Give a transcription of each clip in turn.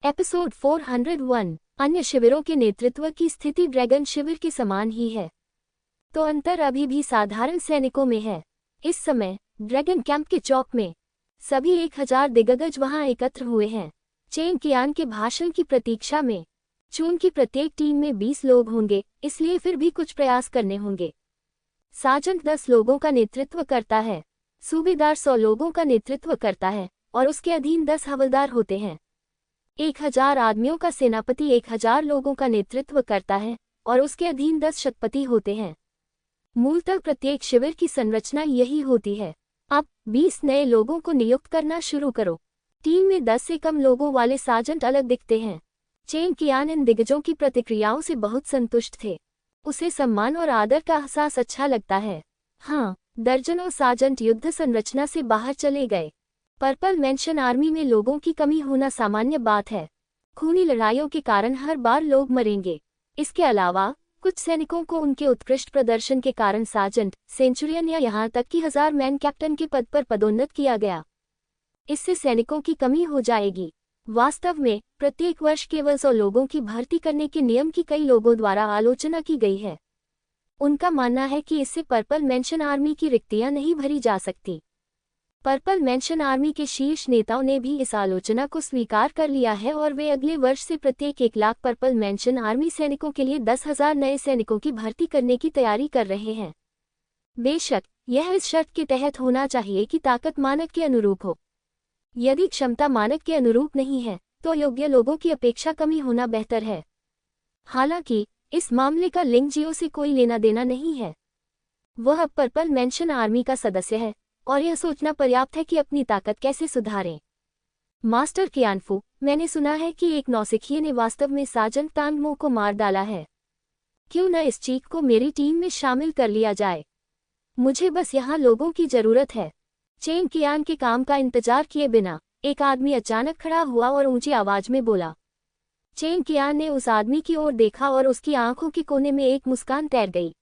Episode 401। अन्य शिविरों के नेतृत्व की स्थिति ड्रैगन शिविर के समान ही है, तो अंतर अभी भी साधारण सैनिकों में है। इस समय ड्रैगन कैंप के चौक में सभी 1000 दिग्गज वहां एकत्र हुए हैं। चेन कियान के भाषण की प्रतीक्षा में। चून की प्रत्येक टीम में 20 लोग होंगे, इसलिए फिर भी कुछ प्रयास करने होंगे। सार्जेंट 10 लोगों का नेतृत्व करता है, सूबेदार 100 लोगों का नेतृत्व करता है और उसके अधीन 10 हवलदार होते हैं। 1000 आदमियों का सेनापति 1000 लोगों का नेतृत्व करता है और उसके अधीन 10 शतपति होते हैं। मूलतः प्रत्येक शिविर की संरचना यही होती है। अब 20 नए लोगों को नियुक्त करना शुरू करो। टीम में 10 से कम लोगों वाले सार्जेंट अलग दिखते हैं। चेन कियान इन दिग्गजों की प्रतिक्रियाओं से बहुत संतुष्ट थे। उसे सम्मान और आदर का एहसास अच्छा लगता है। हाँ, दर्जनों सार्जेंट युद्ध संरचना से बाहर चले गए। पर्पल मेंशन आर्मी में लोगों की कमी होना सामान्य बात है। खूनी लड़ाइयों के कारण हर बार लोग मरेंगे। इसके अलावा कुछ सैनिकों को उनके उत्कृष्ट प्रदर्शन के कारण सार्जेंट, सेंचुरियन या यहाँ तक कि 1000 मैन कैप्टन के पद पर पदोन्नत किया गया। इससे सैनिकों की कमी हो जाएगी। वास्तव में प्रत्येक वर्ष केवल 100 लोगों की भर्ती करने के नियम की कई लोगों द्वारा आलोचना की गई है। उनका मानना है कि इससे पर्पल मेंशन आर्मी की रिक्तियां नहीं भरी जा सकती। पर्पल मेंशन आर्मी के शीर्ष नेताओं ने भी इस आलोचना को स्वीकार कर लिया है और वे अगले वर्ष से प्रत्येक 1 लाख पर्पल मेंशन आर्मी सैनिकों के लिए 10,000 नए सैनिकों की भर्ती करने की तैयारी कर रहे हैं। बेशक यह इस शर्त के तहत होना चाहिए कि ताकत मानक के अनुरूप हो। यदि क्षमता मानक के अनुरूप नहीं है तो योग्य लोगों की अपेक्षा कमी होना बेहतर है। हालांकि इस मामले का लिंग जियो से कोई लेना देना नहीं है। वह अब पर्पल मेंशन आर्मी का सदस्य है और यह सोचना पर्याप्त है कि अपनी ताकत कैसे सुधारें। मास्टर कियानफू, मैंने सुना है कि एक नौसिखिए ने वास्तव में सार्जेंट तांगमो को मार डाला है। क्यों न इस चीख को मेरी टीम में शामिल कर लिया जाए। मुझे बस यहाँ लोगों की जरूरत है। चेन कियान के काम का इंतजार किए बिना एक आदमी अचानक खड़ा हुआ और ऊंची आवाज में बोला। चेन कियान ने उस आदमी की ओर देखा और उसकी आंखों के कोने में एक मुस्कान तैर गई।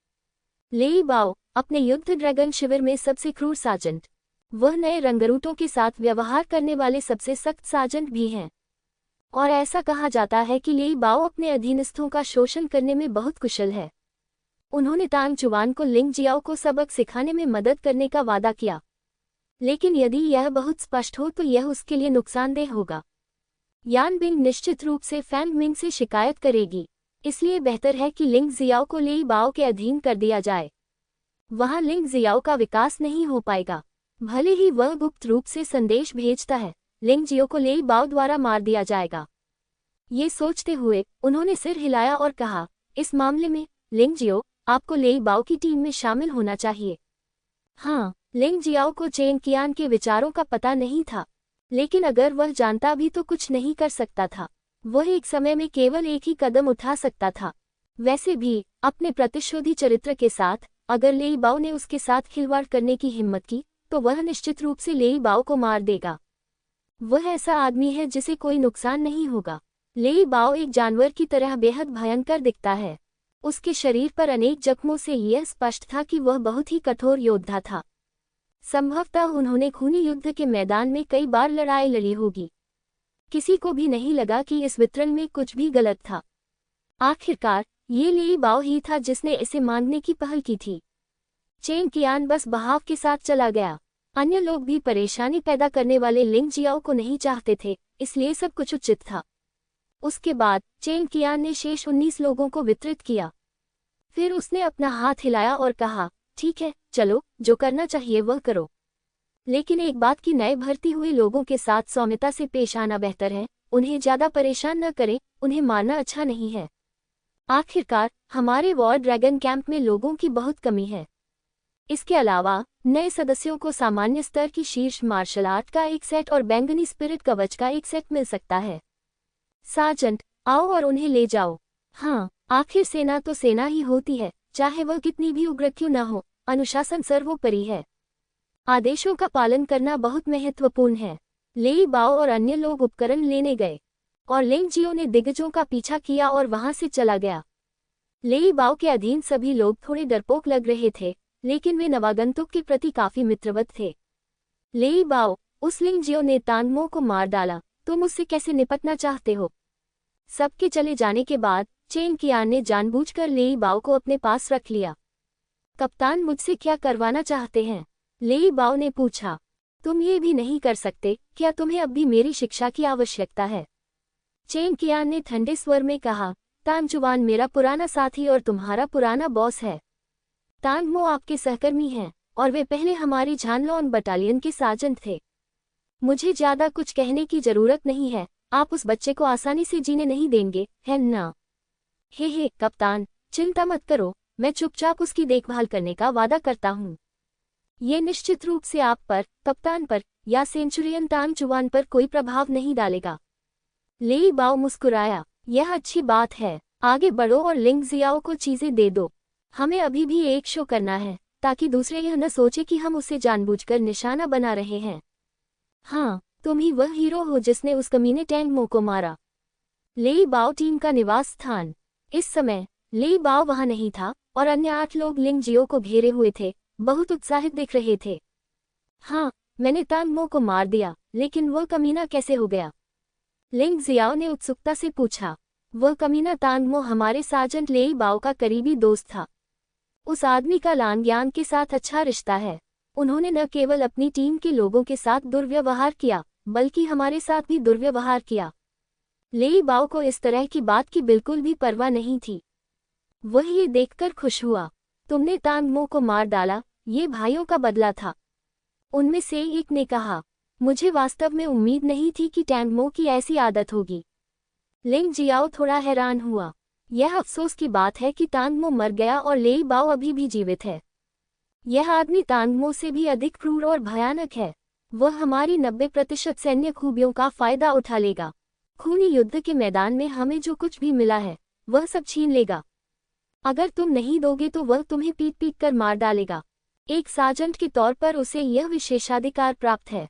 लेई बाओ, अपने युद्ध ड्रैगन शिविर में सबसे क्रूर सार्जेंट। वह नए रंगरूटों के साथ व्यवहार करने वाले सबसे सख्त सार्जेंट भी हैं। और ऐसा कहा जाता है कि लेई बाओ अपने अधीनस्थों का शोषण करने में बहुत कुशल है। उन्होंने तांग चुवान को लिंग जियाओ को सबक सिखाने में मदद करने का वादा किया, लेकिन यदि यह बहुत स्पष्ट हो तो यह उसके लिए नुकसानदेह होगा। यान बिंग निश्चित रूप से फैंग मिंग से शिकायत करेगी, इसलिए बेहतर है कि लिंग जियाओ को लेई बाओ के अधीन कर दिया जाए। वहां लिंग जियाओ का विकास नहीं हो पाएगा। भले ही वह गुप्त रूप से संदेश भेजता है, लिंग जियो को लेई बाओ द्वारा मार दिया जाएगा। ये सोचते हुए उन्होंने सिर हिलाया और कहा, इस मामले में लिंग जियो, आपको लेई बाओ की टीम में शामिल होना चाहिए। हाँ, लिंग जियाओ को चेन कियान के विचारों का पता नहीं था, लेकिन अगर वह जानता भी तो कुछ नहीं कर सकता था। वह एक समय में केवल एक ही कदम उठा सकता था। वैसे भी अपने प्रतिशोधी चरित्र के साथ अगर लेई बाओ ने उसके साथ खिलवाड़ करने की हिम्मत की तो वह निश्चित रूप से लेई बाओ को मार देगा। वह ऐसा आदमी है जिसे कोई नुकसान नहीं होगा। लेई बाओ एक जानवर की तरह बेहद भयंकर दिखता है। उसके शरीर पर अनेक जख्मों से यह स्पष्ट था कि वह बहुत ही कठोर योद्धा था। संभवतः उन्होंने खूनी युद्ध के मैदान में कई बार लड़ाई लड़ी होगी। किसी को भी नहीं लगा कि इस वितरण में कुछ भी गलत था। आखिरकार ये लेई बाओ ही था जिसने इसे मांगने की पहल की थी। चेन कियान बस बहाव के साथ चला गया। अन्य लोग भी परेशानी पैदा करने वाले लिंग जियाओ को नहीं चाहते थे, इसलिए सब कुछ उचित था। उसके बाद चेन कियान ने शेष 19 लोगों को वितरित किया। फिर उसने अपना हाथ हिलाया और कहा, ठीक है, चलो, जो करना चाहिए वह करो। लेकिन एक बात की, नए भर्ती हुए लोगों के साथ सौम्यता से पेश आना बेहतर है। उन्हें ज्यादा परेशान न करें, उन्हें मारना अच्छा नहीं है। आखिरकार हमारे वॉर ड्रैगन कैंप में लोगों की बहुत कमी है। इसके अलावा नए सदस्यों को सामान्य स्तर की शीर्ष मार्शल आर्ट का एक सेट और बैंगनी स्पिरिट कवच का एक सेट मिल सकता है। सार्जेंट, आओ और उन्हें ले जाओ। हाँ, आखिर सेना तो सेना ही होती है, चाहे वह कितनी भी उग्र क्यों न हो। अनुशासन सर्वोपरि है। आदेशों का पालन करना बहुत महत्वपूर्ण है। लेई बाओ और अन्य लोग उपकरण लेने गए और लिंग जियो ने दिग्गजों का पीछा किया और वहां से चला गया। लेई बाओ के अधीन सभी लोग थोड़े डरपोक लग रहे थे, लेकिन वे नवागंतुक के प्रति काफी मित्रवत थे। लेई बाओ, उस लिंग जियो ने तांगमो को मार डाला, तुम उससे कैसे निपटना चाहते हो? सबके चले जाने के बाद चेंग कियान ने जानबूझकर लेई बाओ को अपने पास रख लिया। कप्तान, मुझसे क्या करवाना चाहते हैं? लेई बाओ ने पूछा। तुम ये भी नहीं कर सकते, क्या तुम्हें अब भी मेरी शिक्षा की आवश्यकता है? चेंग कियान ने ठंडे स्वर में कहा, तान चुवान मेरा पुराना साथी और तुम्हारा पुराना बॉस है। तांग मो आपके सहकर्मी हैं और वे पहले हमारी झानलॉन बटालियन के सार्जेंट थे। मुझे ज्यादा कुछ कहने की जरूरत नहीं है, आप उस बच्चे को आसानी से जीने नहीं देंगे, है ना? हे कप्तान, चिंता मत करो, मैं चुपचाप उसकी देखभाल करने का वादा करता हूँ। ये निश्चित रूप से आप पर, कप्तान पर या सेंचुरियन तांग चुवान पर कोई प्रभाव नहीं डालेगा। लेई बाओ मुस्कुराया। यह अच्छी बात है, आगे बढ़ो और लिंग जियाओ को चीजें दे दो। हमें अभी भी एक शो करना है ताकि दूसरे यह न सोचे कि हम उसे जानबूझकर निशाना बना रहे हैं। हाँ, तुम ही वह हीरो हो जिसने उस कमीने टैंग मो को मारा। लेई बाओ टीम का निवास स्थान। इस समय लेई बाओ वहां नहीं था और अन्य 8 लोग लिंग जियो को घेरे हुए थे, बहुत उत्साहित दिख रहे थे। हाँ, मैंने तांग मो को मार दिया, लेकिन वह कमीना कैसे हो गया? लिंग जियाओ ने उत्सुकता से पूछा। वह कमीना तांग मो हमारे सार्जेंट लेई बाओ का करीबी दोस्त था। उस आदमी का लांगयांग के साथ अच्छा रिश्ता है। उन्होंने न केवल अपनी टीम के लोगों के साथ दुर्व्यवहार किया, बल्कि हमारे साथ भी दुर्व्यवहार किया। लेई बाओ को इस तरह की बात की बिल्कुल भी परवाह नहीं थी। वह ये देखकर खुश हुआ। तुमने तांग मो को मार डाला, ये भाइयों का बदला था। उनमें से एक ने कहा, मुझे वास्तव में उम्मीद नहीं थी कि टैंग मो की ऐसी आदत होगी। लिंग जियाओ थोड़ा हैरान हुआ। यह अफसोस की बात है कि तांग मो मर गया और लेई बाओ अभी भी जीवित है। यह आदमी तांग मो से भी अधिक क्रूर और भयानक है। वह हमारी 90% सैन्य खूबियों का फायदा उठा लेगा। खूनी युद्ध के मैदान में हमें जो कुछ भी मिला है, वह सब छीन लेगा। अगर तुम नहीं दोगे तो वह तुम्हें पीट पीट कर मार डालेगा। एक सार्जेंट के तौर पर उसे यह विशेषाधिकार प्राप्त है।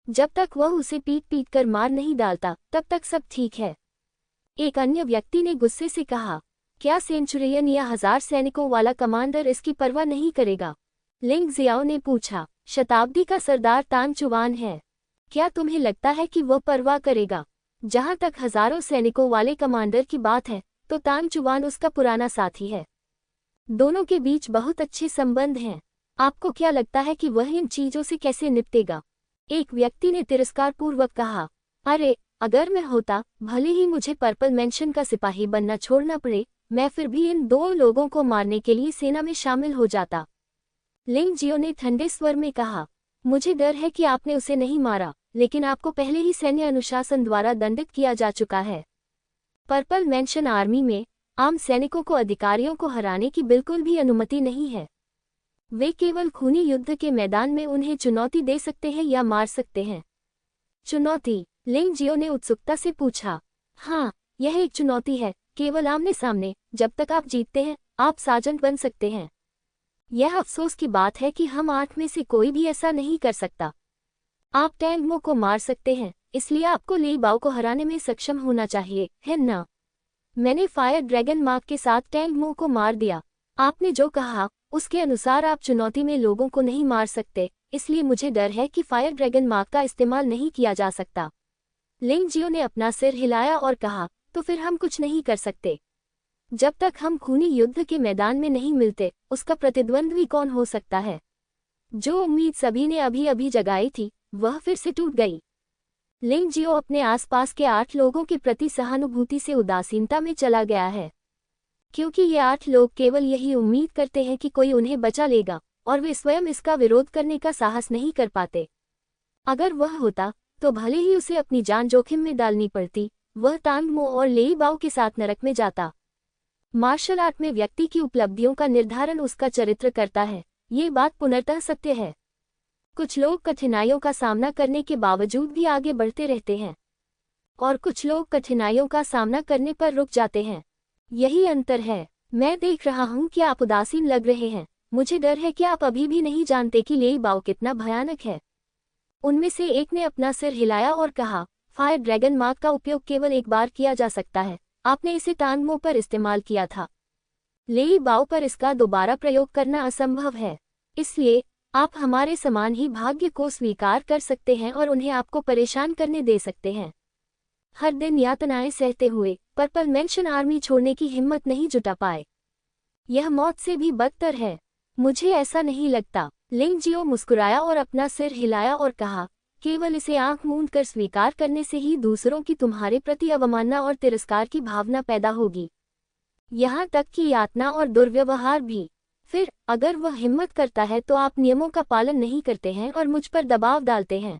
जब तक वह उसे पीट पीट कर मार नहीं डालता, तब तक सब ठीक है। एक अन्य व्यक्ति ने गुस्से से कहा, क्या सेंचुरियन या 1000 सैनिकों वाला कमांडर इसकी परवाह नहीं करेगा? लिंग जियाओ ने पूछा। शताब्दी का सरदार तांग चुवान है। क्या तुम्हें लगता है कि वह परवाह करेगा? जहां तक हजारों सैनिकों वाले कमांडर की बात है, तो तांग चुवान उसका पुराना साथी है। दोनों के बीच बहुत अच्छे संबंध हैं। आपको क्या लगता है कि वह इन चीजों से कैसे निपटेगा? एक व्यक्ति ने तिरस्कारपूर्वक कहा, अरे, अगर मैं होता, भले ही मुझे पर्पल मेंशन का सिपाही बनना छोड़ना पड़े, मैं फिर भी इन 2 लोगों को मारने के लिए सेना में शामिल हो जाता। लिंग जियो ने ठंडे स्वर में कहा, मुझे डर है कि आपने उसे नहीं मारा, लेकिन आपको पहले ही सैन्य अनुशासन द्वारा दंडित किया जा चुका है। पर्पल मेंशन आर्मी में आम सैनिकों को अधिकारियों को हराने की बिल्कुल भी अनुमति नहीं है। वे केवल खूनी युद्ध के मैदान में उन्हें चुनौती दे सकते हैं या मार सकते हैं। चुनौती? लिंग जियो ने उत्सुकता से पूछा। हाँ, यह एक चुनौती है, केवल आमने सामने। जब तक आप जीतते हैं, आप सार्जेंट बन सकते हैं। यह अफसोस की बात है कि हम 8 में से कोई भी ऐसा नहीं कर सकता। आप टैंग मो को मार सकते हैं, इसलिए आपको लेई बाओ को हराने में सक्षम होना चाहिए, है ना? मैंने फायर ड्रैगन मार्क के साथ टैंग मो को मार दिया। आपने जो कहा, उसके अनुसार आप चुनौती में लोगों को नहीं मार सकते, इसलिए मुझे डर है कि फायर ड्रैगन मार्क का इस्तेमाल नहीं किया जा सकता। लिंग जियो ने अपना सिर हिलाया और कहा, तो फिर हम कुछ नहीं कर सकते। जब तक हम खूनी युद्ध के मैदान में नहीं मिलते, उसका प्रतिद्वंद्वी कौन हो सकता है? जो उम्मीद सभी ने अभी अभी जगाई थी, वह फिर से टूट गई। लिंग जियो अपने आसपास के 8 लोगों के प्रति सहानुभूति से उदासीनता में चला गया है, क्योंकि ये 8 लोग केवल यही उम्मीद करते हैं कि कोई उन्हें बचा लेगा, और वे स्वयं इसका विरोध करने का साहस नहीं कर पाते। अगर वह होता, तो भले ही उसे अपनी जान जोखिम में डालनी पड़ती, वह तांग मो और लेई बाओ के साथ नरक में जाता। मार्शल आर्ट में व्यक्ति की उपलब्धियों का निर्धारण उसका चरित्र करता है, ये बात पूर्णतः सत्य है। कुछ लोग कठिनाइयों का सामना करने के बावजूद भी आगे बढ़ते रहते हैं, और कुछ लोग कठिनाइयों का सामना करने पर रुक जाते हैं। यही अंतर है। मैं देख रहा हूँ कि आप उदासीन लग रहे हैं। मुझे डर है कि आप अभी भी नहीं जानते कि लेई बाओ कितना भयानक है। उनमें से एक ने अपना सिर हिलाया और कहा, फायर ड्रैगन मार्क का उपयोग केवल एक बार किया जा सकता है। आपने इसे तांग मो पर इस्तेमाल किया था। लेई बाओ पर इसका दोबारा प्रयोग करना असंभव है। इसलिए आप हमारे समान ही भाग्य को स्वीकार कर सकते हैं और उन्हें आपको परेशान करने दे सकते हैं। हर दिन यातनाएं सहते हुए पर्पल मेंशन आर्मी छोड़ने की हिम्मत नहीं जुटा पाए। यह मौत से भी बदतर है। मुझे ऐसा नहीं लगता। लिंग जियो मुस्कुराया और अपना सिर हिलाया और कहा, केवल इसे आंख मूंद कर स्वीकार करने से ही दूसरों की तुम्हारे प्रति अवमानना और तिरस्कार की भावना पैदा होगी, यहाँ तक कि यातना और दुर्व्यवहार भी। फिर अगर वह हिम्मत करता है तो आप नियमों का पालन नहीं करते हैं और मुझ पर दबाव डालते हैं।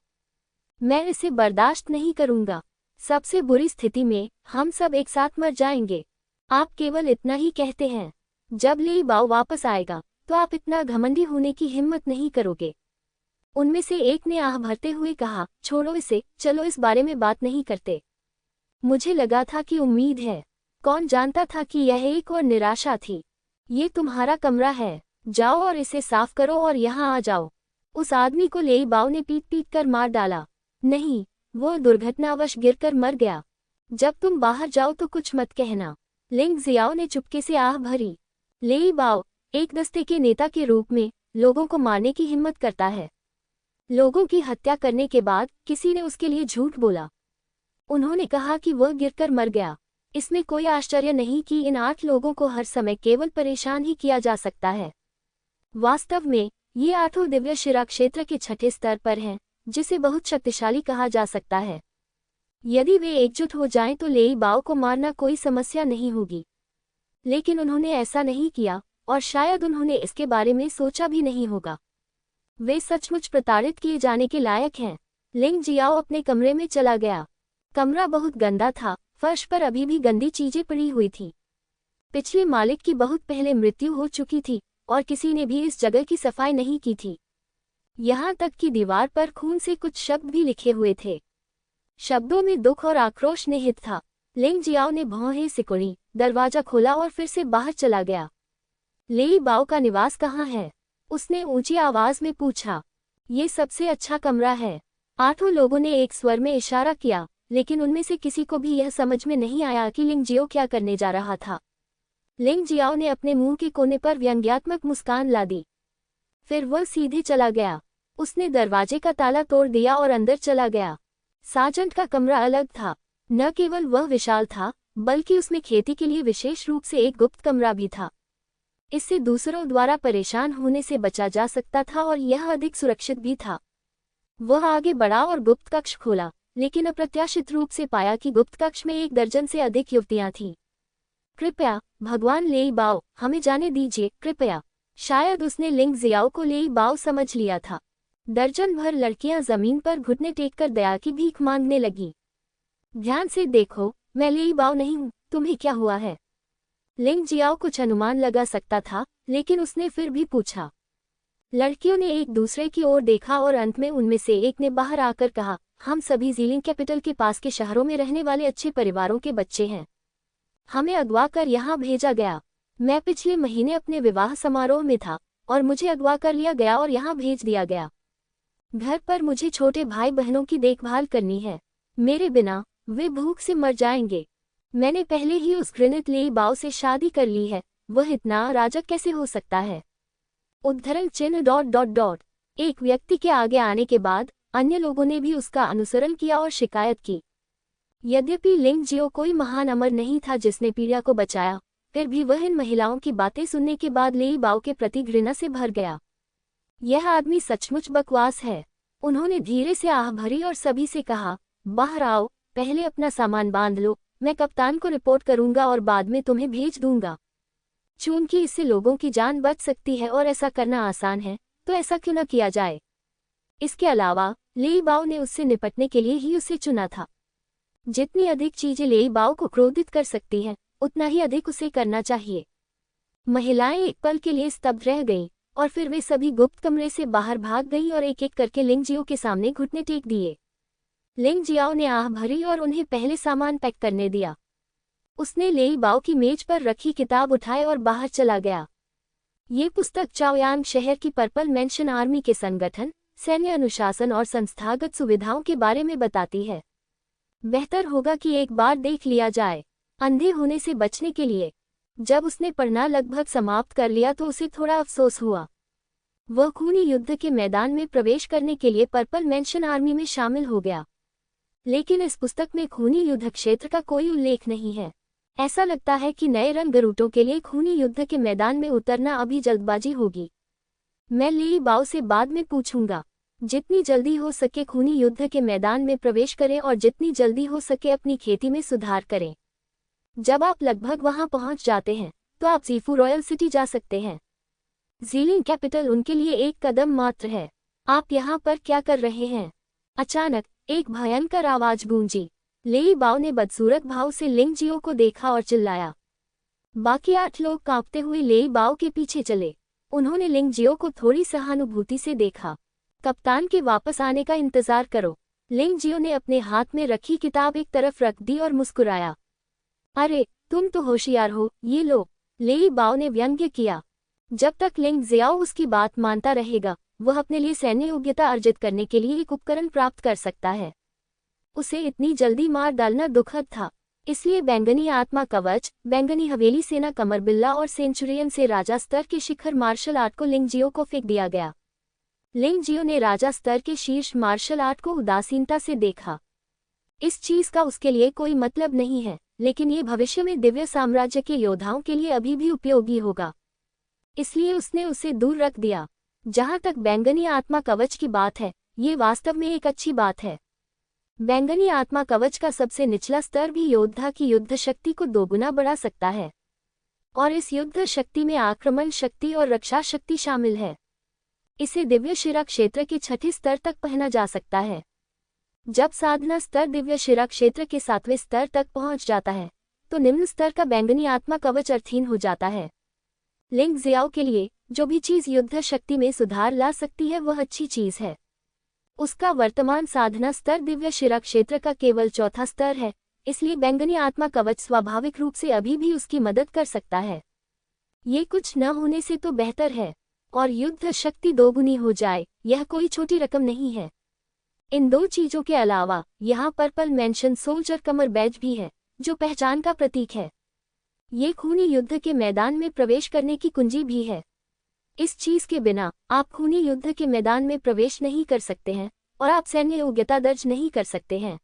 मैं इसे बर्दाश्त नहीं करूंगा। सबसे बुरी स्थिति में हम सब एक साथ मर जाएंगे। आप केवल इतना ही कहते हैं। जब लेई बाओ वापस आएगा तो आप इतना घमंडी होने की हिम्मत नहीं करोगे। उनमें से एक ने आह भरते हुए कहा, छोड़ो इसे, चलो इस बारे में बात नहीं करते। मुझे लगा था कि उम्मीद है। कौन जानता था कि यह एक और निराशा थी। ये तुम्हारा कमरा है, जाओ और इसे साफ करो और यहाँ आ जाओ। उस आदमी को लेई बाओ ने पीट पीट कर मार डाला। नहीं, वो दुर्घटनावश गिरकर मर गया। जब तुम बाहर जाओ तो कुछ मत कहना। लिंग जियाओ ने चुपके से आह भरी। लेई बाओ एक दस्ते के नेता के रूप में लोगों को मारने की हिम्मत करता है। लोगों की हत्या करने के बाद किसी ने उसके लिए झूठ बोला। उन्होंने कहा कि वह गिरकर मर गया। इसमें कोई आश्चर्य नहीं कि इन 8 लोगों को हर समय केवल परेशान ही किया जा सकता है। वास्तव में ये 8 दिव्य शिरा क्षेत्र के छठे स्तर पर हैं, जिसे बहुत शक्तिशाली कहा जा सकता है। यदि वे एकजुट हो जाएं तो लेई बाओ को मारना कोई समस्या नहीं होगी। लेकिन उन्होंने ऐसा नहीं किया और शायद उन्होंने इसके बारे में सोचा भी नहीं होगा। वे सचमुच प्रताड़ित किए जाने के लायक हैं। लिंग जियाओ अपने कमरे में चला गया। कमरा बहुत गंदा था। फर्श पर अभी भी गंदी चीजें पड़ी हुई थी। पिछले मालिक की बहुत पहले मृत्यु हो चुकी थी और किसी ने भी इस जगह की सफाई नहीं की थी। यहाँ तक कि दीवार पर खून से कुछ शब्द भी लिखे हुए थे। शब्दों में दुख और आक्रोश निहित था। लिंग जियाओ ने भौहें सिकुड़ी, दरवाजा खोला और फिर से बाहर चला गया। लेई बाओ का निवास कहाँ है? उसने ऊंची आवाज में पूछा। ये सबसे अच्छा कमरा है। 8 लोगों ने एक स्वर में इशारा किया, लेकिन उनमें से किसी को भी यह समझ में नहीं आया कि लिंग जियो क्या करने जा रहा था। लिंग जियाओ ने अपने मुंह के कोने पर व्यंग्यात्मक मुस्कान ला दी। फिर वह सीधे चला गया। उसने दरवाजे का ताला तोड़ दिया और अंदर चला गया। सार्जेंट का कमरा अलग था। न केवल वह विशाल था, बल्कि उसमें खेती के लिए विशेष रूप से एक गुप्त कमरा भी था। इससे दूसरों द्वारा परेशान होने से बचा जा सकता था और यह अधिक सुरक्षित भी था। वह आगे बढ़ा और गुप्त कक्ष खोला, लेकिन अप्रत्याशित रूप से पाया कि गुप्त कक्ष में 1 दर्जन से अधिक युवतियां थीं। कृपया, भगवान लेई बाओ, हमें जाने दीजिए, कृपया। शायद उसने लिंग जियाओ को लेई बाओ समझ लिया था। दर्जन भर लड़कियां जमीन पर घुटने टेककर दया की भीख मांगने लगी। ध्यान से देखो, मैं लेई बाओ नहीं हूं, तुम्हें क्या हुआ है? लिंग जियाओ कुछ अनुमान लगा सकता था, लेकिन उसने फिर भी पूछा। लड़कियों ने एक दूसरे की ओर देखा और अंत में उनमें से एक ने बाहर आकर कहा, हम सभी जीलिंग कैपिटल के पास के शहरों में रहने वाले अच्छे परिवारों के बच्चे हैं। हमें अगवा कर यहाँ भेजा गया। मैं पिछले महीने अपने विवाह समारोह में था और मुझे अगवा कर लिया गया और यहाँ भेज दिया गया। घर पर मुझे छोटे भाई बहनों की देखभाल करनी है। मेरे बिना वे भूख से मर जाएंगे। मैंने पहले ही उस घृणित लेई बाओ से शादी कर ली है। वह इतना अराजक कैसे हो सकता है? उद्धरण चिन्ह ... एक व्यक्ति के आगे आने के बाद अन्य लोगों ने भी उसका अनुसरण किया और शिकायत की। यद्यपि लिंग जियो कोई महान अमर नहीं था जिसने पीड़ा को बचाया, फिर भी वह इन महिलाओं की बातें सुनने के बाद लेई बाओ के प्रति घृणा से भर गया। यह आदमी सचमुच बकवास है। उन्होंने धीरे से आह भरी और सभी से कहा, बाहर आओ, पहले अपना सामान बांध लो, मैं कप्तान को रिपोर्ट करूंगा और बाद में तुम्हें भेज दूंगा। चूंकि इससे लोगों की जान बच सकती है और ऐसा करना आसान है, तो ऐसा क्यों न किया जाए। इसके अलावा लेई बाओ ने उससे निपटने के लिए ही उसे चुना था। जितनी अधिक चीजें लेई बाओ को क्रोधित कर सकती हैं, उतना ही अधिक उसे करना चाहिए। महिलाएं एक पल के लिए स्तब्ध रह गईं और फिर वे सभी गुप्त कमरे से बाहर भाग गईं और एक एक करके लिंग जियो के सामने घुटने टेक दिए। लिंग जियाओ ने आह भरी और उन्हें पहले सामान पैक करने दिया। उसने लेई बाओ की मेज पर रखी किताब उठाए और बाहर चला गया। ये पुस्तक चाओयांग शहर की पर्पल मेंशन आर्मी के संगठन, सैन्य अनुशासन और संस्थागत सुविधाओं के बारे में बताती है। बेहतर होगा कि एक बार देख लिया जाए, अंधे होने से बचने के लिए। जब उसने पढ़ना लगभग समाप्त कर लिया तो उसे थोड़ा अफसोस हुआ। वह खूनी युद्ध के मैदान में प्रवेश करने के लिए पर्पल मेंशन आर्मी में शामिल हो गया। लेकिन इस पुस्तक में खूनी युद्ध क्षेत्र का कोई उल्लेख नहीं है। ऐसा लगता है कि नए रंगरूटों के लिए खूनी युद्ध के मैदान में उतरना अभी जल्दबाजी होगी। मैं ली बाओ से बाद में पूछूंगा। जितनी जल्दी हो सके खूनी युद्ध के मैदान में प्रवेश करें और जितनी जल्दी हो सके अपनी खेती में सुधार करें। जब आप लगभग वहां पहुंच जाते हैं तो आप ज़ीफू रॉयल सिटी जा सकते हैं। ज़ीलिंग कैपिटल उनके लिए एक कदम मात्र है। आप यहाँ पर क्या कर रहे हैं? अचानक एक भयंकर आवाज गूंजी। लेई बाओ ने बदसूरत भाव से लिंग जियो को देखा और चिल्लाया। बाकी 8 लोग कांपते हुए लेई बाओ के पीछे चले। उन्होंने लिंग जियो को थोड़ी सहानुभूति से देखा। कप्तान के वापस आने का इंतजार करो। लिंग जियो ने अपने हाथ में रखी किताब एक तरफ रख दी और मुस्कुराया। अरे तुम तो होशियार हो, ये लो, लेई बाओ ने व्यंग्य किया। जब तक लिंग जियाओ उसकी बात मानता रहेगा, वह अपने लिए सैन्य योग्यता अर्जित करने के लिए एक उपकरण प्राप्त कर सकता है। उसे इतनी जल्दी मार डालना दुखद था, इसलिए बैंगनी आत्मा कवच, बैंगनी हवेली सेना कमरबिल्ला और सेंचुरियन से राजा स्तर के शिखर मार्शल आर्ट को लिंग जियो को फेंक दिया गया। लिंग जियो ने राजा स्तर के शीर्ष मार्शल आर्ट को उदासीनता से देखा। इस चीज का उसके लिए कोई मतलब नहीं है, लेकिन ये भविष्य में दिव्य साम्राज्य के योद्धाओं के लिए अभी भी उपयोगी होगा, इसलिए उसने उसे दूर रख दिया। जहां तक बैंगनी आत्मा कवच की बात है, ये वास्तव में एक अच्छी बात है। बैंगनी आत्मा कवच का सबसे निचला स्तर भी योद्धा की युद्ध शक्ति को दोगुना बढ़ा सकता है, और इस युद्ध शक्ति में आक्रमण शक्ति और रक्षा शक्ति शामिल है। इसे दिव्य शिरा क्षेत्र के 6ठे स्तर तक पहना जा सकता है। जब साधना स्तर दिव्य शिरा क्षेत्र के 7वें स्तर तक पहुंच जाता है, तो निम्न स्तर का बैंगनी आत्मा कवच अर्थहीन हो जाता है। लिंग जियाओ के लिए जो भी चीज युद्ध शक्ति में सुधार ला सकती है वह अच्छी चीज है। उसका वर्तमान साधना स्तर दिव्य शिरा क्षेत्र का केवल 4था स्तर है, इसलिए बैंगनी आत्मा कवच स्वाभाविक रूप से अभी भी उसकी मदद कर सकता है। ये कुछ न होने से तो बेहतर है, और युद्ध शक्ति दोगुनी हो जाए, यह कोई छोटी रकम नहीं है। इन 2 चीजों के अलावा यहाँ पर्पल मेंशन सोल्जर कमर बैज भी है, जो पहचान का प्रतीक है। ये खूनी युद्ध के मैदान में प्रवेश करने की कुंजी भी है। इस चीज के बिना आप खूनी युद्ध के मैदान में प्रवेश नहीं कर सकते हैं, और आप सैन्य योग्यता दर्ज नहीं कर सकते हैं।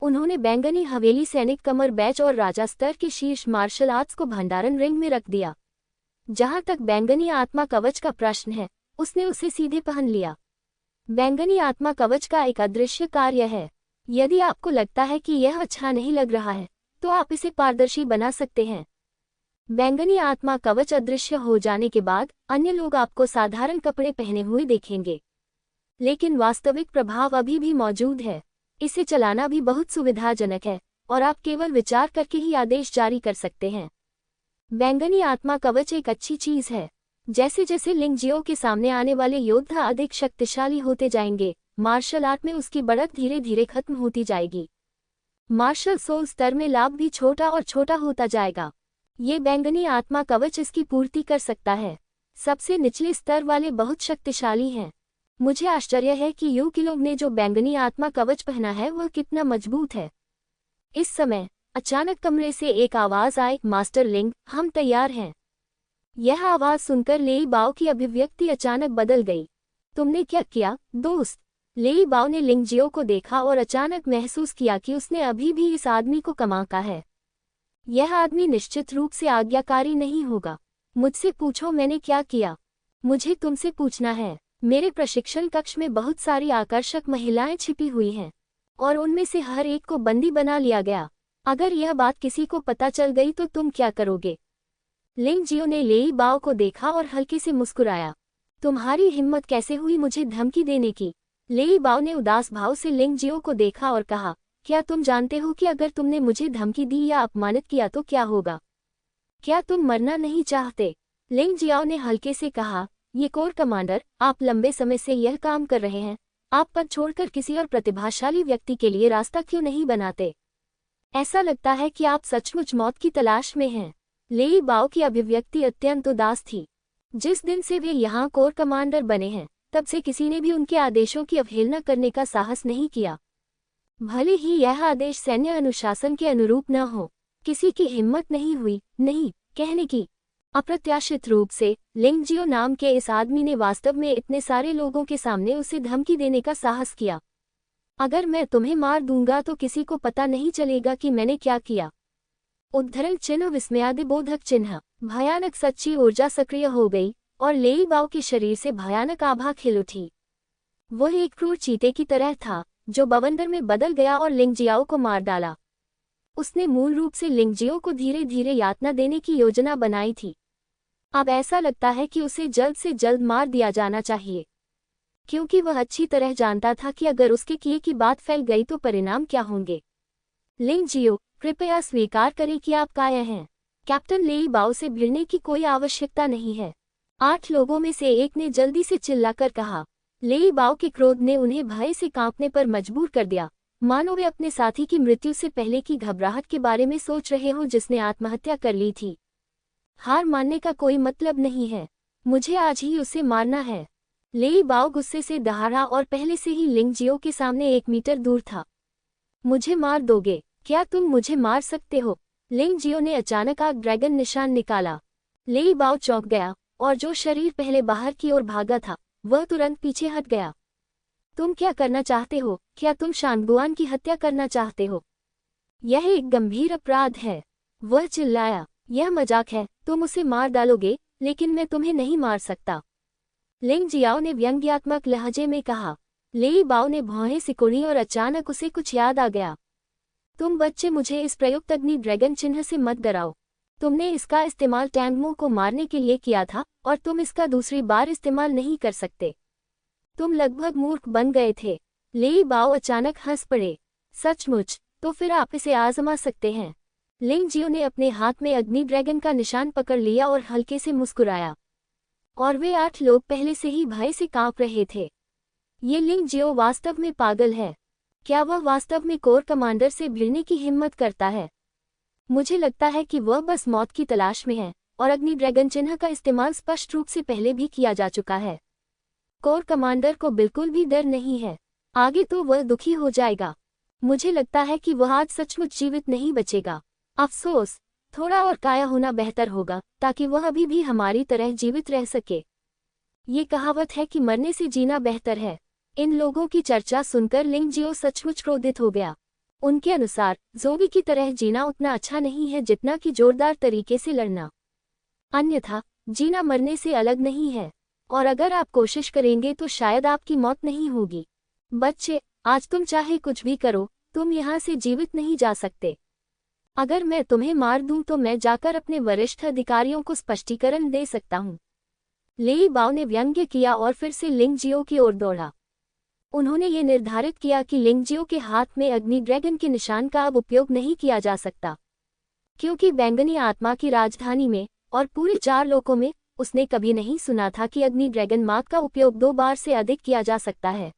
उन्होंने बैंगनी हवेली सैनिक कमर बैच और राजा स्तर के शीर्ष मार्शल आर्ट्स को भंडारण रिंग में रख दिया। जहां तक बैंगनी आत्मा कवच का प्रश्न है, उसने उसे सीधे पहन लिया। बैंगनी आत्मा कवच का एक अदृश्य कार्य है। यदि आपको लगता है कि यह अच्छा नहीं लग रहा है, तो आप इसे पारदर्शी बना सकते हैं। बैंगनी आत्मा कवच अदृश्य हो जाने के बाद अन्य लोग आपको साधारण कपड़े पहने हुए देखेंगे, लेकिन वास्तविक प्रभाव अभी भी मौजूद है। इसे चलाना भी बहुत सुविधाजनक है, और आप केवल विचार करके ही आदेश जारी कर सकते हैं। बैंगनी आत्मा कवच एक अच्छी चीज है। जैसे जैसे लिंग जियो के सामने आने वाले योद्धा अधिक शक्तिशाली होते जाएंगे, मार्शल आर्ट में उसकी बढ़त धीरे धीरे खत्म होती जाएगी। मार्शल सोल स्तर में लाभ भी छोटा और छोटा होता जाएगा। ये बैंगनी आत्मा कवच इसकी पूर्ति कर सकता है। सबसे निचले स्तर वाले बहुत शक्तिशाली हैं। मुझे आश्चर्य है कि युकी लोग ने जो बैंगनी आत्मा कवच पहना है वह कितना मजबूत है। इस समय अचानक कमरे से एक आवाज आई, मास्टर लिंग, हम तैयार हैं। यह आवाज सुनकर लेई बाओ की अभिव्यक्ति अचानक बदल गई। तुमने क्या किया, दोस्त? लेई बाओ ने लिंग जियो को देखा और अचानक महसूस किया कि उसने अभी भी इस आदमी को कमाका है। यह आदमी निश्चित रूप से आज्ञाकारी नहीं होगा। मुझसे पूछो मैंने क्या किया। मुझे तुमसे पूछना है। मेरे प्रशिक्षण कक्ष में बहुत सारी आकर्षक महिलाएं छिपी हुई हैं, और उनमें से हर एक को बंदी बना लिया गया। अगर यह बात किसी को पता चल गई तो तुम क्या करोगे? लिंग जियो ने लेई बाओ को देखा और हल्के से मुस्कुराया। तुम्हारी हिम्मत कैसे हुई मुझे धमकी देने की? लेई बाओ ने उदास भाव से लिंग जियो को देखा और कहा, क्या तुम जानते हो कि अगर तुमने मुझे धमकी दी या अपमानित किया तो क्या होगा? क्या तुम मरना नहीं चाहते? लिंग जियाओ ने हल्के से कहा, ये कोर कमांडर, आप लंबे समय से यह काम कर रहे हैं, आप पद छोड़कर किसी और प्रतिभाशाली व्यक्ति के लिए रास्ता क्यों नहीं बनाते? ऐसा लगता है कि आप सचमुच मौत की तलाश में हैं। लेई बाओ की अभिव्यक्ति अत्यंत उदास थी। जिस दिन से वे यहाँ कोर कमांडर बने हैं, तब से किसी ने भी उनके आदेशों की अवहेलना करने का साहस नहीं किया, भले ही यह आदेश सैन्य अनुशासन के अनुरूप न हो। किसी की हिम्मत नहीं हुई नहीं कहने की। अप्रत्याशित रूप से लिंग जियो नाम के इस आदमी ने वास्तव में इतने सारे लोगों के सामने उसे धमकी देने का साहस किया। अगर मैं तुम्हें मार दूंगा तो किसी को पता नहीं चलेगा कि मैंने क्या किया। उद्धरण चिन्ह विस्मयादिबोधक चिन्ह। भयानक सच्ची ऊर्जा सक्रिय हो गई और लेई बाओ के शरीर से भयानक आभा खिल उठी। वह एक क्रूर चीते की तरह था जो बवंडर में बदल गया और लिंगजियाओ को मार डाला। उसने मूल रूप से लिंगजियो को धीरे धीरे यातना देने की योजना बनाई थी। अब ऐसा लगता है कि उसे जल्द से जल्द मार दिया जाना चाहिए, क्योंकि वह अच्छी तरह जानता था कि अगर उसके किए की बात फैल गई तो परिणाम क्या होंगे। लिंगजियो, कृपया स्वीकार करें कि आप कायर हैं। कैप्टन लेई बाओ से भिड़ने की कोई आवश्यकता नहीं है। 8 लोगों में से एक ने जल्दी से चिल्लाकर कहा। लेई बाओ के क्रोध ने उन्हें भय से कांपने पर मजबूर कर दिया, मानो वे अपने साथी की मृत्यु से पहले की घबराहट के बारे में सोच रहे हों जिसने आत्महत्या कर ली थी। हार मानने का कोई मतलब नहीं है, मुझे आज ही उसे मारना है। लेई बाओ गुस्से से दहाड़ा और पहले से ही लिंगजियो के सामने 1 मीटर दूर था। मुझे मार दोगे? क्या तुम मुझे मार सकते हो? लिंगजियो ने अचानक आग ड्रैगन निशान निकाला। लेई बाओ चौंक गया और जो शरीर पहले बाहर की ओर भागा था वह तुरंत पीछे हट गया। तुम क्या करना चाहते हो? क्या तुम शानगुआन की हत्या करना चाहते हो? यह एक गंभीर अपराध है, वह चिल्लाया। यह मजाक है, तुम उसे मार डालोगे, लेकिन मैं तुम्हें नहीं मार सकता। लिंगजियाओ ने व्यंग्यात्मक लहजे में कहा। लेई बाओ ने भौहें सिकुड़ी और अचानक उसे कुछ याद आ गया। तुम बच्चे, मुझे इस प्रयुक्त अग्नि ड्रैगन चिन्ह से मत डराओ। तुमने इसका इस्तेमाल टैंगमो को मारने के लिए किया था और तुम इसका दूसरी बार इस्तेमाल नहीं कर सकते। तुम लगभग मूर्ख बन गए थे। लेई बाओ अचानक हंस पड़े। सचमुच? तो फिर आप इसे आजमा सकते हैं। लिंगजियो ने अपने हाथ में अग्नि ड्रैगन का निशान पकड़ लिया और हल्के से मुस्कुराया। और वे 8 लोग पहले से ही भय से कांप रहे थे। ये लिंगजियो वास्तव में पागल है। क्या वह वास्तव में कोर कमांडर से भिड़ने की हिम्मत करता है? मुझे लगता है कि वह बस मौत की तलाश में है और अग्नि ड्रैगन चिन्ह का इस्तेमाल स्पष्ट रूप से पहले भी किया जा चुका है। कोर कमांडर को बिल्कुल भी डर नहीं है। आगे तो वह दुखी हो जाएगा। मुझे लगता है कि वह आज सचमुच जीवित नहीं बचेगा। अफसोस, थोड़ा और काया होना बेहतर होगा ताकि वह अभी भी हमारी तरह जीवित रह सके। ये कहावत है कि मरने से जीना बेहतर है। इन लोगों की चर्चा सुनकर लिंगजियो सचमुच क्रोधित हो गया। उनके अनुसार ज़ोवी की तरह जीना उतना अच्छा नहीं है जितना कि जोरदार तरीके से लड़ना। अन्यथा जीना मरने से अलग नहीं है, और अगर आप कोशिश करेंगे तो शायद आपकी मौत नहीं होगी। बच्चे, आज तुम चाहे कुछ भी करो, तुम यहाँ से जीवित नहीं जा सकते। अगर मैं तुम्हें मार दूं तो मैं जाकर अपने वरिष्ठ अधिकारियों को स्पष्टीकरण दे सकता हूँ। लेई बाओ ने व्यंग्य किया और फिर से लिंगजियो की ओर दौड़ा। उन्होंने ये निर्धारित किया कि लिंगजियो के हाथ में अग्नि ड्रैगन के निशान का अब उपयोग नहीं किया जा सकता, क्योंकि बैंगनी आत्मा की राजधानी में और पूरे 4 लोकों में उसने कभी नहीं सुना था कि अग्नि ड्रैगन मार्क का उपयोग 2 बार से अधिक किया जा सकता है।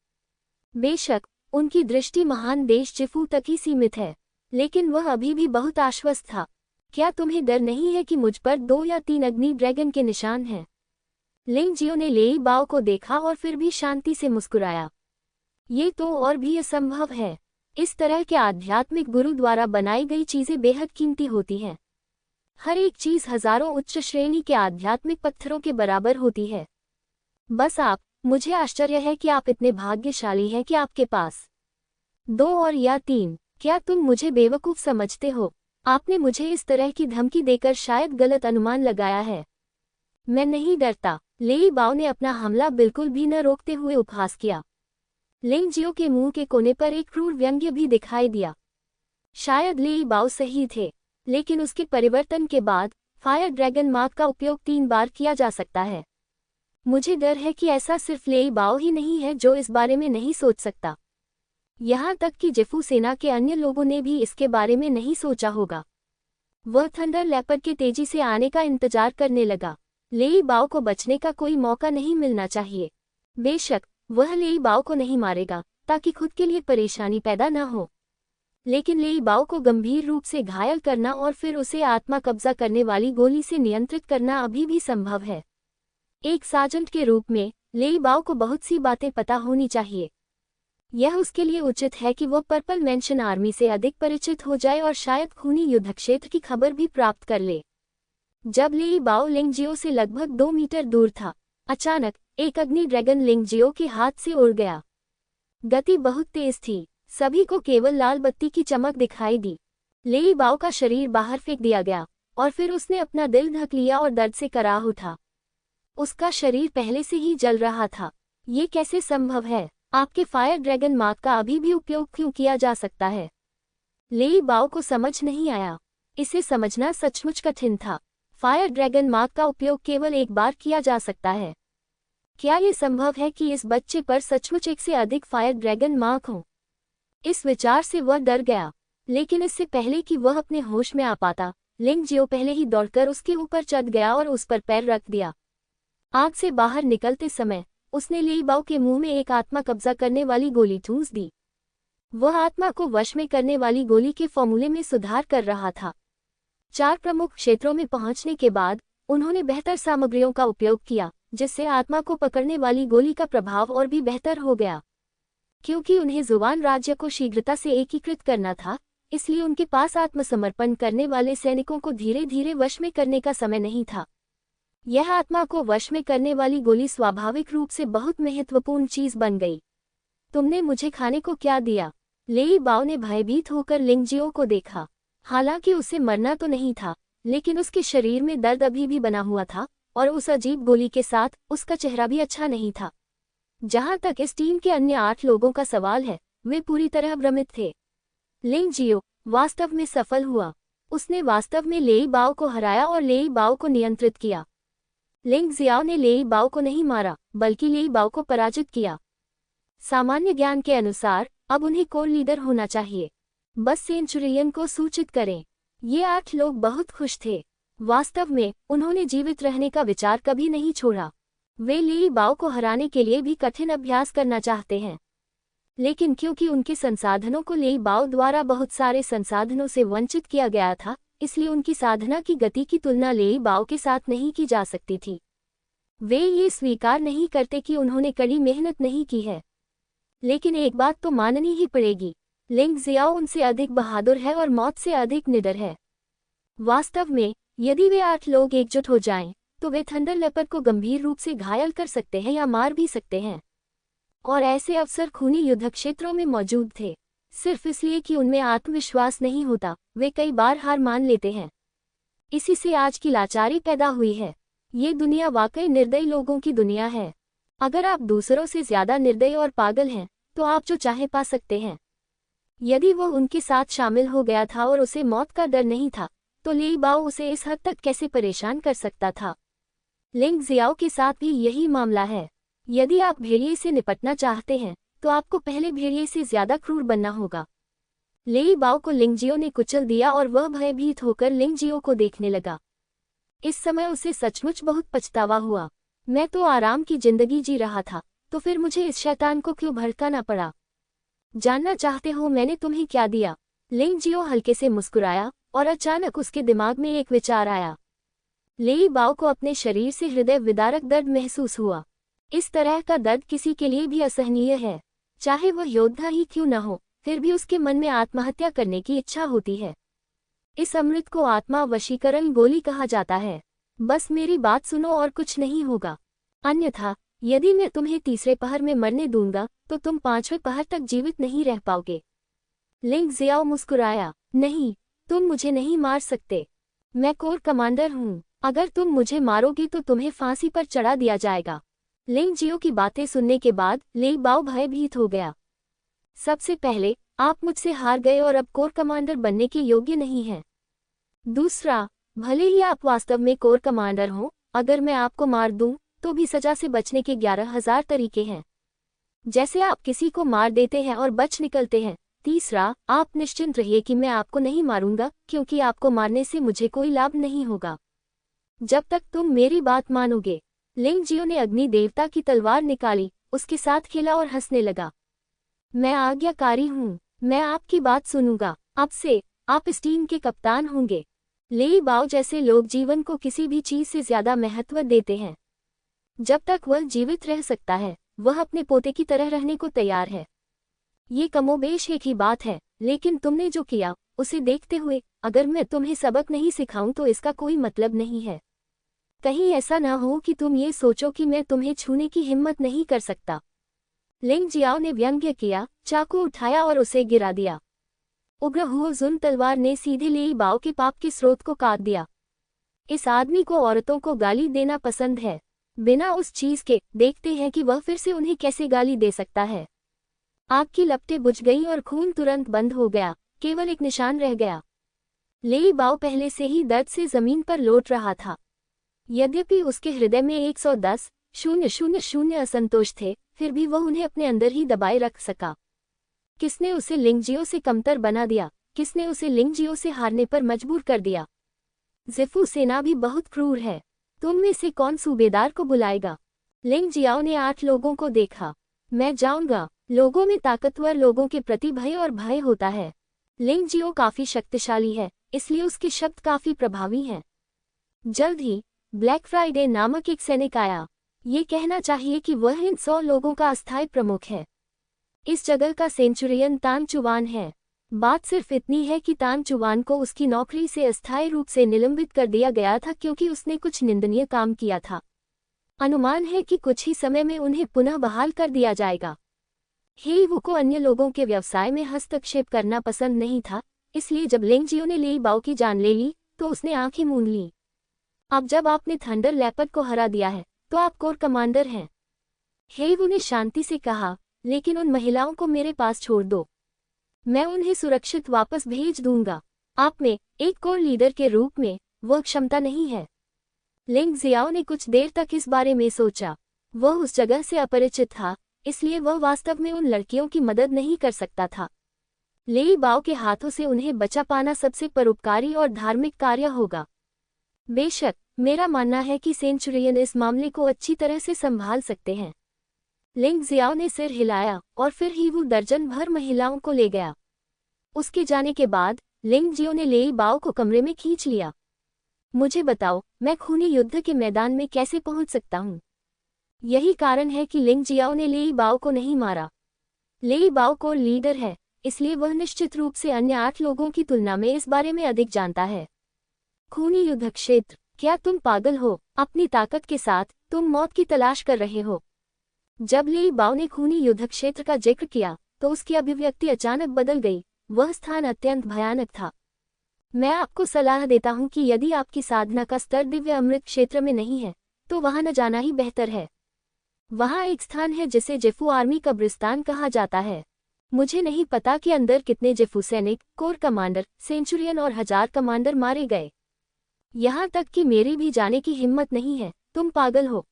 बेशक उनकी दृष्टि महान देश जिफू तक ही सीमित है, लेकिन वह अभी भी बहुत आश्वस्त था। क्या तुम्हें डर नहीं है कि मुझ पर 2 या 3 अग्नि ड्रैगन के निशान हैं? लिंगजियो ने लेई बाओ को देखा और फिर भी शांति से मुस्कुराया। ये तो और भी असंभव है। इस तरह के आध्यात्मिक गुरु द्वारा बनाई गई चीजें बेहद कीमती होती हैं। हर एक चीज हजारों उच्च श्रेणी के आध्यात्मिक पत्थरों के बराबर होती है। बस आप, मुझे आश्चर्य है कि आप इतने भाग्यशाली हैं कि आपके पास 2 और या 3। क्या तुम मुझे बेवकूफ समझते हो? आपने मुझे इस तरह की धमकी देकर शायद गलत अनुमान लगाया है। मैं नहीं डरता। लेई बाओ ने अपना हमला बिल्कुल भी न रोकते हुए उपहास किया। लिंगजियो के मुंह के कोने पर एक क्रूर व्यंग्य भी दिखाई दिया। शायद लेई बाओ सही थे, लेकिन उसके परिवर्तन के बाद फायर ड्रैगन मार्क का उपयोग 3 बार किया जा सकता है। मुझे डर है कि ऐसा सिर्फ लेई बाओ ही नहीं है जो इस बारे में नहीं सोच सकता। यहाँ तक कि जिफू सेना के अन्य लोगों ने भी इसके बारे में नहीं सोचा होगा। वह थंडर लेपर्ड के तेजी से आने का इंतजार करने लगा। लेई बाओ को बचने का कोई मौका नहीं मिलना चाहिए। बेशक वह लेई बाओ को नहीं मारेगा ताकि खुद के लिए परेशानी पैदा न हो, लेकिन लेई बाओ को गंभीर रूप से घायल करना और फिर उसे आत्मा कब्जा करने वाली गोली से नियंत्रित करना अभी भी संभव है। एक सार्जेंट के रूप में लेई बाओ को बहुत सी बातें पता होनी चाहिए। यह उसके लिए उचित है कि वह पर्पल मेंशन आर्मी से अधिक परिचित हो जाए और शायद खूनी युद्धक्षेत्र की खबर भी प्राप्त कर ले। जब लेई बाओ लिंगजियो से लगभग 2 मीटर दूर था, अचानक एक अग्नि ड्रैगन लिंगजियो के हाथ से उड़ गया। गति बहुत तेज थी, सभी को केवल लाल बत्ती की चमक दिखाई दी। लेई बाओ का शरीर बाहर फेंक दिया गया और फिर उसने अपना दिल ढक लिया और दर्द से कराह उठा। उसका शरीर पहले से ही जल रहा था। ये कैसे संभव है? आपके फायर ड्रैगन मार्क का अभी भी उपयोग क्यों किया जा सकता है? लेई बाओ को समझ नहीं आया। इसे समझना सचमुच कठिन था। फायर ड्रैगन मार्क का उपयोग केवल एक बार किया जा सकता है। क्या ये संभव है कि इस बच्चे पर सचमुच एक से अधिक फायर ड्रैगन मार्क हों? इस विचार से वह डर गया, लेकिन इससे पहले कि वह अपने होश में आ पाता, लिंग जियो पहले ही दौड़कर उसके ऊपर चढ़ गया और उस पर पैर रख दिया। आग से बाहर निकलते समय उसने लेई बाओ के मुंह में एक आत्मा कब्जा करने वाली गोली ठूंस दी। वह आत्मा को वश में करने वाली गोली के फॉर्मूले में सुधार कर रहा था। 4 प्रमुख क्षेत्रों में पहुंचने के बाद उन्होंने बेहतर सामग्रियों का उपयोग किया, जिससे आत्मा को पकड़ने वाली गोली का प्रभाव और भी बेहतर हो गया। क्योंकि उन्हें जुबान राज्य को शीघ्रता से एकीकृत करना था, इसलिए उनके पास आत्मसमर्पण करने वाले सैनिकों को धीरे धीरे वश में करने का समय नहीं था। यह आत्मा को वश में करने वाली गोली स्वाभाविक रूप से बहुत महत्वपूर्ण चीज बन गई। तुमने मुझे खाने को क्या दिया? लेई बाओ ने भयभीत होकर लिंग जियो को देखा। हालांकि उसे मरना तो नहीं था, लेकिन उसके शरीर में दर्द अभी भी बना हुआ था और उस अजीब गोली के साथ उसका चेहरा भी अच्छा नहीं था। जहां तक इस टीम के अन्य 8 लोगों का सवाल है, वे पूरी तरह भ्रमित थे। लिंग जियो वास्तव में सफल हुआ। उसने वास्तव में लेई बाओ को हराया और लेई बाओ को नियंत्रित किया। लिंग जियाओ ने लेई बाओ को नहीं मारा, बल्कि लेई बाओ को पराजित किया। सामान्य ज्ञान के अनुसार अब उन्हें कोर लीडर होना चाहिए। बस सेंचुरियन को सूचित करें। ये 8 लोग बहुत खुश थे। वास्तव में उन्होंने जीवित रहने का विचार कभी नहीं छोड़ा। वे लेई बाओ को हराने के लिए भी कठिन अभ्यास करना चाहते हैं, लेकिन क्योंकि उनके संसाधनों को लेई बाओ द्वारा बहुत सारे संसाधनों से वंचित किया गया था, इसलिए उनकी साधना की गति की तुलना लेई बाओ के साथ नहीं की जा सकती थी। वे ये स्वीकार नहीं करते कि उन्होंने कड़ी मेहनत नहीं की है, लेकिन एक बात तो माननी ही पड़ेगी, लिंग जियाओ उनसे अधिक बहादुर है और मौत से अधिक निडर है। वास्तव में यदि वे 8 लोग एकजुट हो जाएं, तो वे थंडर लेपर्ड को गंभीर रूप से घायल कर सकते हैं या मार भी सकते हैं। और ऐसे अवसर खूनी युद्ध क्षेत्रों में मौजूद थे। सिर्फ इसलिए कि उनमें आत्मविश्वास नहीं होता, वे कई बार हार मान लेते हैं। इसी से आज की लाचारी पैदा हुई है। ये दुनिया वाकई निर्दयी लोगों की दुनिया है। अगर आप दूसरों से ज्यादा निर्दयी और पागल हैं, तो आप जो चाहे पा सकते हैं। यदि वो उनके साथ शामिल हो गया था और उसे मौत का डर नहीं था, तो लेई बाओ उसे इस हद तक कैसे परेशान कर सकता था? लिंग जियाओ के साथ भी यही मामला है। यदि आप भेड़िए से निपटना चाहते हैं, तो आपको पहले भेड़िए से ज्यादा क्रूर बनना होगा। लेई बाओ को लिंग जियो ने कुचल दिया और वह भयभीत होकर लिंग जियो को देखने लगा। इस समय उसे सचमुच बहुत पछतावा हुआ। मैं तो आराम की जिंदगी जी रहा था, तो फिर मुझे इस शैतान को क्यों भड़काना पड़ा? जानना चाहते हो मैंने तुम्हें क्या दिया? लिंग जियो हल्के से मुस्कुराया और अचानक उसके दिमाग में एक विचार आया। लेई बाओ को अपने शरीर से हृदय विदारक दर्द महसूस हुआ। इस तरह का दर्द किसी के लिए भी असहनीय है, चाहे वह योद्धा ही क्यों न हो, फिर भी उसके मन में आत्महत्या करने की इच्छा होती है। इस अमृत को आत्मा वशीकरण गोली कहा जाता है। बस मेरी बात सुनो और कुछ नहीं होगा। अन्यथा यदि मैं तुम्हें तीसरे पहर में मरने दूंगा, तो तुम 5वें पहर तक जीवित नहीं रह पाओगे। लिंग जियाओ मुस्कुराया। नहीं, तुम मुझे नहीं मार सकते। मैं कोर कमांडर हूँ। अगर तुम मुझे मारोगे तो तुम्हें फांसी पर चढ़ा दिया जाएगा। लिंग जियो की बातें सुनने के बाद लेई बाओ भयभीत हो गया। सबसे पहले, आप मुझसे हार गए और अब कोर कमांडर बनने के योग्य नहीं हैं। दूसरा, भले ही आप वास्तव में कोर कमांडर हो, अगर मैं आपको मार दूं, तो भी सजा से बचने के 11,000 तरीके हैं। जैसे आप किसी को मार देते हैं और बच निकलते हैं। तीसरा, आप निश्चिंत रहिए कि मैं आपको नहीं मारूंगा, क्योंकि आपको मारने से मुझे कोई लाभ नहीं होगा, जब तक तुम मेरी बात मानोगे। लिंग जियो ने अग्नि देवता की तलवार निकाली, उसके साथ खेला और हंसने लगा। मैं आज्ञाकारी हूँ, मैं आपकी बात सुनूंगा। अब से आप इस टीम के कप्तान होंगे। लेई बाओ जैसे लोग जीवन को किसी भी चीज से ज्यादा महत्व देते हैं। जब तक वह जीवित रह सकता है, वह अपने पोते की तरह रहने को तैयार है। ये कमोबेश एक ही बात है, लेकिन तुमने जो किया, उसे देखते हुए अगर मैं तुम्हें सबक नहीं सिखाऊं तो इसका कोई मतलब नहीं है। कहीं ऐसा ना हो कि तुम ये सोचो कि मैं तुम्हें छूने की हिम्मत नहीं कर सकता। लिंग जियाओ ने व्यंग्य किया, चाकू उठाया और उसे गिरा दिया। उग्र हुआ जुन तलवार ने सीधे लेई बाओ के पाप के स्रोत को काट दिया। इस आदमी को औरतों को गाली देना पसंद है, बिना उस चीज के। देखते हैं कि वह फिर से उन्हें कैसे गाली दे सकता है। आग की लपटें बुझ गईं और खून तुरंत बंद हो गया, केवल एक निशान रह गया। लेई बाओ पहले से ही दर्द से जमीन पर लौट रहा था। यद्यपि उसके हृदय में 110,000 असंतोष थे, फिर भी वह उन्हें अपने अंदर ही दबाए रख सका। किसने उसे लिंगजियो से कमतर बना दिया? किसने उसे लिंगजियो से हारने पर मजबूर कर दिया? ज़िफू सेना भी बहुत क्रूर है। तुम में से कौन सूबेदार को बुलाएगा? लिंग जियाओ ने 8 लोगों को देखा। मैं जाऊंगा। लोगों में ताकतवर लोगों के प्रति भय और भय होता है। लिंग जियो काफी शक्तिशाली है, इसलिए उसके शब्द काफी प्रभावी हैं। जल्द ही ब्लैक फ्राइडे नामक एक सैनिक आया। ये कहना चाहिए कि वह इन 100 लोगों का अस्थायी प्रमुख है। इस जगह का सेंचुरियन तान चुवान है। बात सिर्फ इतनी है कि तान चुवान को उसकी नौकरी से अस्थायी रूप से निलंबित कर दिया गया था क्योंकि उसने कुछ निंदनीय काम किया था। अनुमान है कि कुछ ही समय में उन्हें पुनः बहाल कर दिया जाएगा। हेईवू को अन्य लोगों के व्यवसाय में हस्तक्षेप करना पसंद नहीं था, इसलिए जब लिंगजियो ने लेई बाओ की जान ले ली तो उसने आंखें मूंद लीं। अब जब आपने थंडर लेपर्ड को हरा दिया है तो आप कोर कमांडर हैं। हेईवू ने शांति से कहा, लेकिन उन महिलाओं को मेरे पास छोड़ दो। मैं उन्हें सुरक्षित वापस भेज दूंगा। आप में एक कोर लीडर के रूप में वह क्षमता नहीं है। लिंग जियाओ ने कुछ देर तक इस बारे में सोचा। वह उस जगह से अपरिचित था, इसलिए वह वास्तव में उन लड़कियों की मदद नहीं कर सकता था। लेई बाओ के हाथों से उन्हें बचा पाना सबसे परोपकारी और धार्मिक कार्य होगा। बेशक, मेरा मानना है कि सेंचुरियन इस मामले को अच्छी तरह से संभाल सकते हैं। लिंग जियाओ ने सिर हिलाया और फिर ही वो दर्जन भर महिलाओं को ले गया। उसके जाने के बाद लिंग जियो ने लेई बाओ को कमरे में खींच लिया। मुझे बताओ, मैं खूनी युद्ध के मैदान में कैसे पहुंच सकता हूं? यही कारण है कि लिंग जियाओ ने लेई बाओ को नहीं मारा। लेई बाओ को लीडर है, इसलिए वह निश्चित रूप से अन्य 8 लोगों की तुलना में इस बारे में अधिक जानता है। खूनी युद्ध क्षेत्र, क्या तुम पागल हो? अपनी ताकत के साथ तुम मौत की तलाश कर रहे हो। जब लेई बाओ ने खूनी युद्ध क्षेत्र का जिक्र किया तो उसकी अभिव्यक्ति अचानक बदल गई। वह स्थान अत्यंत भयानक था। मैं आपको सलाह देता हूं कि यदि आपकी साधना का स्तर दिव्य अमृत क्षेत्र में नहीं है तो वहां न जाना ही बेहतर है। वहां एक स्थान है जिसे जेफू आर्मी कब्रिस्तान कहा जाता है। मुझे नहीं पता कि अंदर कितने जेफू सैनिक, कोर कमांडर, सेंचुरियन और 1000 कमांडर मारे गए। यहां तक कि मेरी भी जाने की हिम्मत नहीं है। तुम पागल हो।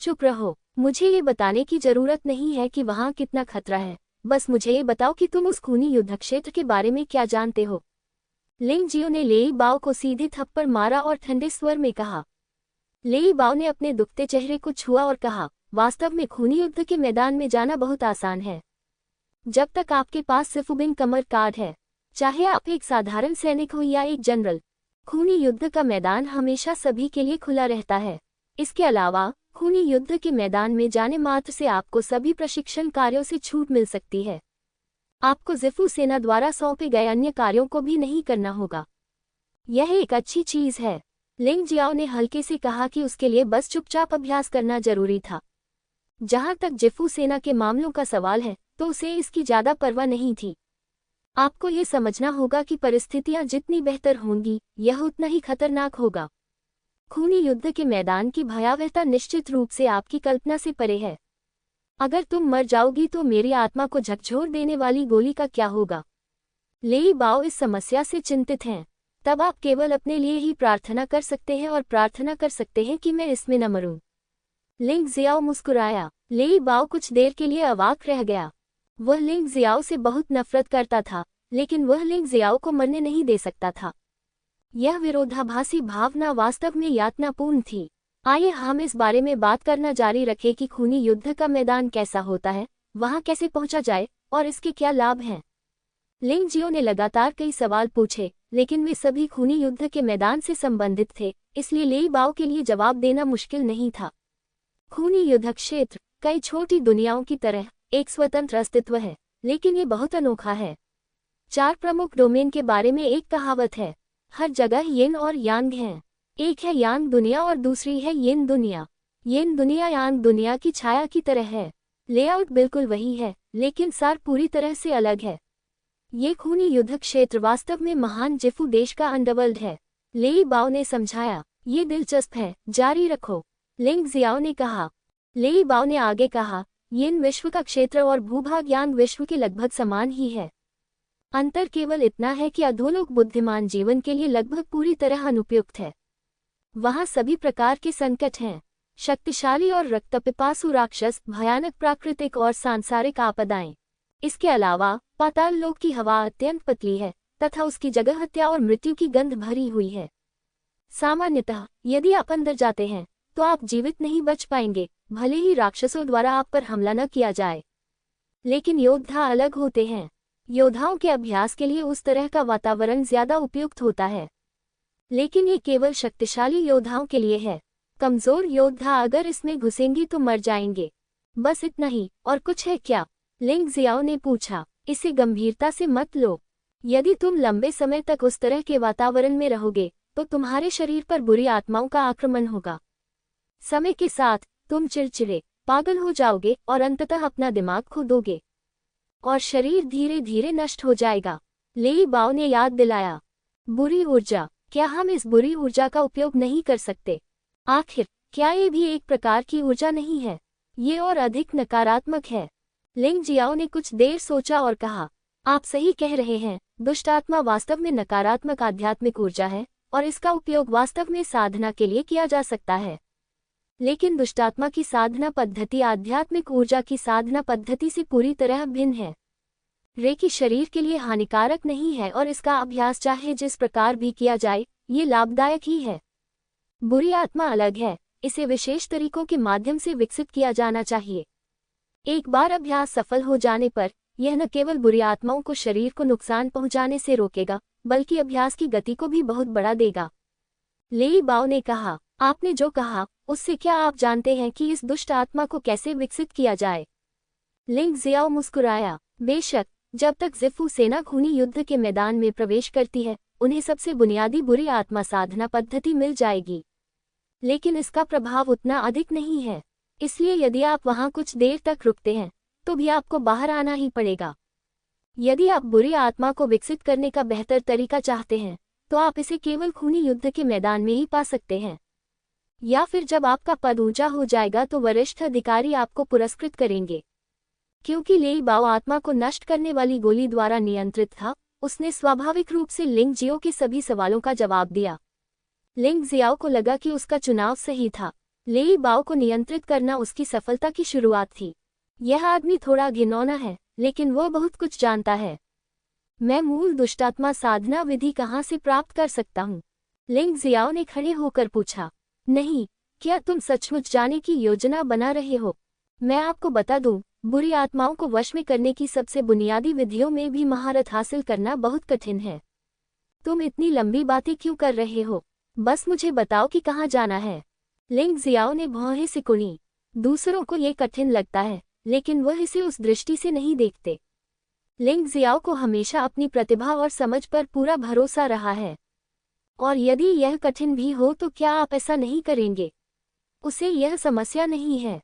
चुप रहो। मुझे ये बताने की जरूरत नहीं है कि वहां कितना खतरा है। बस मुझे ये बताओ कि तुम उस खूनी युद्ध क्षेत्र के बारे में क्या जानते हो। लिंग जियो ने लेई बाओ को सीधे थप्पड़ मारा और ठंडे स्वर में कहा। लेई बाओ ने अपने दुखते चेहरे को छुआ और कहा, वास्तव में खूनी युद्ध के मैदान में जाना बहुत आसान है। जब तक आपके पास सिर्फ बिंग कमर कार्ड है, चाहे आप एक साधारण सैनिक हो या एक जनरल, खूनी युद्ध का मैदान हमेशा सभी के लिए खुला रहता है। इसके अलावा खूनी युद्ध के मैदान में जाने मात्र से आपको सभी प्रशिक्षण कार्यों से छूट मिल सकती है। आपको ज़िफू सेना द्वारा सौंपे गए अन्य कार्यों को भी नहीं करना होगा। यह एक अच्छी चीज है। लिंग जियाओ ने हल्के से कहा कि उसके लिए बस चुपचाप अभ्यास करना जरूरी था। जहां तक ज़िफू सेना के मामलों का सवाल है तो उसे इसकी ज्यादा परवाह नहीं थी। आपको ये समझना होगा कि परिस्थितियां जितनी बेहतर होंगी, यह उतना ही खतरनाक होगा। खूनी युद्ध के मैदान की भयावहता निश्चित रूप से आपकी कल्पना से परे है। अगर तुम मर जाओगी तो मेरी आत्मा को झकझोर देने वाली गोली का क्या होगा? लेई बाओ इस समस्या से चिंतित हैं। तब आप केवल अपने लिए ही प्रार्थना कर सकते हैं और प्रार्थना कर सकते हैं कि मैं इसमें न मरूं। लिंग जियाओ मुस्कुराया। लेई बाओ कुछ देर के लिए अवाक रह गया। वह लिंग जियाओ से बहुत नफरत करता था, लेकिन वह लिंग जियाओ को मरने नहीं दे सकता था। यह विरोधाभासी भावना वास्तव में यातनापूर्ण थी। आइए हम इस बारे में बात करना जारी रखें कि खूनी युद्ध का मैदान कैसा होता है, वहां कैसे पहुंचा जाए और इसके क्या लाभ हैं। लिंग जियो ने लगातार कई सवाल पूछे, लेकिन वे सभी खूनी युद्ध के मैदान से संबंधित थे, इसलिए लेई बाओ के लिए जवाब देना मुश्किल नहीं था। खूनी युद्ध क्षेत्र कई छोटी दुनियाओं की तरह एक स्वतंत्र अस्तित्व है, लेकिन ये बहुत अनोखा है। 4 प्रमुख डोमेन के बारे में एक कहावत है, हर जगह यिन और यांग हैं। एक है यांग दुनिया और दूसरी है यिन दुनिया। यिन दुनिया यांग दुनिया की छाया की तरह है। लेआउट बिल्कुल वही है, लेकिन सार पूरी तरह से अलग है। ये खूनी युद्ध क्षेत्र वास्तव में महान जिफू देश का अंडरवर्ल्ड है, लेई बाओ ने समझाया। ये दिलचस्प है, जारी रखो, लिंग जियाओ ने कहा। लेई बाओ ने आगे कहा, यिन विश्व का क्षेत्र और भूभाग यांग विश्व के लगभग समान ही है। अंतर केवल इतना है कि अधोलोक बुद्धिमान जीवन के लिए लगभग पूरी तरह अनुपयुक्त है। वहाँ सभी प्रकार के संकट हैं, शक्तिशाली और रक्तपिपासु राक्षस, भयानक प्राकृतिक और सांसारिक आपदाएं। इसके अलावा पाताल लोक की हवा अत्यंत पतली है तथा उसकी जगह हत्या और मृत्यु की गंध भरी हुई है। सामान्यतः यदि आप अंदर जाते हैं तो आप जीवित नहीं बच पाएंगे, भले ही राक्षसों द्वारा आप पर हमला न किया जाए। लेकिन योद्धा अलग होते हैं। योद्धाओं के अभ्यास के लिए उस तरह का वातावरण ज्यादा उपयुक्त होता है, लेकिन ये केवल शक्तिशाली योद्धाओं के लिए है। कमजोर योद्धा अगर इसमें घुसेंगे तो मर जाएंगे। बस इतना ही, और कुछ है क्या? लिंग जियाओ ने पूछा। इसे गंभीरता से मत लो। यदि तुम लंबे समय तक उस तरह के वातावरण में रहोगे तो तुम्हारे शरीर पर बुरी आत्माओं का आक्रमण होगा। समय के साथ तुम चिड़चिड़े, पागल हो जाओगे और अंततः अपना दिमाग खो दोगे और शरीर धीरे धीरे नष्ट हो जाएगा। लेई बाओ ने याद दिलाया। बुरी ऊर्जा, क्या हम इस बुरी ऊर्जा का उपयोग नहीं कर सकते? आखिर क्या ये भी एक प्रकार की ऊर्जा नहीं है? ये और अधिक नकारात्मक है। लिंग जियाओ ने कुछ देर सोचा और कहा, आप सही कह रहे हैं। दुष्टात्मा वास्तव में नकारात्मक आध्यात्मिक ऊर्जा है और इसका उपयोग वास्तव में साधना के लिए किया जा सकता है। लेकिन दुष्टात्मा की साधना पद्धति आध्यात्मिक ऊर्जा की साधना पद्धति से पूरी तरह भिन्न है। रेकी शरीर के लिए हानिकारक नहीं है और इसका अभ्यास चाहे जिस प्रकार भी किया जाए ये लाभदायक ही है। बुरी आत्मा अलग है, इसे विशेष तरीकों के माध्यम से विकसित किया जाना चाहिए। एक बार अभ्यास सफल हो जाने पर यह न केवल बुरी आत्माओं को शरीर को नुकसान पहुंचाने से रोकेगा, बल्कि अभ्यास की गति को भी बहुत बढ़ा देगा। लेई बाओ ने कहा, आपने जो कहा उससे क्या आप जानते हैं कि इस दुष्ट आत्मा को कैसे विकसित किया जाए? लिंग जियाओ मुस्कुराया। बेशक, जब तक जिफू सेना खूनी युद्ध के मैदान में प्रवेश करती है उन्हें सबसे बुनियादी बुरी आत्मा साधना पद्धति मिल जाएगी, लेकिन इसका प्रभाव उतना अधिक नहीं है। इसलिए यदि आप वहां कुछ देर तक रुकते हैं तो भी आपको बाहर आना ही पड़ेगा। यदि आप बुरी आत्मा को विकसित करने का बेहतर तरीका चाहते हैं तो आप इसे केवल खूनी युद्ध के मैदान में ही पा सकते हैं, या फिर जब आपका पद ऊंचा हो जाएगा तो वरिष्ठ अधिकारी आपको पुरस्कृत करेंगे। क्योंकि लेई बाओ आत्मा को नष्ट करने वाली गोली द्वारा नियंत्रित था, उसने स्वाभाविक रूप से लिंग जियो के सभी सवालों का जवाब दिया। लिंग जियाओ को लगा कि उसका चुनाव सही था। लेई बाओ को नियंत्रित करना उसकी सफलता की शुरुआत थी। यह आदमी थोड़ा घिनौना है, लेकिन वह बहुत कुछ जानता है। मैं मूल दुष्टात्मा साधना विधि कहाँ से प्राप्त कर सकता हूँ? लिंग जियाओ ने खड़े होकर पूछा। नहीं, क्या तुम सचमुच जाने की योजना बना रहे हो? मैं आपको बता दूं, बुरी आत्माओं को वश में करने की सबसे बुनियादी विधियों में भी महारत हासिल करना बहुत कठिन है। तुम इतनी लंबी बातें क्यों कर रहे हो? बस मुझे बताओ कि कहाँ जाना है। लिंग जियाओ ने भौहें सिकुड़ी। दूसरों को ये कठिन लगता है, लेकिन वह इसे उस दृष्टि से नहीं देखते। लिंग जियाओ को हमेशा अपनी प्रतिभा और समझ पर पूरा भरोसा रहा है, और यदि यह कठिन भी हो तो क्या आप ऐसा नहीं करेंगे? उसे यह समस्या नहीं है।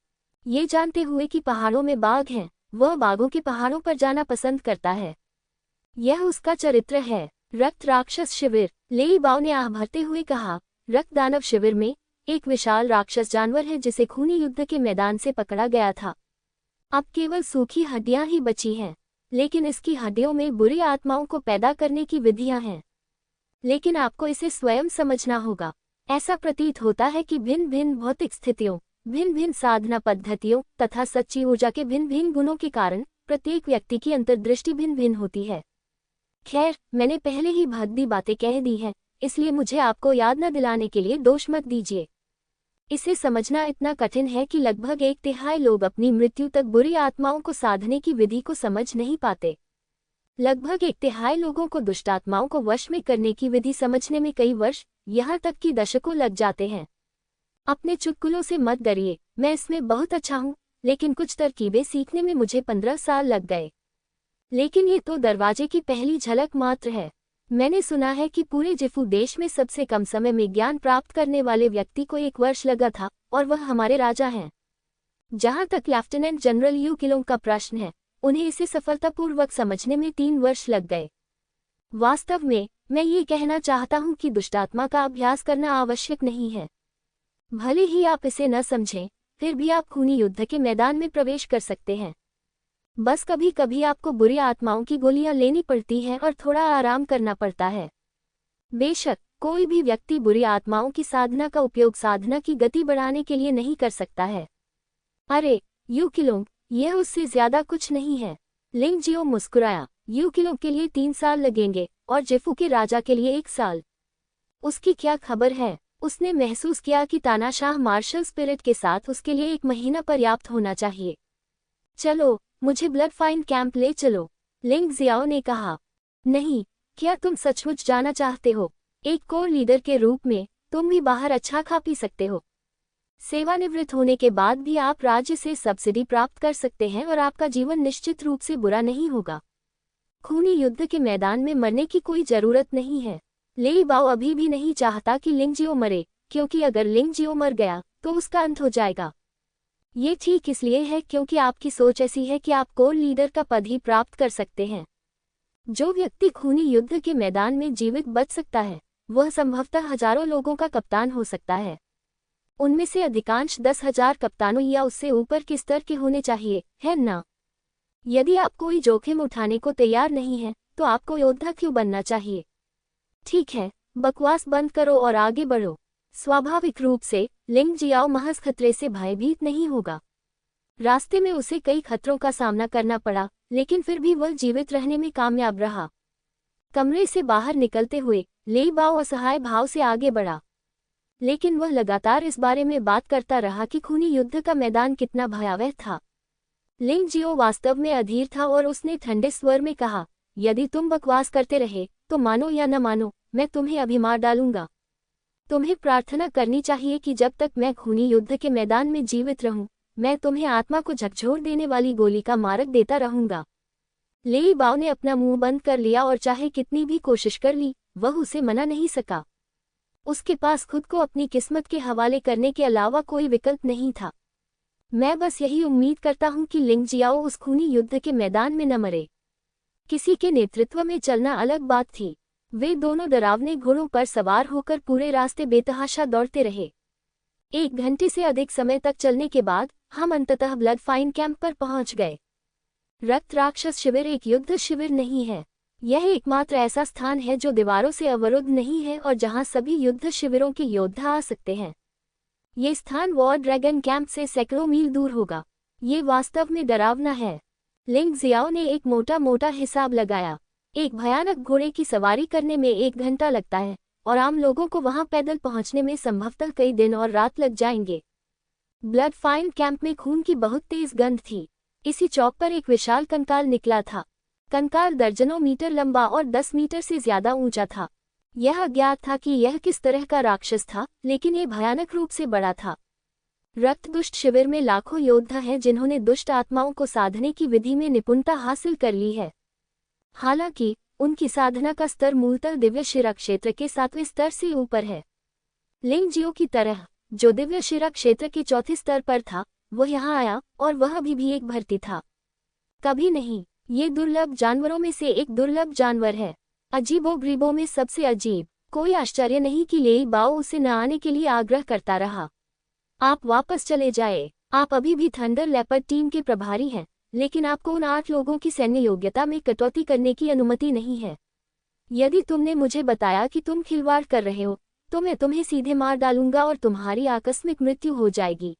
ये जानते हुए कि पहाड़ों में बाघ हैं, वह बाघों के पहाड़ों पर जाना पसंद करता है। यह उसका चरित्र है। रक्त राक्षस शिविर, लेई बाओ ने आह भरते हुए कहा। रक्त दानव शिविर में एक विशाल राक्षस जानवर है जिसे खूनी युद्ध के मैदान से पकड़ा गया था। अब केवल सूखी हड्डियां ही बची हैं, लेकिन इसकी हड्डियों में बुरी आत्माओं को पैदा करने की विधियां हैं। लेकिन आपको इसे स्वयं समझना होगा। ऐसा प्रतीत होता है कि भिन्न भिन्न भौतिक स्थितियों, भिन्न भिन्न साधना पद्धतियों तथा सच्ची ऊर्जा के भिन्न भिन्न गुणों के कारण प्रत्येक व्यक्ति की अंतर्दृष्टि भिन्न भिन्न होती है। खैर, मैंने पहले ही भद्दी बातें कह दी हैं, इसलिए मुझे आपको याद न दिलाने के लिए दोष मत दीजिए। इसे समझना इतना कठिन है कि लगभग 1/3 लोग अपनी मृत्यु तक बुरी आत्माओं को साधने की विधि को समझ नहीं पाते। लगभग 1/3 लोगों को दुष्टात्माओं को वश में करने की विधि समझने में कई वर्ष, यहाँ तक कि दशकों लग जाते हैं। अपने चुटकुलों से मत डरिए, मैं इसमें बहुत अच्छा हूँ, लेकिन कुछ तरकीबें सीखने में मुझे 15 साल लग गए। लेकिन ये तो दरवाजे की पहली झलक मात्र है। मैंने सुना है कि पूरे जिफू देश में सबसे कम समय में ज्ञान प्राप्त करने वाले व्यक्ति को 1 वर्ष लगा था, और वह हमारे राजा हैं। जहां तक लेफ्टिनेंट जनरल यू किलोंग का प्रश्न है, उन्हें इसे सफलतापूर्वक समझने में 3 वर्ष लग गए। वास्तव में मैं ये कहना चाहता हूं कि दुष्टात्मा का अभ्यास करना आवश्यक नहीं है। भले ही आप इसे न समझें, फिर भी आप खूनी युद्ध के मैदान में प्रवेश कर सकते हैं। बस कभी कभी आपको बुरी आत्माओं की गोलियां लेनी पड़ती हैं और थोड़ा आराम करना पड़ता है। बेशक कोई भी व्यक्ति बुरी आत्माओं की साधना का उपयोग साधना की गति बढ़ाने के लिए नहीं कर सकता है। अरे यू किलोंग, यह उससे ज्यादा कुछ नहीं है। लिंग जियो मुस्कुराया। यू किलोंग के लिए 3 साल लगेंगे और जेफू के राजा के लिए 1 साल। उसकी क्या खबर है? उसने महसूस किया कि तानाशाह मार्शल स्पिरिट के साथ उसके लिए 1 महीना पर्याप्त होना चाहिए। चलो मुझे ब्लड फाइन कैंप ले चलो, लिंग जियाओ ने कहा। नहीं, क्या तुम सचमुच जाना चाहते हो? एक कोर लीडर के रूप में तुम भी बाहर अच्छा खा पी सकते हो। सेवानिवृत्त होने के बाद भी आप राज्य से सब्सिडी प्राप्त कर सकते हैं और आपका जीवन निश्चित रूप से बुरा नहीं होगा। खूनी युद्ध के मैदान में मरने की कोई जरूरत नहीं है। लेई बाओ अभी भी नहीं चाहता कि लिंग जियो मरे, क्योंकि अगर लिंग जियो मर गया तो उसका अंत हो जाएगा। ये ठीक इसलिए है क्योंकि आपकी सोच ऐसी है कि आप कोर लीडर का पद ही प्राप्त कर सकते हैं। जो व्यक्ति खूनी युद्ध के मैदान में जीवित बच सकता है, वह संभवतः हजारों लोगों का कप्तान हो सकता है। उनमें से अधिकांश 10,000 कप्तानों या उससे ऊपर के स्तर के होने चाहिए, है ना? यदि आप कोई जोखिम उठाने को तैयार नहीं हैं, तो आपको योद्धा क्यों बनना चाहिए? ठीक है, बकवास बंद करो और आगे बढ़ो। स्वाभाविक रूप से लिंग जियाओ महज खतरे से भयभीत नहीं होगा। रास्ते में उसे कई खतरों का सामना करना पड़ा, लेकिन फिर भी वह जीवित रहने में कामयाब रहा। कमरे से बाहर निकलते हुए लेई बाओ असहाय भाव से आगे बढ़ा, लेकिन वह लगातार इस बारे में बात करता रहा कि खूनी युद्ध का मैदान कितना भयावह था। लिंग जियो वास्तव में अधीर था और उसने ठंडे स्वर में कहा, यदि तुम बकवास करते रहे तो मानो या न मानो, मैं तुम्हें अभी मार डालूंगा। तुम्हें प्रार्थना करनी चाहिए कि जब तक मैं खूनी युद्ध के मैदान में जीवित रहूं, मैं तुम्हें आत्मा को झकझोर देने वाली गोली का मारक देता रहूंगा। लेई बाओ ने अपना मुंह बंद कर लिया और चाहे कितनी भी कोशिश कर ली, वह उसे मना नहीं सका। उसके पास खुद को अपनी किस्मत के हवाले करने के अलावा कोई विकल्प नहीं था। मैं बस यही उम्मीद करता हूं कि लिंग जियाओ उस खूनी युद्ध के मैदान में न मरे। किसी के नेतृत्व में चलना अलग बात थी। वे दोनों डरावने घोड़ों पर सवार होकर पूरे रास्ते बेतहाशा दौड़ते रहे। 1 घंटे से अधिक समय तक चलने के बाद हम अंततः ब्लड फाइन कैंप पर पहुंच गए। रक्त राक्षस शिविर एक युद्ध शिविर नहीं है। यह एकमात्र ऐसा स्थान है जो दीवारों से अवरुद्ध नहीं है और जहां सभी युद्ध शिविरों के योद्धा आ सकते हैं। ये स्थान वॉर ड्रैगन कैंप से सैकड़ों मील दूर होगा। ये वास्तव में डरावना है। लिंग जियाओ ने एक मोटा हिसाब लगाया। एक भयानक घोड़े की सवारी करने में 1 घंटा लगता है और आम लोगों को वहां पैदल पहुंचने में संभवतः कई दिन और रात लग जाएंगे। ब्लड फाइन कैंप में खून की बहुत तेज गंध थी। इसी चौक पर एक विशाल कंकाल निकला था। कंकाल दर्जनों मीटर लंबा और 10 मीटर से ज्यादा ऊंचा था। यह अज्ञात था कि यह किस तरह का राक्षस था, लेकिन यह भयानक रूप से बड़ा था। रक्त दुष्ट शिविर में लाखों योद्धा हैं जिन्होंने दुष्ट आत्माओं को साधने की विधि में निपुणता हासिल कर ली है। हालांकि उनकी साधना का स्तर मूलतः दिव्य शिरा क्षेत्र के 7वें स्तर से ऊपर है। लिंग जियो की तरह, जो दिव्य शिरा क्षेत्र के 4थे स्तर पर था, वह यहाँ आया और वह अभी भी एक भर्ती था। कभी नहीं, ये दुर्लभ जानवरों में से एक दुर्लभ जानवर है। अजीबोगरीबों में सबसे अजीब। कोई आश्चर्य नहीं कि लेई बाओ उसे न आने के लिए आग्रह करता रहा। आप वापस चले जाए। आप अभी भी थंडर लेपर्ड टीम के प्रभारी हैं, लेकिन आपको उन 8 लोगों की सैन्य योग्यता में कटौती करने की अनुमति नहीं है। यदि तुमने मुझे बताया कि तुम खिलवाड़ कर रहे हो, तो मैं तुम्हें सीधे मार डालूंगा और तुम्हारी आकस्मिक मृत्यु हो जाएगी।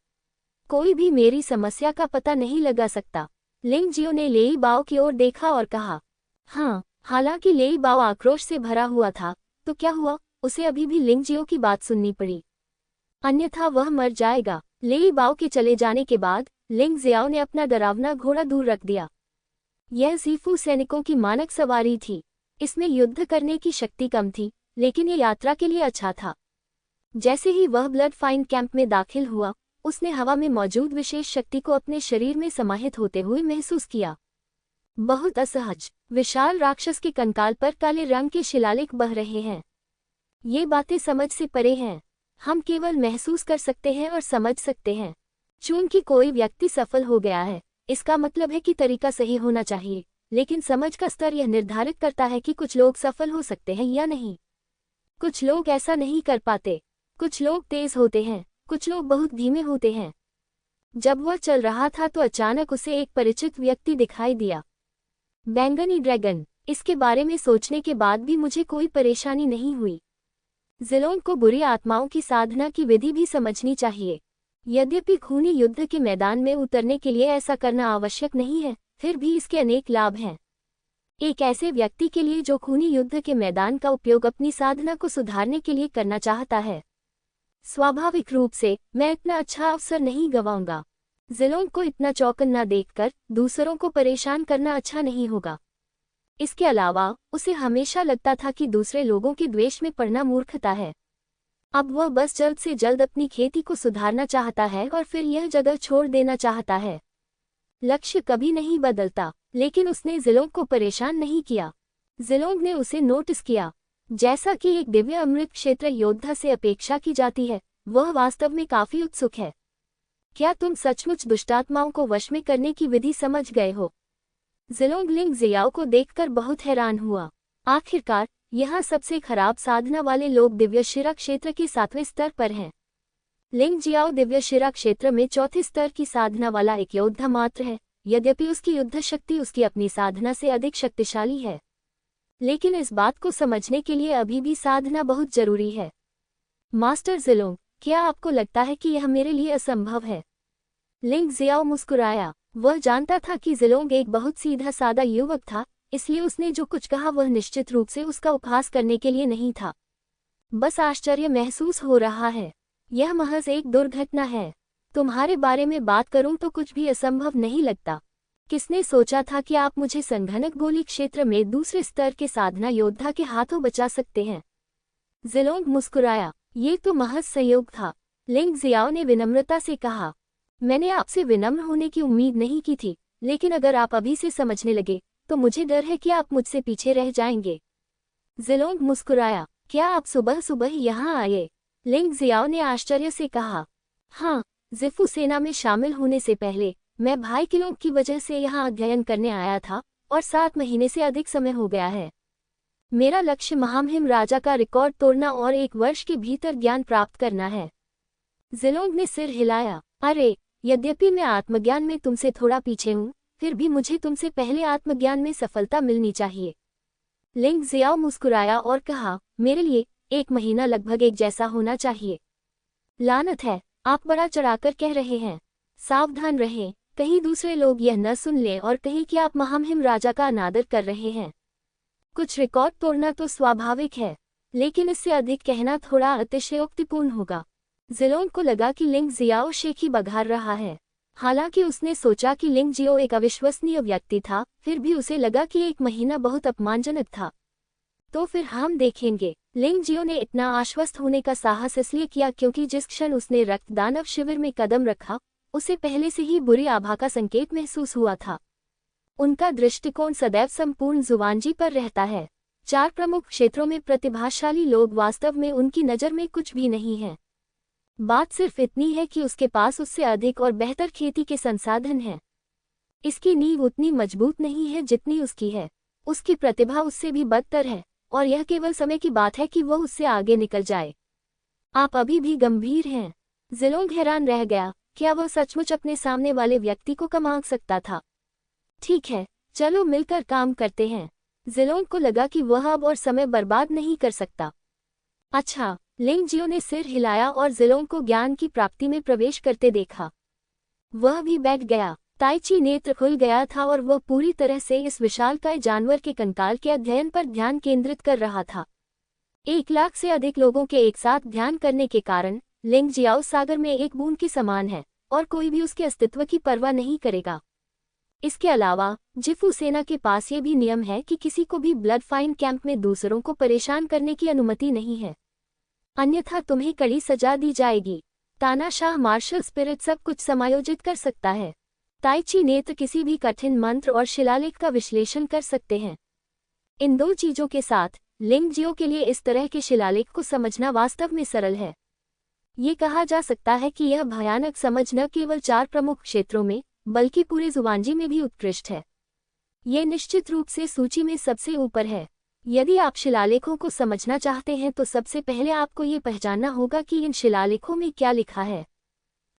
कोई भी मेरी समस्या का पता नहीं लगा सकता। लिंग जियो ने लेई बाओ की ओर देखा और कहा, हाँ। हालांकि लेई बाओ आक्रोश से भरा हुआ था, तो क्या हुआ? उसे अभी भी लिंग जियो की बात सुननी पड़ी, अन्यथा वह मर जाएगा। लेई बाओ के चले जाने के बाद लिंग जियाओ ने अपना डरावना घोड़ा दूर रख दिया। यह ज़ीफू सैनिकों की मानक सवारी थी। इसमें युद्ध करने की शक्ति कम थी, लेकिन ये यात्रा के लिए अच्छा था। जैसे ही वह ब्लड फाइन कैंप में दाखिल हुआ, उसने हवा में मौजूद विशेष शक्ति को अपने शरीर में समाहित होते हुए महसूस किया। बहुत असहज। विशाल राक्षस के कंकाल पर काले रंग के शिलालेख बह रहे हैं। ये बातें समझ से परे हैं। हम केवल महसूस कर सकते हैं और समझ सकते हैं। चूंकि कोई व्यक्ति सफल हो गया है, इसका मतलब है कि तरीका सही होना चाहिए, लेकिन समझ का स्तर यह निर्धारित करता है कि कुछ लोग सफल हो सकते हैं या नहीं। कुछ लोग ऐसा नहीं कर पाते। कुछ लोग तेज होते हैं, कुछ लोग बहुत धीमे होते हैं। जब वह चल रहा था तो अचानक उसे एक परिचित व्यक्ति दिखाई दिया। बैंगनी ड्रैगन। इसके बारे में सोचने के बाद भी मुझे कोई परेशानी नहीं हुई। ज़िलोंग को बुरी आत्माओं की साधना की विधि भी समझनी चाहिए। यद्यपि खूनी युद्ध के मैदान में उतरने के लिए ऐसा करना आवश्यक नहीं है, फिर भी इसके अनेक लाभ हैं। एक ऐसे व्यक्ति के लिए जो खूनी युद्ध के मैदान का उपयोग अपनी साधना को सुधारने के लिए करना चाहता है, स्वाभाविक रूप से मैं इतना अच्छा अवसर नहीं गंवाऊंगा। ज़िलोंग को इतना चौकन्ना देखकर दूसरों को परेशान करना अच्छा नहीं होगा। इसके अलावा उसे हमेशा लगता था कि दूसरे लोगों के द्वेष में पड़ना मूर्खता है। अब वह बस जल्द से जल्द अपनी खेती को सुधारना चाहता है और फिर यह जगह छोड़ देना चाहता है। लक्ष्य कभी नहीं बदलता, लेकिन उसने ज़िलोंग को परेशान नहीं किया। ज़िलोंग ने उसे नोटिस किया। जैसा कि एक दिव्य अमृत क्षेत्र योद्धा से अपेक्षा की जाती है, वह वास्तव में काफी उत्सुक है। क्या तुम सचमुच दुष्टात्माओं को वश में करने की विधि समझ गए हो? ज़िलोंग लिंग जियाओ को देखकर बहुत हैरान हुआ। आखिरकार यहाँ सबसे खराब साधना वाले लोग दिव्य शिरा क्षेत्र के 7वें स्तर पर हैं। लिंग जियाओ दिव्य शिरा क्षेत्र में 4थे स्तर की साधना वाला एक योद्धा मात्र है, यद्यपि उसकी युद्ध शक्ति उसकी अपनी साधना से अधिक शक्तिशाली है। लेकिन इस बात को समझने के लिए अभी भी साधना बहुत जरूरी है। मास्टर ज़िलोंग, क्या आपको लगता है कि यह मेरे लिए असंभव है? लिंग जियाओ मुस्कुराया। वह जानता था कि ज़िलोंग एक बहुत सीधा सादा युवक था, इसलिए उसने जो कुछ कहा वह निश्चित रूप से उसका उपहास करने के लिए नहीं था। बस आश्चर्य महसूस हो रहा है। यह महज एक दुर्घटना है। तुम्हारे बारे में बात करूं तो कुछ भी असंभव नहीं लगता। किसने सोचा था कि आप मुझे संघनक गोली क्षेत्र में दूसरे स्तर के साधना योद्धा के हाथों बचा सकते हैं? ज़िलोंग मुस्कुराया। ये तो महज संयोग था। लिंग जियाओ ने विनम्रता से कहा, मैंने आपसे विनम्र होने की उम्मीद नहीं की थी, लेकिन अगर आप अभी से समझने लगे तो मुझे डर है कि आप मुझसे पीछे रह जाएंगे। ज़िलोंग मुस्कुराया। क्या आप सुबह सुबह यहाँ आए? लिंग जियाओ ने आश्चर्य से कहा, हाँ, ज़िफू सेना में शामिल होने से पहले मैं भाई किलोंग की वजह से यहाँ अध्ययन करने आया था और 7 महीने से अधिक समय हो गया है। मेरा लक्ष्य महामहिम राजा का रिकॉर्ड तोड़ना और 1 वर्ष के भीतर ज्ञान प्राप्त करना है। ज़िलोंग ने सिर हिलाया। अरे, यद्यपि मैं आत्मज्ञान में तुमसे थोड़ा पीछे हूँ, फिर भी मुझे तुमसे पहले आत्मज्ञान में सफलता मिलनी चाहिए। लिंग जियाओ मुस्कुराया और कहा, मेरे लिए 1 महीना लगभग एक जैसा होना चाहिए। लानत है, आप बड़ा चढ़ाकर कह रहे हैं। सावधान रहें, कहीं दूसरे लोग यह न सुन लें और कहीं कि आप महामहिम राजा का अनादर कर रहे हैं। कुछ रिकॉर्ड तोड़ना तो स्वाभाविक है, लेकिन इससे अधिक कहना थोड़ा अतिशयोक्तिपूर्ण होगा। ज़िलोंग को लगा कि लिंग जियाओ शेखी बघार रहा है। हालांकि उसने सोचा कि लिंग जियो एक अविश्वसनीय व्यक्ति था, फिर भी उसे लगा कि 1 महीना बहुत अपमानजनक था। तो फिर हम देखेंगे। लिंग जियो ने इतना आश्वस्त होने का साहस इसलिए किया क्योंकि जिस क्षण उसने रक्तदानव शिविर में कदम रखा, उसे पहले से ही बुरी आभा का संकेत महसूस हुआ था। उनका दृष्टिकोण सदैव संपूर्ण जुवानजी पर रहता है। 4 प्रमुख क्षेत्रों में प्रतिभाशाली लोग वास्तव में उनकी नज़र में कुछ भी नहीं हैं। बात सिर्फ इतनी है कि उसके पास उससे अधिक और बेहतर खेती के संसाधन हैं। इसकी नींव उतनी मजबूत नहीं है जितनी उसकी है। उसकी प्रतिभा उससे भी बदतर है और यह केवल समय की बात है कि वह उससे आगे निकल जाए। आप अभी भी गंभीर हैं। ज़िलोंग हैरान रह गया। क्या वह सचमुच अपने सामने वाले व्यक्ति को कमा सकता था? ठीक है, चलो मिलकर काम करते हैं। ज़िलोंग को लगा कि वह अब और समय बर्बाद नहीं कर सकता। अच्छा, लिंग जियो ने सिर हिलाया और ज़िलोंग को ज्ञान की प्राप्ति में प्रवेश करते देखा। वह भी बैठ गया। ताइची नेत्र खुल गया था और वह पूरी तरह से इस विशालकाय जानवर के कंकाल के अध्ययन पर ध्यान केंद्रित कर रहा था। 1 लाख से अधिक लोगों के एक साथ ध्यान करने के कारण लिंग जियाओ सागर में एक बूंद के समान है और कोई भी उसके अस्तित्व की परवाह नहीं करेगा। इसके अलावा जिफू सेना के पास ये भी नियम है कि किसी को भी ब्लड फाइन कैंप में दूसरों को परेशान करने की अनुमति नहीं है, अन्यथा तुम्हें कड़ी सजा दी जाएगी। तानाशाह मार्शल स्पिरिट सब कुछ समायोजित कर सकता है। ताइची नेत्र किसी भी कठिन मंत्र और शिलालेख का विश्लेषण कर सकते हैं। इन 2 चीजों के साथ लिंग जियो के लिए इस तरह के शिलालेख को समझना वास्तव में सरल है। ये कहा जा सकता है कि यह भयानक समझ न केवल 4 प्रमुख क्षेत्रों में बल्कि पूरे जुबानजी में भी उत्कृष्ट है। ये निश्चित रूप से सूची में सबसे ऊपर है। यदि आप शिलालेखों को समझना चाहते हैं तो सबसे पहले आपको ये पहचानना होगा कि इन शिलालेखों में क्या लिखा है।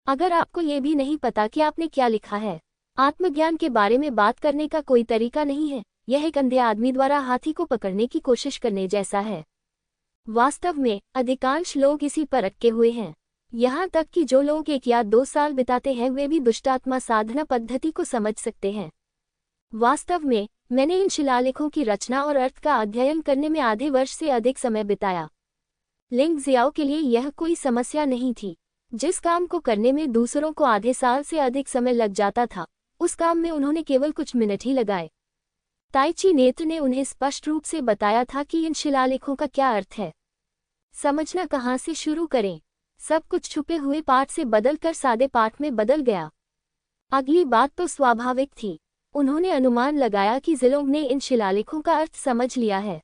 अगर आपको ये भी नहीं पता कि आपने क्या लिखा है, आत्मज्ञान के बारे में बात करने का कोई तरीका नहीं है। यह एक अंधे आदमी द्वारा हाथी को पकड़ने की कोशिश करने जैसा है। वास्तव में अधिकांश लोग इसी पर अटके हुए हैं। यहाँ तक कि जो लोग 1 या 2 साल बिताते हैं वे भी दुष्टात्मा साधना पद्धति को समझ सकते हैं। वास्तव में मैंने इन शिलालेखों की रचना और अर्थ का अध्ययन करने में आधे वर्ष से अधिक समय बिताया। लिंग जियाओ के लिए यह कोई समस्या नहीं थी। जिस काम को करने में दूसरों को आधे साल से अधिक समय लग जाता था, उस काम में उन्होंने केवल कुछ मिनट ही लगाए। ताइची नेत्र ने उन्हें स्पष्ट रूप से बताया था कि इन शिलालेखों का क्या अर्थ है। समझना कहाँ से शुरू करें? सब कुछ छुपे हुए पाठ से बदलकर सादे पाठ में बदल गया। अगली बात तो स्वाभाविक थी। उन्होंने अनुमान लगाया कि ज़िलोंग ने इन शिलालेखों का अर्थ समझ लिया है।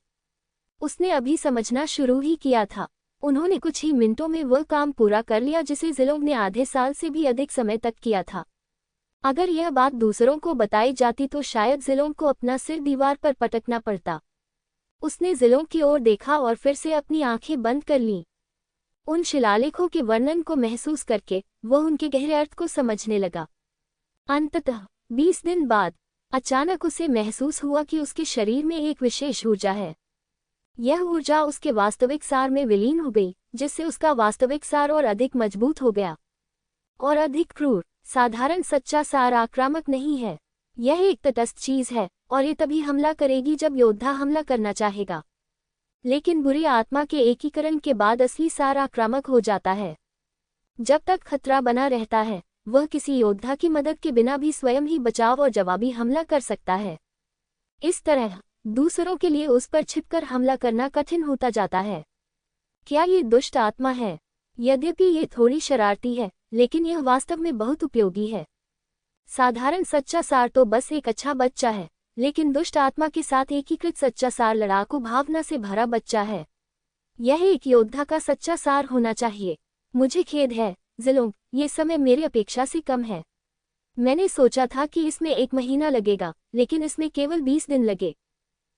उसने अभी समझना शुरू ही किया था। उन्होंने कुछ ही मिनटों में वह काम पूरा कर लिया जिसे ज़िलोंग ने आधे साल से भी अधिक समय तक किया था। अगर यह बात दूसरों को बताई जाती तो शायद ज़िलोंग को अपना सिर दीवार पर पटकना पड़ता। उसने ज़िलोंग की ओर देखा और फिर से अपनी आंखें बंद कर लीं। उन शिलालेखों के वर्णन को महसूस करके वह उनके गहरे अर्थ को समझने लगा। अंततः 20 दिन बाद अचानक उसे महसूस हुआ कि उसके शरीर में एक विशेष ऊर्जा है। यह ऊर्जा उसके वास्तविक सार में विलीन हो गई, जिससे उसका वास्तविक सार और अधिक मजबूत हो गया और अधिक क्रूर। साधारण सच्चा सार आक्रामक नहीं है। यह एक तटस्थ चीज है और ये तभी हमला करेगी जब योद्धा हमला करना चाहेगा। लेकिन बुरी आत्मा के एकीकरण के बाद असली सार आक्रामक हो जाता है। जब तक खतरा बना रहता है, वह किसी योद्धा की मदद के बिना भी स्वयं ही बचाव और जवाबी हमला कर सकता है। इस तरह दूसरों के लिए उस पर छिपकर हमला करना कठिन होता जाता है। क्या ये दुष्ट आत्मा है? यद्यपि ये थोड़ी शरारती है, लेकिन यह वास्तव में बहुत उपयोगी है। साधारण सच्चा सार तो बस एक अच्छा बच्चा है, लेकिन दुष्ट आत्मा के साथ एकीकृत सच्चा सार लड़ाकू भावना से भरा बच्चा है। यह एक योद्धा का सच्चा सार होना चाहिए। मुझे खेद है ज़िलोंग, ये समय मेरी अपेक्षा से कम है। मैंने सोचा था कि इसमें 1 महीना लगेगा, लेकिन इसमें केवल 20 दिन लगे।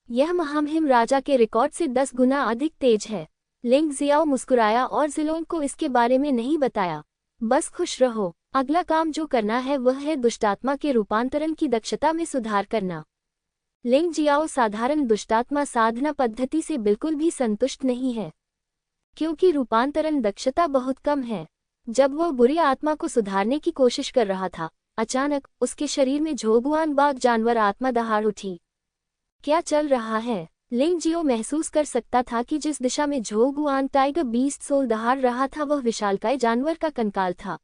यह महामहिम राजा के रिकॉर्ड से 10 गुना अधिक तेज है। लिंग जियाओ मुस्कुराया और ज़िलोंग को इसके बारे में नहीं बताया। बस खुश रहो। अगला काम जो करना है वह है दुष्टात्मा के रूपांतरण की दक्षता में सुधार करना। लिंग जियाओ साधारण दुष्टात्मा साधना पद्धति से बिल्कुल भी संतुष्ट नहीं है, क्योंकि रूपांतरण दक्षता बहुत कम है। जब वह बुरी आत्मा को सुधारने की कोशिश कर रहा था, अचानक उसके शरीर में झोगुआन बाघ जानवर आत्मा दहाड़ उठी। क्या चल रहा है? लिंग जियो महसूस कर सकता था कि जिस दिशा में झोगुआन टाइगर बीस्ट सोल दहाड़ रहा था वह विशालकाय जानवर का कंकाल था।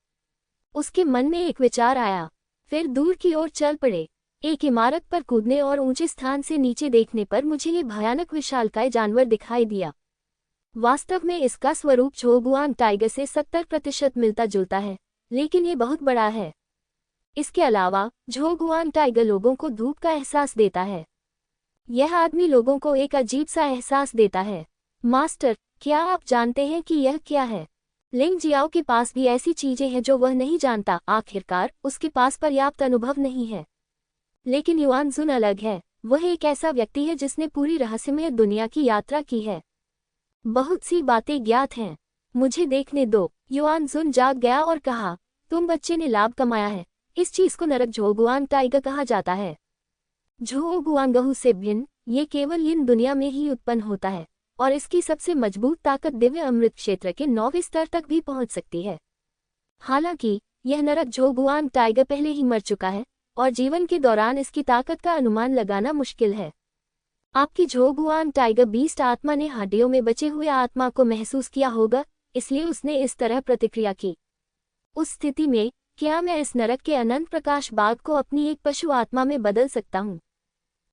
उसके मन में एक विचार आया, फिर दूर की ओर चल पड़े। एक इमारत पर कूदने और ऊंचे स्थान से नीचे देखने पर मुझे ये भयानक विशालकाय जानवर दिखाई दिया। वास्तव में इसका स्वरूप झोगुआन टाइगर से 70% मिलता जुलता है, लेकिन ये बहुत बड़ा है। इसके अलावा झोगुआन टाइगर लोगों को धूप का एहसास देता है। यह आदमी लोगों को एक अजीब सा एहसास देता है। मास्टर, क्या आप जानते हैं कि यह क्या है? लिंग जियाओ के पास भी ऐसी चीजें हैं जो वह नहीं जानता। आखिरकार उसके पास पर्याप्त अनुभव नहीं है। लेकिन युआन जुन अलग है। वह एक ऐसा व्यक्ति है जिसने पूरी रहस्यमय दुनिया की यात्रा की है। बहुत सी बातें ज्ञात हैं। मुझे देखने दो। युआन जुन जाग गया और कहा, तुम बच्चे ने लाभ कमाया है। इस चीज को नरक झोगुआन टाइगर कहा जाता है। झोगुआंगहू से भिन्न, ये केवल इन दुनिया में ही उत्पन्न होता है और इसकी सबसे मजबूत ताकत दिव्य अमृत क्षेत्र के 9वें स्तर तक भी पहुंच सकती है। हालांकि यह नरक झोगुआन टाइगर पहले ही मर चुका है और जीवन के दौरान इसकी ताकत का अनुमान लगाना मुश्किल है। आपकी झोगुआन टाइगर बीस्ट आत्मा ने हड्डियों में बचे हुए आत्मा को महसूस किया होगा, इसलिए उसने इस तरह प्रतिक्रिया की। उस स्थिति में क्या मैं इस नरक के अनंत प्रकाश बाग को अपनी एक पशु आत्मा में बदल सकता हूँ?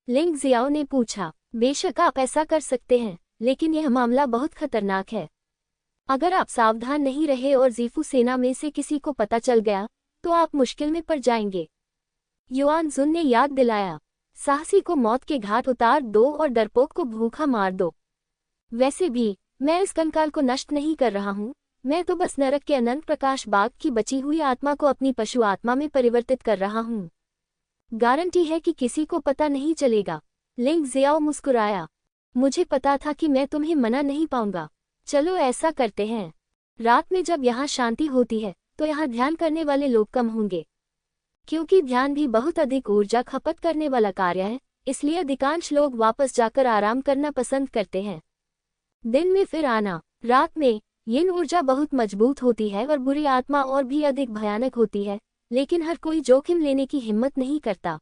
लिंग जियाओ ने पूछा। बेशक आप ऐसा कर सकते हैं, लेकिन यह मामला बहुत खतरनाक है। अगर आप सावधान नहीं रहे और जीफू सेना में से किसी को पता चल गया तो आप मुश्किल में पड़ जाएंगे। युआन जुन ने याद दिलाया, साहसी को मौत के घाट उतार दो और डरपोक को भूखा मार दो। वैसे भी मैं इस कंकाल को नष्ट नहीं कर रहा हूँ, मैं तो बस नरक के अनंत प्रकाश बाग की बची हुई आत्मा को अपनी पशु आत्मा में परिवर्तित कर रहा हूँ। गारंटी है कि किसी को पता नहीं चलेगा। लिंग जियाओ मुस्कुराया। मुझे पता था कि मैं तुम्हें मना नहीं पाऊंगा। चलो ऐसा करते हैं। रात में जब यहाँ शांति होती है तो यहाँ ध्यान करने वाले लोग कम होंगे। क्योंकि ध्यान भी बहुत अधिक ऊर्जा खपत करने वाला कार्य है, इसलिए अधिकांश लोग वापस जाकर आराम करना पसंद करते हैं। दिन में फिर आना। रात में यिन ऊर्जा बहुत मजबूत होती है और बुरी आत्मा और भी अधिक भयानक होती है, लेकिन हर कोई जोखिम लेने की हिम्मत नहीं करता।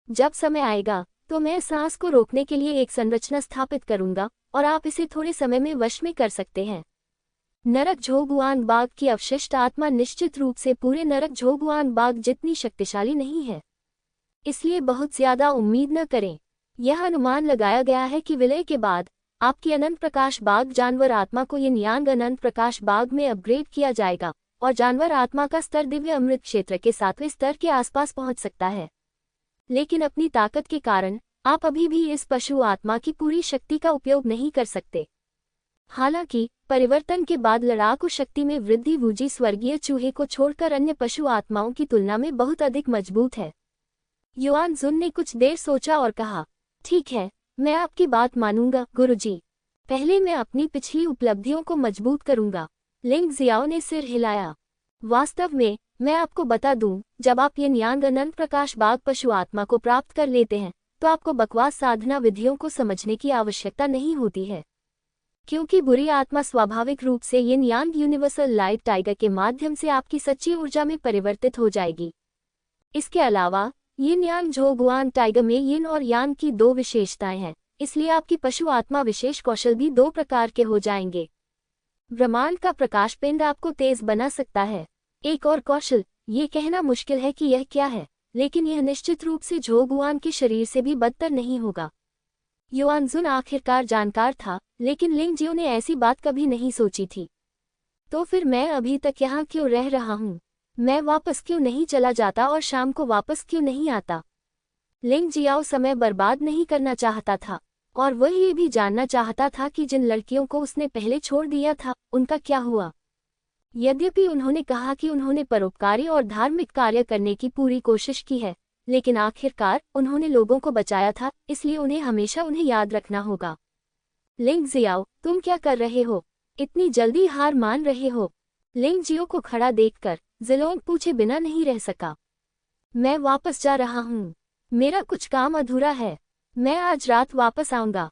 जब समय आएगा तो मैं सांस को रोकने के लिए एक संरचना स्थापित करूंगा और आप इसे थोड़े समय में वश में कर सकते हैं। नरक झोगुआन बाग की अवशिष्ट आत्मा निश्चित रूप से पूरे नरक झोगुआन बाग जितनी शक्तिशाली नहीं है, इसलिए बहुत ज्यादा उम्मीद न करें। यह अनुमान लगाया गया है कि विलय के बाद आपकी अनंत प्रकाश बाग जानवर आत्मा को यिन यांग अनंत प्रकाश बाग में अपग्रेड किया जाएगा और जानवर आत्मा का स्तर दिव्य अमृत क्षेत्र के 7वें स्तर के आसपास पहुंच सकता है। लेकिन अपनी ताकत के कारण आप अभी भी इस पशु आत्मा की पूरी शक्ति का उपयोग नहीं कर सकते। हालांकि परिवर्तन के बाद लड़ाकू शक्ति में वृद्धि वूजी स्वर्गीय चूहे को छोड़कर अन्य पशु आत्माओं की तुलना में बहुत अधिक मजबूत है। युआन जुन ने कुछ देर सोचा और कहा, ठीक है, मैं आपकी बात मानूंगा गुरुजी। पहले मैं अपनी पिछली उपलब्धियों को मजबूत करूंगा। लिंग जियाओ ने सिर हिलाया। वास्तव में मैं आपको बता दूं, जब आप यिन यांग अनंत प्रकाश बाग पशु आत्मा को प्राप्त कर लेते हैं तो आपको बकवास साधना विधियों को समझने की आवश्यकता नहीं होती है, क्योंकि बुरी आत्मा स्वाभाविक रूप से यिन यांग यूनिवर्सल लाइट टाइगर के माध्यम से आपकी सच्ची ऊर्जा में परिवर्तित हो जाएगी। इसके अलावा यिन यांग झोगुआन टाइगर में यिन और यांग की 2 विशेषताएं हैं, इसलिए आपकी पशु आत्मा विशेष कौशल भी 2 प्रकार के हो जाएंगे। ब्रह्मांड का प्रकाश पिंड आपको तेज बना सकता है। एक और कौशल, ये कहना मुश्किल है कि यह क्या है, लेकिन यह निश्चित रूप से झोगुआन के शरीर से भी बदतर नहीं होगा। युआन जुन आखिरकार जानकार था, लेकिन लिंग जियो ने ऐसी बात कभी नहीं सोची थी। तो फिर मैं अभी तक यहाँ क्यों रह रहा हूँ? मैं वापस क्यों नहीं चला जाता और शाम को वापस क्यों नहीं आता? लिंग जियाओ समय बर्बाद नहीं करना चाहता था, और वह ये भी जानना चाहता था कि जिन लड़कियों को उसने पहले छोड़ दिया था उनका क्या हुआ। यद्यपि उन्होंने कहा कि उन्होंने परोपकारी और धार्मिक कार्य करने की पूरी कोशिश की है, लेकिन आखिरकार उन्होंने लोगों को बचाया था, इसलिए उन्हें हमेशा उन्हें याद रखना होगा। लिंग जियाओ, तुम क्या कर रहे हो? इतनी जल्दी हार मान रहे हो? लिंग जियो को खड़ा देखकर जिलोंग पूछे बिना नहीं रह सका। मैं वापस जा रहा हूँ। मेरा कुछ काम अधूरा है। मैं आज रात वापस आऊंगा।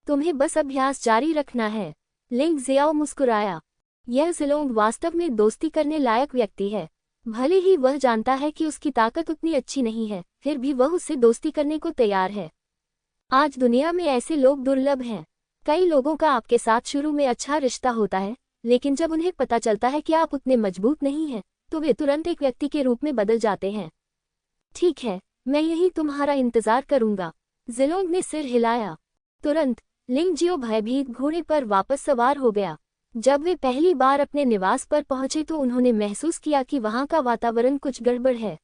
तुम्हें बस अभ्यास जारी रखना है। लिंग जियाओ मुस्कुराया। यह जिलोंग वास्तव में दोस्ती करने लायक व्यक्ति है। भले ही वह जानता है कि उसकी ताकत उतनी अच्छी नहीं है, फिर भी वह उससे दोस्ती करने को तैयार है। आज दुनिया में ऐसे लोग दुर्लभ हैं। कई लोगों का आपके साथ शुरू में अच्छा रिश्ता होता है, लेकिन जब उन्हें पता चलता है कि आप उतने मजबूत नहीं हैं, तो वे तुरंत एक व्यक्ति के रूप में बदल जाते हैं। ठीक है, मैं यही तुम्हारा इंतजार करूंगा। जिलोंग ने सिर हिलाया। तुरंत लिंग जियो भयभीत घोड़े पर वापस सवार हो गया। जब वे पहली बार अपने निवास पर पहुंचे तो उन्होंने महसूस किया कि वहां का वातावरण कुछ गड़बड़ है।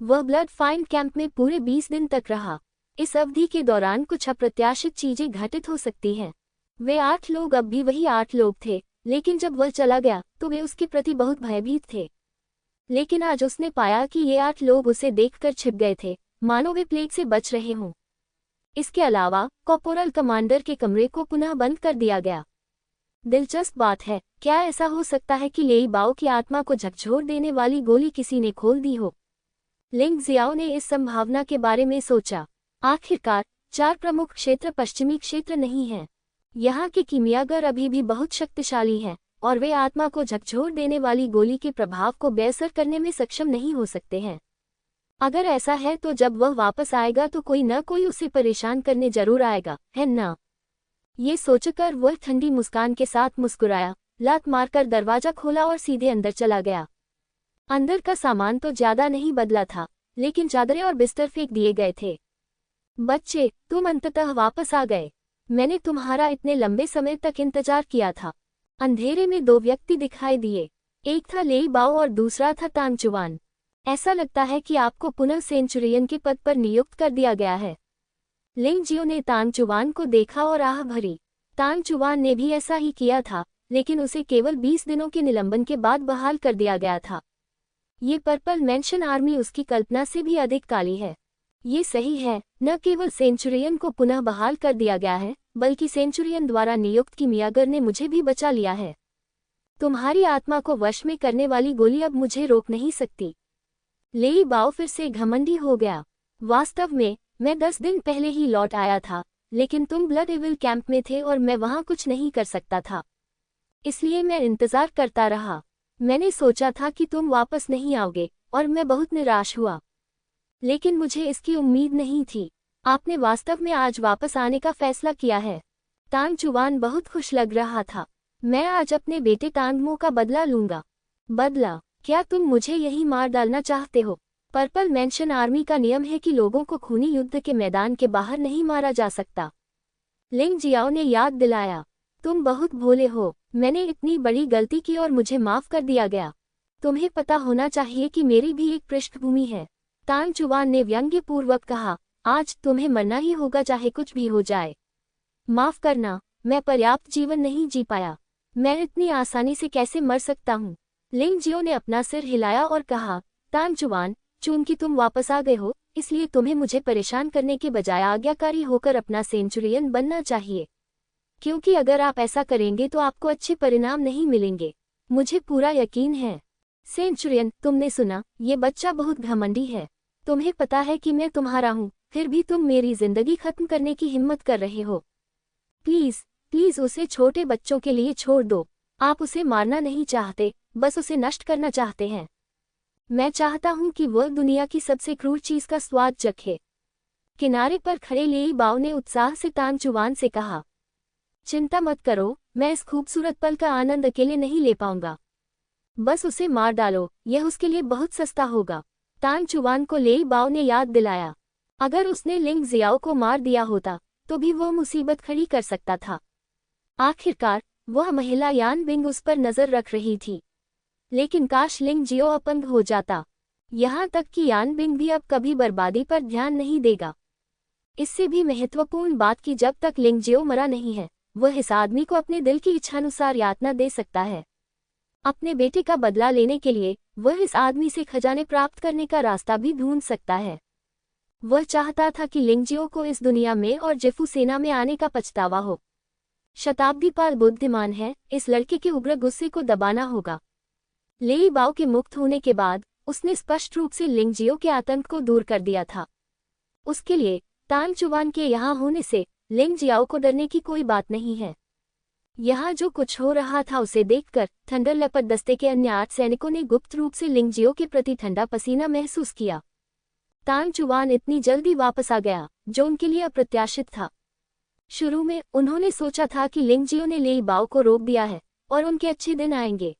वह ब्लड फाइंड कैंप में पूरे 20 दिन तक रहा। इस अवधि के दौरान कुछ अप्रत्याशित चीजें घटित हो सकती हैं। वे 8 लोग अब भी वही 8 लोग थे, लेकिन जब वह चला गया तो वे उसके प्रति बहुत भयभीत थे। लेकिन आज उसने पाया कि ये 8 लोग उसे देखकर छिप गए थे, मानो वे प्लेग से बच रहे हों। इसके अलावा कॉर्पोरल कमांडर के कमरे को पुनः बंद कर दिया गया। दिलचस्प बात है, क्या ऐसा हो सकता है कि लेई बाओ की आत्मा को झकझोर देने वाली गोली किसी ने खोल दी हो? लिंग जियाओ ने इस संभावना के बारे में सोचा। आखिरकार 4 प्रमुख क्षेत्र पश्चिमी क्षेत्र नहीं हैं। यहाँ के कीमियागर अभी भी बहुत शक्तिशाली हैं, और वे आत्मा को झकझोर देने वाली गोली के प्रभाव को बेअसर करने में सक्षम नहीं हो सकते हैं। अगर ऐसा है तो जब वह वापस आएगा तो कोई न कोई उसे परेशान करने जरूर आएगा, है ना? ये सोचकर वह ठंडी मुस्कान के साथ मुस्कुराया, लात मारकर दरवाजा खोला और सीधे अंदर चला गया। अंदर का सामान तो ज्यादा नहीं बदला था, लेकिन चादरें और बिस्तर फेंक दिए गए थे। बच्चे, तुम अंततः वापस आ गए। मैंने तुम्हारा इतने लंबे समय तक इंतजार किया था। अंधेरे में 2 व्यक्ति दिखाई दिए। एक था लेई बाओ और दूसरा था तांग चुवान। ऐसा लगता है कि आपको पुनः सेंचुरियन के पद पर नियुक्त कर दिया गया है। लिंग जियो ने तांग चुवान को देखा और आह भरी। तांग चुवान ने भी ऐसा ही किया था, लेकिन उसे केवल 20 दिनों के निलंबन के बाद बहाल कर दिया गया था। ये पर्पल मेंशन आर्मी उसकी कल्पना से भी अधिक काली है। ये सही है, न केवल सेंचुरियन को पुनः बहाल कर दिया गया है, बल्कि सेंचुरियन द्वारा नियुक्त किमियागर ने मुझे भी बचा लिया है। तुम्हारी आत्मा को वश में करने वाली गोली अब मुझे रोक नहीं सकती। लेई बाओ फिर से घमंडी हो गया। वास्तव में मैं 10 दिन पहले ही लौट आया था, लेकिन तुम ब्लड इविल कैंप में थे और मैं वहां कुछ नहीं कर सकता था। इसलिए मैं इंतजार करता रहा। मैंने सोचा था कि तुम वापस नहीं आओगे और मैं बहुत निराश हुआ, लेकिन मुझे इसकी उम्मीद नहीं थी। आपने वास्तव में आज वापस आने का फैसला किया है। तांग चुवान बहुत खुश लग रहा था। मैं आज अपने बेटे तांगमो का बदला लूंगा। बदला? क्या तुम मुझे यही मार डालना चाहते हो? पर्पल मेंशन आर्मी का नियम है कि लोगों को खूनी युद्ध के मैदान के बाहर नहीं मारा जा सकता। लिंग जियाओ ने याद दिलाया। तुम बहुत भोले हो। मैंने इतनी बड़ी गलती की और मुझे माफ कर दिया गया। तुम्हें पता होना चाहिए कि मेरी भी एक पृष्ठभूमि है। तांग चुवान ने व्यंग्यपूर्वक कहा, आज तुम्हें मरना ही होगा चाहे कुछ भी हो जाए। माफ करना, मैं पर्याप्त जीवन नहीं जी पाया। मैं इतनी आसानी से कैसे मर सकता हूँ? लिंग जियो ने अपना सिर हिलाया और कहा, तांग चुवान, चूंकि तुम वापस आ गए हो, इसलिए तुम्हें मुझे परेशान करने के बजाय आज्ञाकारी होकर अपना सेंचुरियन बनना चाहिए। क्योंकि अगर आप ऐसा करेंगे तो आपको अच्छे परिणाम नहीं मिलेंगे। मुझे पूरा यकीन है। सेंचुरियन, तुमने सुना, ये बच्चा बहुत घमंडी है। तुम्हें पता है कि मैं तुम्हारा हूँ, फिर भी तुम मेरी जिंदगी खत्म करने की हिम्मत कर रहे हो। प्लीज प्लीज उसे छोटे बच्चों के लिए छोड़ दो। आप उसे मारना नहीं चाहते, बस उसे नष्ट करना चाहते हैं। मैं चाहता हूं कि वह दुनिया की सबसे क्रूर चीज का स्वाद चखे। किनारे पर खड़े लेई बाओ ने उत्साह से तांग चुवान से कहा, चिंता मत करो, मैं इस खूबसूरत पल का आनंद अकेले नहीं ले पाऊंगा। बस उसे मार डालो, यह उसके लिए बहुत सस्ता होगा। तांग चुवान को लेई बाओ ने याद दिलाया। अगर उसने लिंग जियाओ को मार दिया होता तो भी वह मुसीबत खड़ी कर सकता था। आखिरकार वह महिला यान बिंग उस पर नजर रख रही थी। लेकिन काश लिंग जियो अपंग हो जाता। यहाँ तक कि यान बिंग भी अब कभी बर्बादी पर ध्यान नहीं देगा। इससे भी महत्वपूर्ण बात कि जब तक लिंग जियो मरा नहीं है, वह इस आदमी को अपने दिल की इच्छानुसार यातना दे सकता है। अपने बेटे का बदला लेने के लिए वह इस आदमी से खजाने प्राप्त करने का रास्ता भी ढूंढ सकता है। वह चाहता था कि लिंग जियो को इस दुनिया में और जेफू सेना में आने का पछतावा हो। शताब्दी पाल बुद्धिमान है, इस लड़के के उग्र गुस्से को दबाना होगा। लेई बाओ के मुक्त होने के बाद उसने स्पष्ट रूप से लिंग जियो के आतंक को दूर कर दिया था। उसके लिए तांग चुवान के यहाँ होने से लिंग जियाओ को डरने की कोई बात नहीं है। यहाँ जो कुछ हो रहा था उसे देखकर थंडर लेपर्ड दस्ते के अन्य 8 सैनिकों ने गुप्त रूप से लिंग जियो के प्रति ठंडा पसीना महसूस किया। तांग चुवान इतनी जल्दी वापस आ गया, जो उनके लिए अप्रत्याशित था। शुरू में उन्होंने सोचा था कि लिंग जियो ने लेई बाओ को रोक दिया है और उनके अच्छे दिन आएंगे।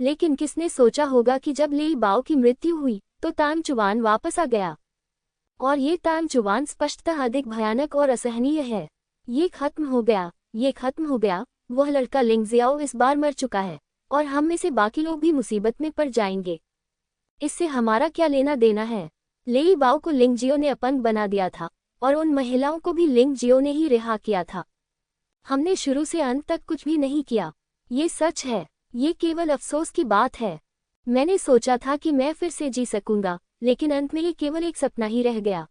लेकिन किसने सोचा होगा कि जब लेई बाओ की मृत्यु हुई तो तांग चुवान वापस आ गया। और ये तांग चुवान स्पष्टतः अधिक भयानक और असहनीय है। ये खत्म हो गया, ये खत्म हो गया। वह लड़का लिंग जियाओ इस बार मर चुका है और हम में से बाकी लोग भी मुसीबत में पड़ जाएंगे। इससे हमारा क्या लेना देना है? लेई बाओ को लिंग जियो ने अपंग बना दिया था और उन महिलाओं को भी लिंग जियो ने ही रिहा किया था। हमने शुरू से अंत तक कुछ भी नहीं किया। ये सच है, ये केवल अफसोस की बात है। मैंने सोचा था कि मैं फिर से जी सकूंगा, लेकिन अंत में ये केवल एक सपना ही रह गया।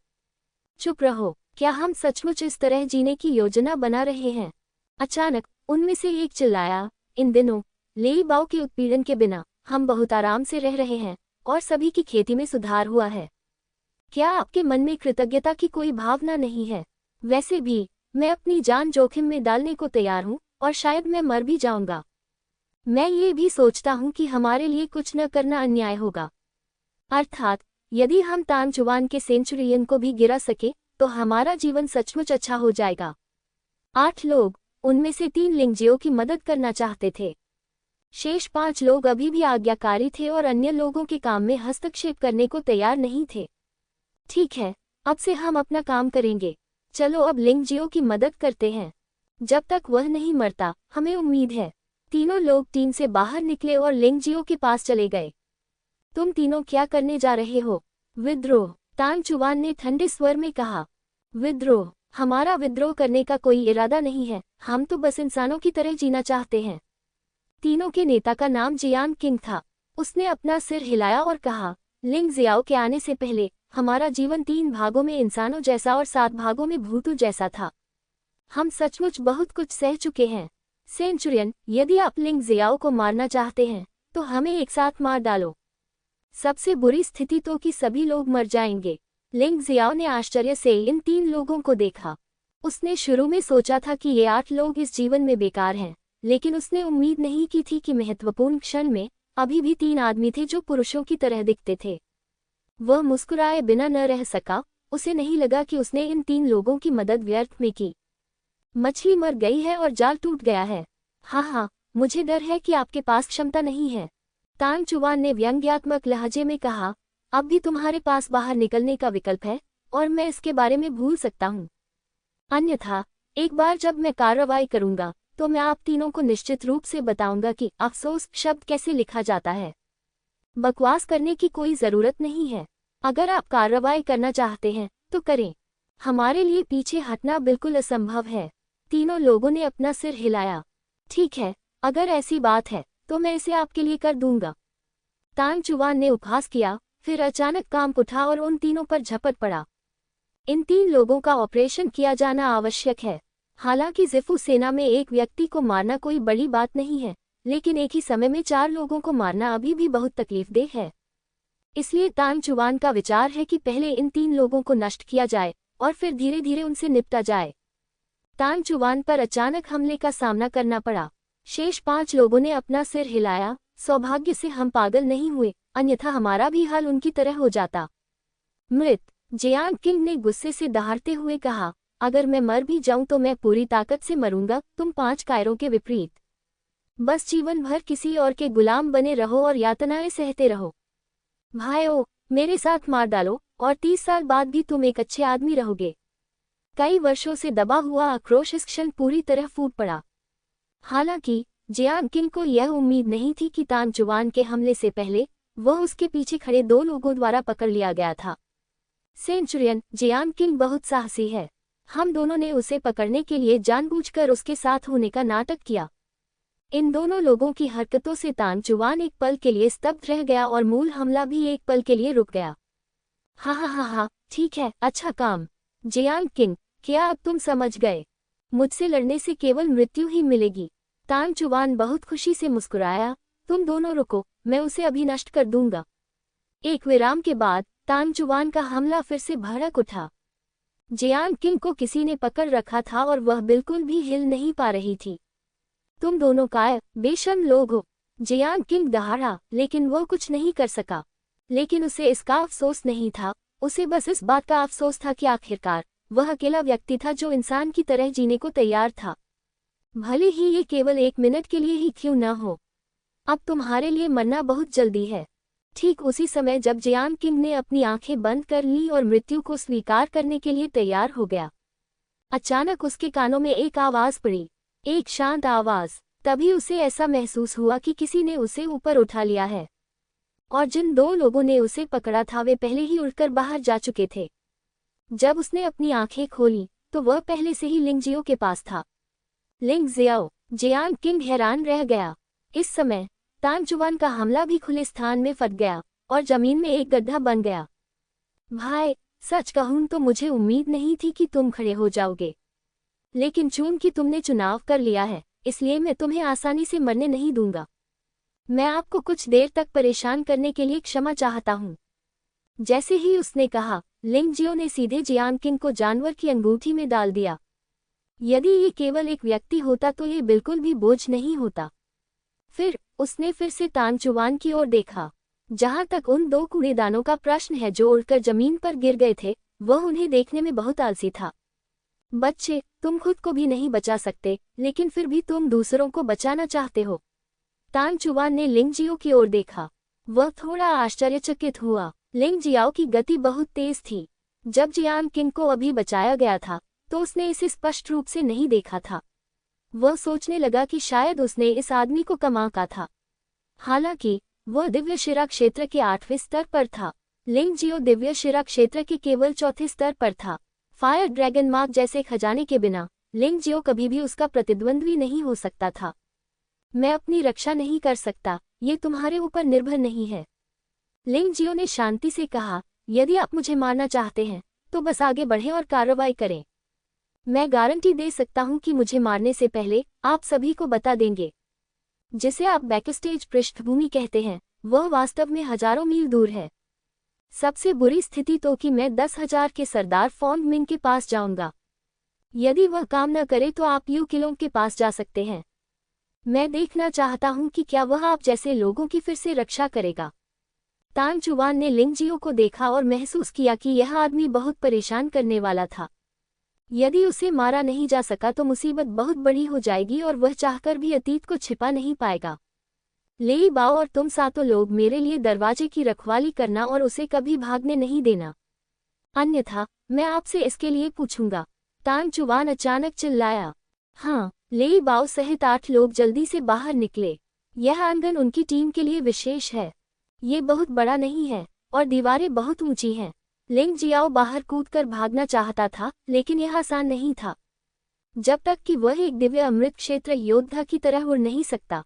चुप रहो, क्या हम सचमुच इस तरह जीने की योजना बना रहे हैं? अचानक उनमें से एक चिल्लाया, इन दिनों लेई बाओ के उत्पीड़न के बिना हम बहुत आराम से रह रहे हैं और सभी की खेती में सुधार हुआ है। क्या आपके मन में कृतज्ञता की कोई भावना नहीं है? वैसे भी मैं अपनी जान जोखिम में डालने को तैयार हूँ और शायद मैं मर भी जाऊंगा। मैं ये भी सोचता हूँ कि हमारे लिए कुछ न करना अन्याय होगा। अर्थात यदि हम तांग चुवान के सेंचुरियन को भी गिरा सके तो हमारा जीवन सचमुच अच्छा हो जाएगा। 8 लोग, उनमें से 3 लिंग जियो की मदद करना चाहते थे। शेष 5 लोग अभी भी आज्ञाकारी थे और अन्य लोगों के काम में हस्तक्षेप करने को तैयार नहीं थे। ठीक है, अब से हम अपना काम करेंगे। चलो अब लिंग जियो की मदद करते हैं। जब तक वह नहीं मरता हमें उम्मीद है। तीनों लोग टीम से बाहर निकले और लिंग जियो के पास चले गए। तुम तीनों क्या करने जा रहे हो? विद्रोह, तांग चुवान ने ठंडे स्वर में कहा। विद्रोह? हमारा विद्रोह करने का कोई इरादा नहीं है। हम तो बस इंसानों की तरह जीना चाहते हैं। तीनों के नेता का नाम जियांग किंग था। उसने अपना सिर हिलाया और कहा, लिंग जियाओ के आने से पहले हमारा जीवन 3 भागों में इंसानों जैसा और 7 भागों में भूतों जैसा था। हम सचमुच बहुत कुछ सह चुके हैं। सेंचुरियन, यदि आप लिंग जियाओ को मारना चाहते हैं तो हमें एक साथ मार डालो। सबसे बुरी स्थिति तो कि सभी लोग मर जाएंगे। लिंग जियाओ ने आश्चर्य से इन 3 लोगों को देखा। उसने शुरू में सोचा था कि ये 8 लोग इस जीवन में बेकार हैं, लेकिन उसने उम्मीद नहीं की थी कि महत्वपूर्ण क्षण में अभी भी 3 आदमी थे जो पुरुषों की तरह दिखते थे। वह मुस्कुराए बिना न रह सका। उसे नहीं लगा कि उसने इन 3 लोगों की मदद व्यर्थ में की। मछली मर गई है और जाल टूट गया है। हाँ, मुझे डर है कि आपके पास क्षमता नहीं है, तान चुवान ने व्यंग्यात्मक लहजे में कहा। अब भी तुम्हारे पास बाहर निकलने का विकल्प है और मैं इसके बारे में भूल सकता हूँ। अन्यथा एक बार जब मैं कार्रवाई करूंगा तो मैं आप तीनों को निश्चित रूप से बताऊंगा कि अफसोस शब्द कैसे लिखा जाता है। बकवास करने की कोई जरूरत नहीं है। अगर आप कार्रवाई करना चाहते हैं तो करें। हमारे लिए पीछे हटना बिल्कुल असंभव है। तीनों लोगों ने अपना सिर हिलाया। ठीक है, अगर ऐसी बात है तो मैं इसे आपके लिए कर दूंगा। तान चुवान ने उपहास किया, फिर अचानक काम उठा और उन तीनों पर झपट पड़ा। इन 3 लोगों का ऑपरेशन किया जाना आवश्यक है। हालांकि ज़िफू सेना में एक व्यक्ति को मारना कोई बड़ी बात नहीं है, लेकिन एक ही समय में 4 लोगों को मारना अभी भी बहुत तकलीफदेह है। इसलिए तान चुवान का विचार है कि पहले इन 3 लोगों को नष्ट किया जाए और फिर धीरे धीरे उनसे निपटा जाए। तान चुवान पर अचानक हमले का सामना करना पड़ा। शेष 5 लोगों ने अपना सिर हिलाया। सौभाग्य से हम पागल नहीं हुए, अन्यथा हमारा भी हाल उनकी तरह हो जाता। मृत, जियांग किंग ने गुस्से से दहाड़ते हुए कहा, अगर मैं मर भी जाऊं तो मैं पूरी ताकत से मरूंगा। तुम 5 कायरों के विपरीत बस जीवन भर किसी और के गुलाम बने रहो और यातनाएं सहते रहो। भाइयों, मेरे साथ मार डालो और 30 साल बाद भी तुम एक अच्छे आदमी रहोगे। कई वर्षों से दबा हुआ आक्रोश इस क्षण पूरी तरह फूट पड़ा। हालांकि जियांग किंग को यह उम्मीद नहीं थी कि तान चुवान के हमले से पहले वह उसके पीछे खड़े 2 लोगों द्वारा पकड़ लिया गया था। सेंचुरियन, जियांग किंग बहुत साहसी है। हम दोनों ने उसे पकड़ने के लिए जानबूझकर उसके साथ होने का नाटक किया। इन दोनों लोगों की हरकतों से तान चुवान एक पल के लिए स्तब्ध रह गया और मूल हमला भी एक पल के लिए रुक गया। हा, ठीक है, अच्छा काम। जियांग किंग, क्या अब तुम समझ गए? मुझसे लड़ने से केवल मृत्यु ही मिलेगी। तान चुवान बहुत खुशी से मुस्कुराया। तुम दोनों रुको, मैं उसे अभी नष्ट कर दूंगा। एक विराम के बाद तान चुवान का हमला फिर से भड़क उठा। जियांग किंग को किसी ने पकड़ रखा था और वह बिल्कुल भी हिल नहीं पा रही थी। तुम दोनों काय बेशर्म लोग हो, जियांग किंग दहाड़ा, लेकिन वह कुछ नहीं कर सका। लेकिन उसे इसका अफसोस नहीं था। उसे बस इस बात का अफसोस था कि आखिरकार वह अकेला व्यक्ति था जो इंसान की तरह जीने को तैयार था, भले ही ये केवल 1 मिनट के लिए ही क्यों न हो। अब तुम्हारे लिए मरना बहुत जल्दी है। ठीक उसी समय जब जियांग किंग ने अपनी आंखें बंद कर ली और मृत्यु को स्वीकार करने के लिए तैयार हो गया, अचानक उसके कानों में एक आवाज पड़ी, एक शांत आवाज। तभी उसे ऐसा महसूस हुआ कि किसी ने उसे ऊपर उठा लिया है और जिन 2 लोगों ने उसे पकड़ा था वे पहले ही उड़कर बाहर जा चुके थे। जब उसने अपनी आंखें खोली तो वह पहले से ही लिंग जियो के पास था। लिंग जियाओ, जियांग किंग हैरान रह गया। इस समय तान चुवान का हमला भी खुले स्थान में फट गया और जमीन में एक गड्ढा बन गया। भाई, सच कहूं तो मुझे उम्मीद नहीं थी कि तुम खड़े हो जाओगे, लेकिन चूंकि तुमने चुनाव कर लिया है इसलिए मैं तुम्हें आसानी से मरने नहीं दूंगा। मैं आपको कुछ देर तक परेशान करने के लिए क्षमा चाहता हूँ। जैसे ही उसने कहा, लिंग जियो ने सीधे जियांग किंग को जानवर की अंगूठी में डाल दिया। यदि ये केवल एक व्यक्ति होता तो ये बिल्कुल भी बोझ नहीं होता। फिर उसने फिर से तान चुवान की ओर देखा। जहां तक उन 2 कूड़ेदानों का प्रश्न है जो उड़कर जमीन पर गिर गए थे, वह उन्हें देखने में बहुत आलसी था। बच्चे, तुम खुद को भी नहीं बचा सकते, लेकिन फिर भी तुम दूसरों को बचाना चाहते हो। तान चुवान ने लिंग जियो की ओर देखा। वह थोड़ा आश्चर्यचकित हुआ। लिंग जियाओ की गति बहुत तेज थी। जब जियांग किंग को अभी बचाया गया था तो उसने इसे स्पष्ट रूप से नहीं देखा था। वह सोचने लगा कि शायद उसने इस आदमी को कम आंका था। हालांकि वह दिव्य शिरा क्षेत्र के 8वें स्तर पर था। लिंग जियो दिव्य शिरा क्षेत्र के केवल 4थे स्तर पर था। फायर ड्रैगन मार्क जैसे खजाने के बिना लिंग जियो कभी भी उसका प्रतिद्वंद्वी नहीं हो सकता था। मैं अपनी रक्षा नहीं कर सकता, ये तुम्हारे ऊपर निर्भर नहीं है। लिंग जियो ने शांति से कहा, यदि आप मुझे मारना चाहते हैं तो बस आगे बढ़ें और कार्रवाई करें। मैं गारंटी दे सकता हूं कि मुझे मारने से पहले आप सभी को बता देंगे। जिसे आप बैकस्टेज पृष्ठभूमि कहते हैं, वह वास्तव में हजारों मील दूर है। सबसे बुरी स्थिति तो कि मैं 10,000 के सरदार फॉन्ग मिंग के पास जाऊंगा। यदि वह काम न करे तो आप यू किलोंग के पास जा सकते हैं। मैं देखना चाहता हूं कि क्या वह आप जैसे लोगों की फिर से रक्षा करेगा। तान चुवान ने लिंग जियो को देखा और महसूस किया कि यह आदमी बहुत परेशान करने वाला था। यदि उसे मारा नहीं जा सका तो मुसीबत बहुत बड़ी हो जाएगी और वह चाहकर भी अतीत को छिपा नहीं पाएगा। लेई बाओ और तुम सातों लोग मेरे लिए दरवाजे की रखवाली करना और उसे कभी भागने नहीं देना, अन्यथा मैं आपसे इसके लिए पूछूंगा। तान चुवान अचानक चिल्लाया। हाँ, लेई बाओ सहित 8 लोग जल्दी से बाहर निकले। यह आंगन उनकी टीम के लिए विशेष है। ये बहुत बड़ा नहीं है और दीवारें बहुत ऊंची हैं। लिंग जियाओ बाहर कूदकर भागना चाहता था, लेकिन यह आसान नहीं था जब तक कि वह एक दिव्य अमृत क्षेत्र योद्धा की तरह उड़ नहीं सकता।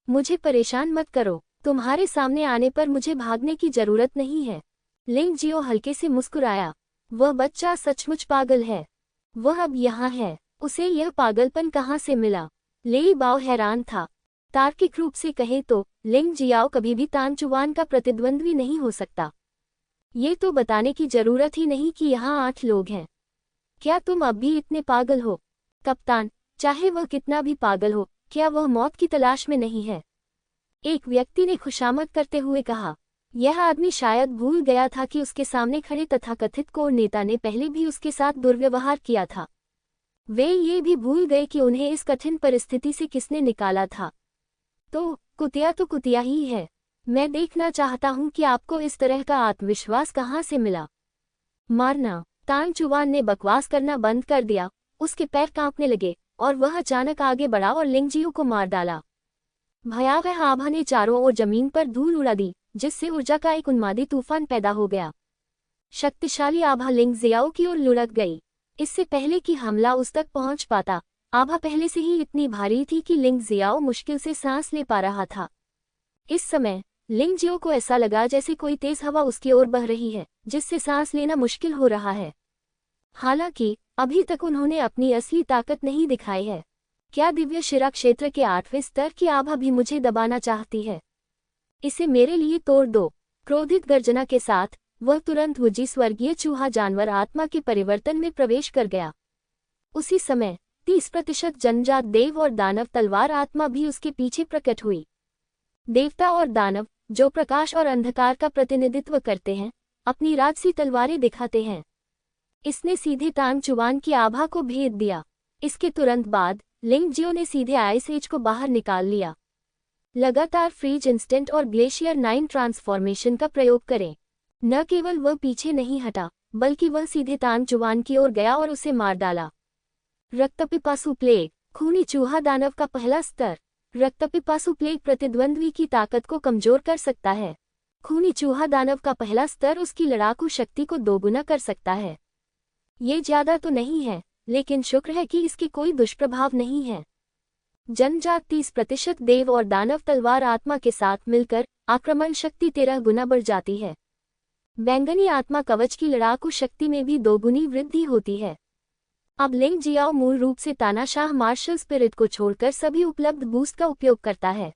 मुझे परेशान मत करो, तुम्हारे सामने आने पर मुझे भागने की जरूरत नहीं है। लिंग जियो हल्के से मुस्कुराया। वह बच्चा सचमुच पागल है। वह अब यहाँ है, उसे यह पागलपन कहाँ से मिला? लेई बाओ हैरान था। तार्किक रूप से कहें तो लिंग जियाओ कभी भी तान चुवान का प्रतिद्वंद्वी नहीं हो सकता। ये तो बताने की जरूरत ही नहीं कि यहाँ 8 लोग हैं। क्या तुम अब भी इतने पागल हो? कप्तान, चाहे वह कितना भी पागल हो, क्या वह मौत की तलाश में नहीं है? एक व्यक्ति ने खुशामद करते हुए कहा। यह आदमी शायद भूल गया था कि उसके सामने खड़े तथाकथित कोर नेता ने पहले भी उसके साथ दुर्व्यवहार किया था। वे ये भी भूल गए कि उन्हें इस कठिन परिस्थिति से किसने निकाला था। तो कुतिया ही है। मैं देखना चाहता हूं कि आपको इस तरह का आत्मविश्वास कहां से मिला। मारना। तान चुवान ने बकवास करना बंद कर दिया। उसके पैर कांपने लगे और वह अचानक आगे बढ़ा और लिंग जियो को मार डाला। भयावह आभा ने चारों ओर जमीन पर धूल उड़ा दी, जिससे ऊर्जा का एक उन्मादी तूफान पैदा हो गया। शक्तिशाली आभा लिंग जियाओ की ओर लुढ़क गई। इससे पहले कि हमला उस तक पहुंच पाता, आभा पहले से ही इतनी भारी थी कि लिंग जियाओ मुश्किल से सांस ले पा रहा था। इस समय लिंग जियो को ऐसा लगा जैसे कोई तेज हवा उसकी ओर बह रही है, जिससे सांस लेना मुश्किल हो रहा है। हालांकि अभी तक उन्होंने अपनी असली ताकत नहीं दिखाई है। क्या दिव्य शिरा क्षेत्र के 8वें स्तर की आभा भी मुझे दबाना चाहती है? इसे मेरे लिए तोड़ दो। क्रोधित गर्जना के साथ वह तुरंत वुजी स्वर्गीय चूहा जानवर आत्मा के परिवर्तन में प्रवेश कर गया। उसी समय 30% जनजात देव और दानव तलवार आत्मा भी उसके पीछे प्रकट हुई। देवता और दानव, जो प्रकाश और अंधकार का प्रतिनिधित्व करते हैं, अपनी राजसी तलवारें दिखाते हैं। इसने सीधे तान चुवान की आभा को भेद दिया। इसके तुरंत बाद लिंग जियो ने सीधे आइस एज को बाहर निकाल लिया। लगातार फ्रीज इंस्टेंट और ग्लेशियर 9 ट्रांसफॉर्मेशन का प्रयोग करें। न केवल वह पीछे नहीं हटा, बल्कि वह सीधे तान चुवान की ओर गया और उसे मार डाला। रक्तपिपासु प्लेग। खूनी चूहा दानव का पहला स्तर। रक्तपिपासु प्लेग प्रतिद्वंद्वी की ताकत को कमजोर कर सकता है। खूनी चूहा दानव का पहला स्तर उसकी लड़ाकू शक्ति को दोगुना कर सकता है। ये ज्यादा तो नहीं है, लेकिन शुक्र है कि इसके कोई दुष्प्रभाव नहीं है। जनजात 30% देव और दानव तलवार आत्मा के साथ मिलकर आक्रमण शक्ति 13 गुना बढ़ जाती है। बैंगनी आत्मा कवच की लड़ाकू शक्ति में भी 2 गुनी वृद्धि होती है। अब लिंग जियाओ मूल रूप से तानाशाह मार्शल स्पिरिट को छोड़कर सभी उपलब्ध बूस्ट का उपयोग करता है।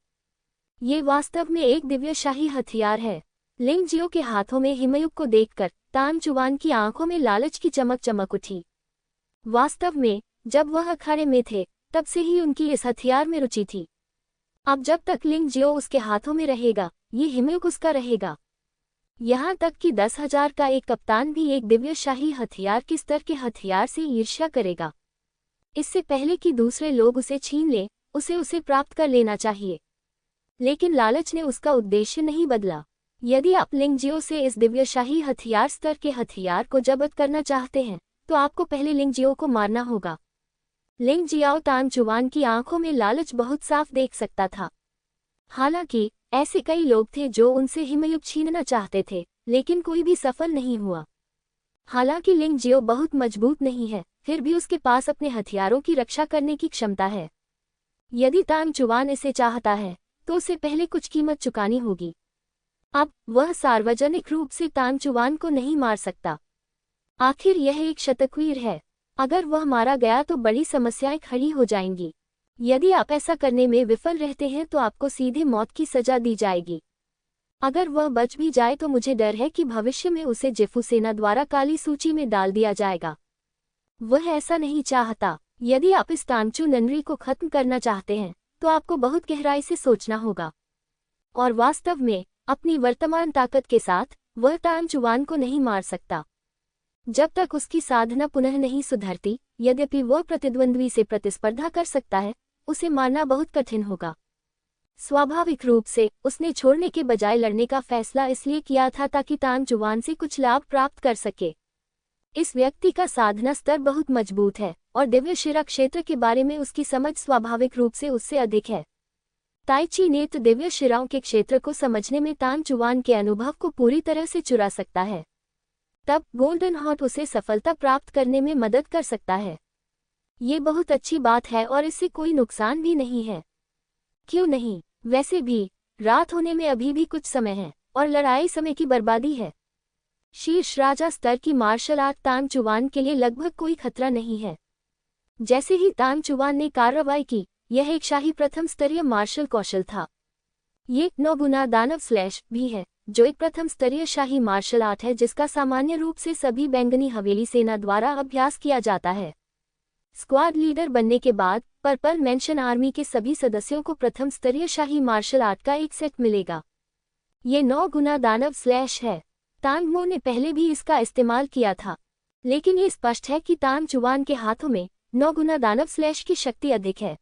ये वास्तव में एक दिव्य शाही हथियार है। लिंग जियो के हाथों में हिमयुग को देखकर तान चुवान की आंखों में लालच की चमक चमक उठी। वास्तव में जब वह अखाड़े में थे, तब से ही उनकी इस हथियार में रुचि थी। अब जब तक लिंग जियो उसके हाथों में रहेगा, ये हिमयुग उसका रहेगा। यहाँ तक कि 10,000 का एक कप्तान भी एक दिव्य शाही हथियार के स्तर के हथियार से ईर्ष्या करेगा। इससे पहले कि दूसरे लोग उसे छीन लें, उसे प्राप्त कर लेना चाहिए। लेकिन लालच ने उसका उद्देश्य नहीं बदला। यदि आप लिंग जियो से इस दिव्य शाही हथियार स्तर के हथियार को जब्त करना चाहते हैं, तो आपको पहले लिंग जियो को मारना होगा। लिंग जियाओ तान चुवान की आंखों में लालच बहुत साफ देख सकता था। हालांकि ऐसे कई लोग थे जो उनसे हिमयुग छीनना चाहते थे, लेकिन कोई भी सफल नहीं हुआ। हालांकि लिंग जियो बहुत मजबूत नहीं है, फिर भी उसके पास अपने हथियारों की रक्षा करने की क्षमता है। यदि तान चुवान इसे चाहता है तो उसे पहले कुछ कीमत चुकानी होगी। अब वह सार्वजनिक रूप से तान चुवान को नहीं मार सकता। आखिर यह एक शतकवीर है। अगर वह मारा गया तो बड़ी समस्याएं खड़ी हो जाएंगी। यदि आप ऐसा करने में विफल रहते हैं तो आपको सीधे मौत की सजा दी जाएगी। अगर वह बच भी जाए तो मुझे डर है कि भविष्य में उसे जेफू सेना द्वारा काली सूची में डाल दिया जाएगा। वह ऐसा नहीं चाहता। यदि आप इस तानचू ननरी को खत्म करना चाहते हैं तो आपको बहुत गहराई से सोचना होगा। और वास्तव में अपनी वर्तमान ताकत के साथ वह तान चुवान को नहीं मार सकता जब तक उसकी साधना पुनः नहीं सुधरती। यद्यपि वह प्रतिद्वंद्वी से प्रतिस्पर्धा कर सकता है, उसे मारना बहुत कठिन होगा। स्वाभाविक रूप से उसने छोड़ने के बजाय लड़ने का फैसला इसलिए किया था ताकि तान चुवान से कुछ लाभ प्राप्त कर सके। इस व्यक्ति का साधना स्तर बहुत मजबूत है और दिव्य शिरा क्षेत्र के बारे में उसकी समझ स्वाभाविक रूप से उससे अधिक है। ताई ची नेत्र दिव्य शिराओं के क्षेत्र को समझने में तान चुवान के अनुभव को पूरी तरह से चुरा सकता है। तब गोल्डन हॉट उसे सफलता प्राप्त करने में मदद कर सकता है। ये बहुत अच्छी बात है और इससे कोई नुकसान भी नहीं है। क्यों नहीं? वैसे भी रात होने में अभी भी कुछ समय है और लड़ाई समय की बर्बादी है। शीर्ष राजा स्तर की मार्शल आर्ट तान चुवान के लिए लगभग कोई खतरा नहीं है। जैसे ही तान चुवान ने कार्रवाई की, यह एक शाही प्रथम स्तरीय मार्शल कौशल था। ये 9 गुना दानव स्लैश भी है, जो एक प्रथम स्तरीय शाही मार्शल आर्ट है जिसका सामान्य रूप से सभी बैंगनी हवेली सेना द्वारा अभ्यास किया जाता है। स्क्वाड लीडर बनने के बाद पर्पल मेंशन आर्मी के सभी सदस्यों को प्रथम स्तरीय शाही मार्शल आर्ट का एक सेट मिलेगा। ये 9 गुना दानव स्लैश है। तांग मो ने पहले भी इसका इस्तेमाल किया था, लेकिन ये स्पष्ट है कि तान चुवान के हाथों में 9 गुना दानव स्लैश की शक्ति अधिक है।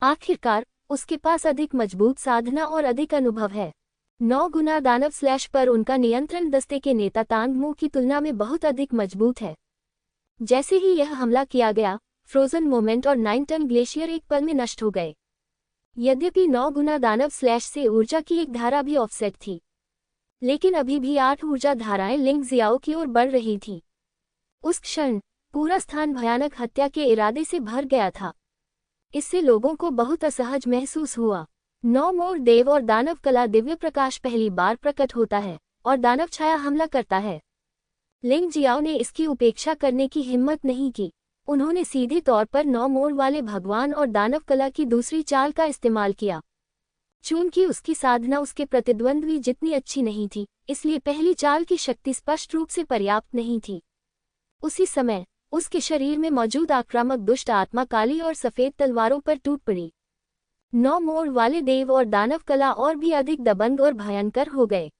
आखिरकार उसके पास अधिक मजबूत साधना और अधिक अनुभव है। 9 गुना दानव स्लैश पर उनका नियंत्रण दस्ते के नेता तांग मो की तुलना में बहुत अधिक मजबूत है। जैसे ही यह हमला किया गया, फ्रोजन मोमेंट और 9 टन ग्लेशियर एक पल में नष्ट हो गए। यद्यपि 9 गुना दानव स्लैश से ऊर्जा की एक धारा भी ऑफसेट थी, लेकिन अभी भी 8 ऊर्जा धाराएं लिंग जियाओ की ओर बढ़ रही थीं। उस क्षण पूरा स्थान भयानक हत्या के इरादे से भर गया था। इससे लोगों को बहुत असहज महसूस हुआ। 9 मोर देव और दानव कला दिव्य प्रकाश पहली बार प्रकट होता है और दानव छाया हमला करता है। लिंग जियाओ ने इसकी उपेक्षा करने की हिम्मत नहीं की। उन्होंने सीधे तौर पर 9 मोड़ वाले भगवान और दानव कला की दूसरी चाल का इस्तेमाल किया। चूंकि उसकी साधना उसके प्रतिद्वंद्वी जितनी अच्छी नहीं थी, इसलिए पहली चाल की शक्ति स्पष्ट रूप से पर्याप्त नहीं थी। उसी समय उसके शरीर में मौजूद आक्रामक दुष्ट आत्मा काली और सफेद तलवारों पर टूट पड़ी। 9 मोड़ वाले देव और दानव कला और भी अधिक दबंग और भयंकर हो गए।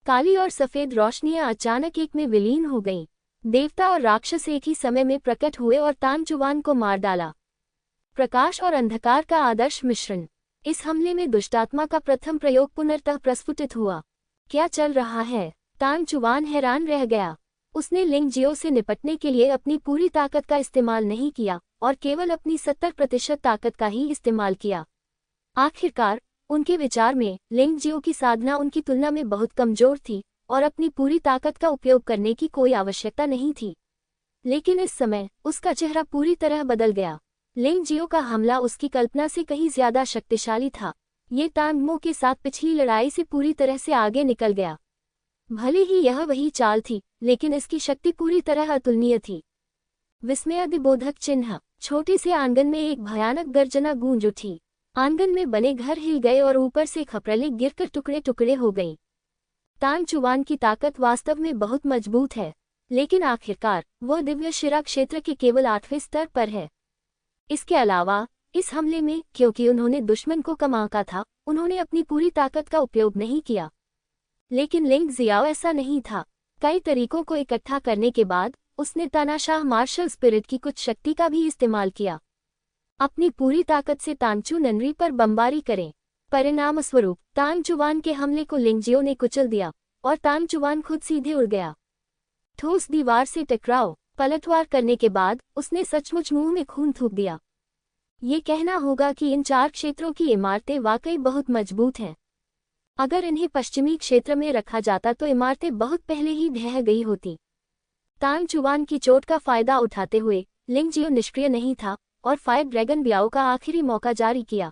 काली और सफेद रोशनियां अचानक एक में विलीन हो गईं। देवता और राक्षस एक ही समय में प्रकट हुए और तान चुवान को मार डाला। प्रकाश और अंधकार का आदर्श मिश्रण। इस हमले में दुष्टात्मा का प्रथम प्रयोग पुनर्तः प्रस्फुटित हुआ। क्या चल रहा है? तान चुवान हैरान रह गया। उसने लिंग जियो से निपटने के लिए अपनी पूरी ताकत का इस्तेमाल नहीं किया और केवल अपनी 70% ताकत का ही इस्तेमाल किया। आखिरकार उनके विचार में लिंग जियो की साधना उनकी तुलना में बहुत कमजोर थी और अपनी पूरी ताकत का उपयोग करने की कोई आवश्यकता नहीं थी। लेकिन इस समय उसका चेहरा पूरी तरह बदल गया। लिंग जियो का हमला उसकी कल्पना से कहीं ज्यादा शक्तिशाली था। ये तांग मो के साथ पिछली लड़ाई से पूरी तरह से आगे निकल गया। भले ही यह वही चाल थी, लेकिन इसकी शक्ति पूरी तरह अतुलनीय थी। विस्मयादिबोधक चिन्ह। छोटे से आंगन में एक भयानक गर्जना गूंज उठी। आंगन में बने घर हिल गए और ऊपर से खपरेलें गिरकर टुकड़े टुकड़े हो गईं। तान चुवान की ताकत वास्तव में बहुत मजबूत है, लेकिन आखिरकार वह दिव्य शिरा क्षेत्र के केवल 8वें स्तर पर है। इसके अलावा इस हमले में, क्योंकि उन्होंने दुश्मन को कम आंका था, उन्होंने अपनी पूरी ताकत का उपयोग नहीं किया। लेकिन लिंग जियाओ ऐसा नहीं था। कई तरीकों को इकट्ठा करने के बाद उसने तानाशाह मार्शल स्पिरिट की कुछ शक्ति का भी इस्तेमाल किया। अपनी पूरी ताकत से तानचू ननरी पर बमबारी करें। परिणाम स्वरूप तान चुवान के हमले को लिंग जियो ने कुचल दिया और तान चुवान खुद सीधे उड़ गया। ठोस दीवार से टकराव। पलटवार करने के बाद उसने सचमुच मुंह में खून थूक दिया। ये कहना होगा कि इन 4 क्षेत्रों की इमारतें वाकई बहुत मजबूत हैं। अगर इन्हें पश्चिमी क्षेत्र में रखा जाता तो इमारतें बहुत पहले ही ढह गई होती। तान चुवान की चोट का फायदा उठाते हुए लिंग जियो निष्क्रिय नहीं था और फायर ड्रैगन ब्याओ का आखिरी मौका जारी किया।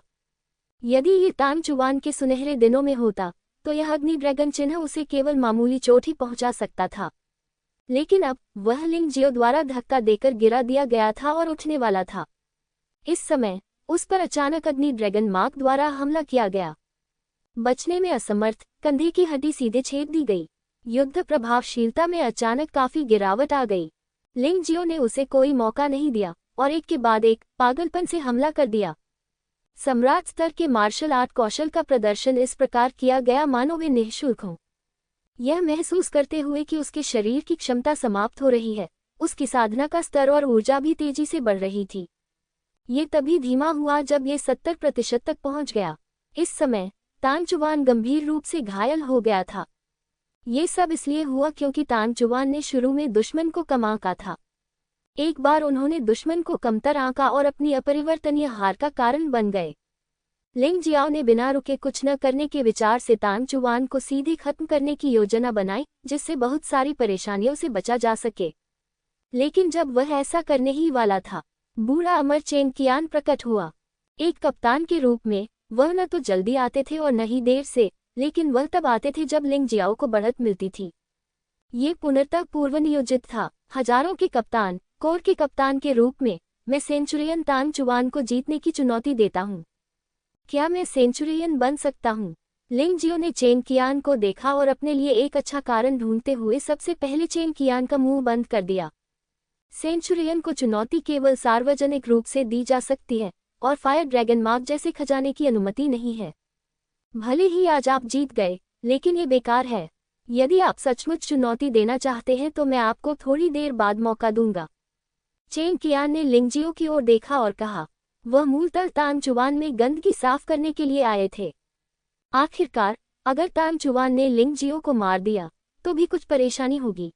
यदि ये तान चुवान के सुनहरे दिनों में होता तो यह अग्नि ड्रैगन चिन्ह उसे केवल मामूली चोट ही पहुंचा सकता था, लेकिन अब वह लिंग जियो द्वारा धक्का देकर गिरा दिया गया था और उठने वाला था। इस समय उस पर अचानक अग्नि ड्रैगन मार्क द्वारा हमला किया गया। बचने में असमर्थ, कंधे की हड्डी सीधे छेद दी गई। युद्ध प्रभावशीलता में अचानक काफी गिरावट आ गई। लिंग जियो ने उसे कोई मौका नहीं दिया और एक के बाद एक पागलपन से हमला कर दिया। सम्राट स्तर के मार्शल आर्ट कौशल का प्रदर्शन इस प्रकार किया गया मानो वे निःशुल्क हों। यह महसूस करते हुए कि उसके शरीर की क्षमता समाप्त हो रही है, उसकी साधना का स्तर और ऊर्जा भी तेजी से बढ़ रही थी। ये तभी धीमा हुआ जब ये 70% तक पहुंच गया। इस समय तान चुवान गंभीर रूप से घायल हो गया था। ये सब इसलिए हुआ क्योंकि तान चुवान ने शुरू में दुश्मन को कम आंका था। एक बार उन्होंने दुश्मन को कमतर आंका और अपनी अपरिवर्तनीय हार का कारण बन गए। लिंग जियाओ ने बिना रुके कुछ न करने के विचार से तान चुवान को सीधे खत्म करने की योजना बनाई, जिससे बहुत सारी परेशानियों से बचा जा सके। लेकिन जब वह ऐसा करने ही वाला था, बूढ़ा अमर चेन कियान प्रकट हुआ। एक कप्तान के रूप में वह न तो जल्दी आते थे और न ही देर से, लेकिन वह तब आते थे जब लिंग जियाओ को बढ़त मिलती थी। ये पूर्णतः पूर्व नियोजित था। हजारों के कप्तान, कोर के कप्तान के रूप में मैं सेंचुरियन तान चुवान को जीतने की चुनौती देता हूँ। क्या मैं सेंचुरियन बन सकता हूँ? लिंग जियो ने चेन कियान को देखा और अपने लिए एक अच्छा कारण ढूंढते हुए सबसे पहले चेन कियान का मुंह बंद कर दिया। सेंचुरियन को चुनौती केवल सार्वजनिक रूप से दी जा सकती है और फायर ड्रैगन मार्क जैसे खजाने की अनुमति नहीं है। भले ही आज आप जीत गए, लेकिन ये बेकार है। यदि आप सचमुच चुनौती देना चाहते हैं तो मैं आपको थोड़ी देर बाद मौका दूंगा। चेन कियान ने लिंग जियो की ओर देखा और कहा। वह मूलतः तान चुवान में गंदगी साफ करने के लिए आए थे। आखिरकार अगर तान चुवान ने लिंग जियो को मार दिया तो भी कुछ परेशानी होगी,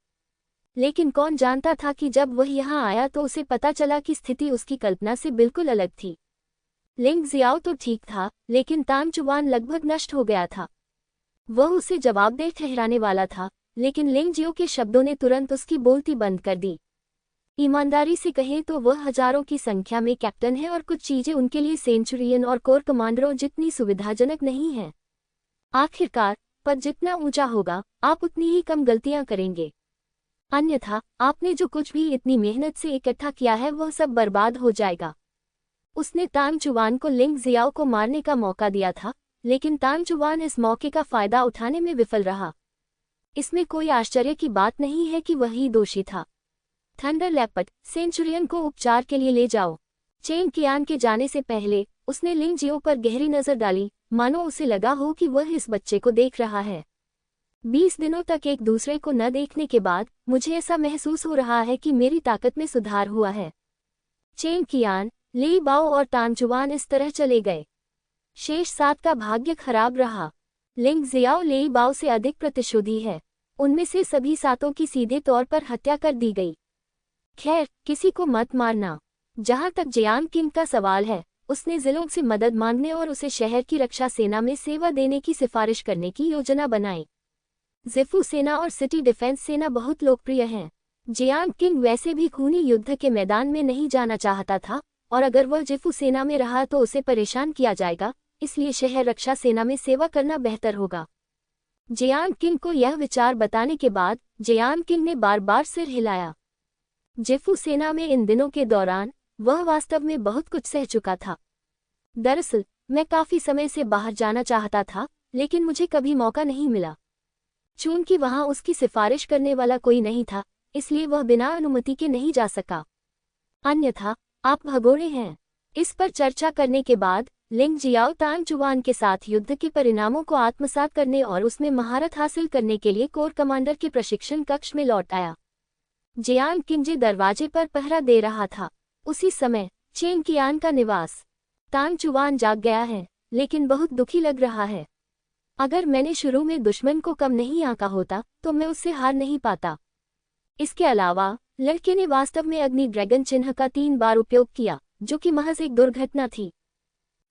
लेकिन कौन जानता था कि जब वह यहाँ आया तो उसे पता चला कि स्थिति उसकी कल्पना से बिल्कुल अलग थी। लिंग जियाओ तो ठीक था, लेकिन तान चुवान लगभग नष्ट हो गया था। वह उसे जवाबदेह ठहराने वाला था, लेकिन लिंग जियो के शब्दों ने तुरंत उसकी बोलती बंद कर दी। ईमानदारी से कहें तो वह हजारों की संख्या में कैप्टन है और कुछ चीजें उनके लिए सेंचुरियन और कोर कमांडरों जितनी सुविधाजनक नहीं हैं। आखिरकार पद जितना ऊंचा होगा, आप उतनी ही कम गलतियां करेंगे। अन्यथा आपने जो कुछ भी इतनी मेहनत से इकट्ठा किया है वह सब बर्बाद हो जाएगा। उसने तान चुवान को लिंग जियाओ को मारने का मौका दिया था, लेकिन तान चुवान इस मौके का फायदा उठाने में विफल रहा। इसमें कोई आश्चर्य की बात नहीं है कि वही दोषी था। थंडर लेपर्ड, सेंचुरियन को उपचार के लिए ले जाओ। चेन कियान के जाने से पहले उसने लिंग जियो पर गहरी नजर डाली, मानो उसे लगा हो कि वह इस बच्चे को देख रहा है। 20 दिनों तक एक दूसरे को न देखने के बाद मुझे ऐसा महसूस हो रहा है कि मेरी ताकत में सुधार हुआ है। चेन कियान, ली बाओ और तान चुवान इस तरह चले गए। शेष 7 का भाग्य खराब रहा। लिंग जियाओ ली बाओ से अधिक प्रतिशोधी है। उनमें से सभी 7 की सीधे तौर पर हत्या कर दी गई। खैर, किसी को मत मारना। जहां तक जियांग किंग का सवाल है, उसने जिलों से मदद मांगने और उसे शहर की रक्षा सेना में सेवा देने की सिफारिश करने की योजना बनाई। जिफू सेना और सिटी डिफेंस सेना बहुत लोकप्रिय हैं। जियांग किंग वैसे भी खूनी युद्ध के मैदान में नहीं जाना चाहता था, और अगर वह जिफू सेना में रहा तो उसे परेशान किया जाएगा, इसलिए शहर रक्षा सेना में सेवा करना बेहतर होगा। जियांग किंग को यह विचार बताने के बाद जियांग किंग ने बार बार सिर हिलाया। जिफू सेना में इन दिनों के दौरान वह वास्तव में बहुत कुछ सह चुका था। दरअसल मैं काफी समय से बाहर जाना चाहता था, लेकिन मुझे कभी मौका नहीं मिला। चूंकि वहां उसकी सिफारिश करने वाला कोई नहीं था, इसलिए वह बिना अनुमति के नहीं जा सका। अन्यथा आप भगोड़े हैं। इस पर चर्चा करने के बाद लिंग जियाओ तान चुवान के साथ युद्ध के परिणामों को आत्मसात करने और उसमें महारत हासिल करने के लिए कोर कमांडर के प्रशिक्षण कक्ष में लौट आया। जियांग किंग दरवाजे पर पहरा दे रहा था। उसी समय चेन कियान का निवास। तान चुवान जाग गया है, लेकिन बहुत दुखी लग रहा है। अगर मैंने शुरू में दुश्मन को कम नहीं आंका होता तो मैं उससे हार नहीं पाता। इसके अलावा लड़के ने वास्तव में अग्नि ड्रैगन चिन्ह का 3 बार उपयोग किया, जो कि महज एक दुर्घटना थी।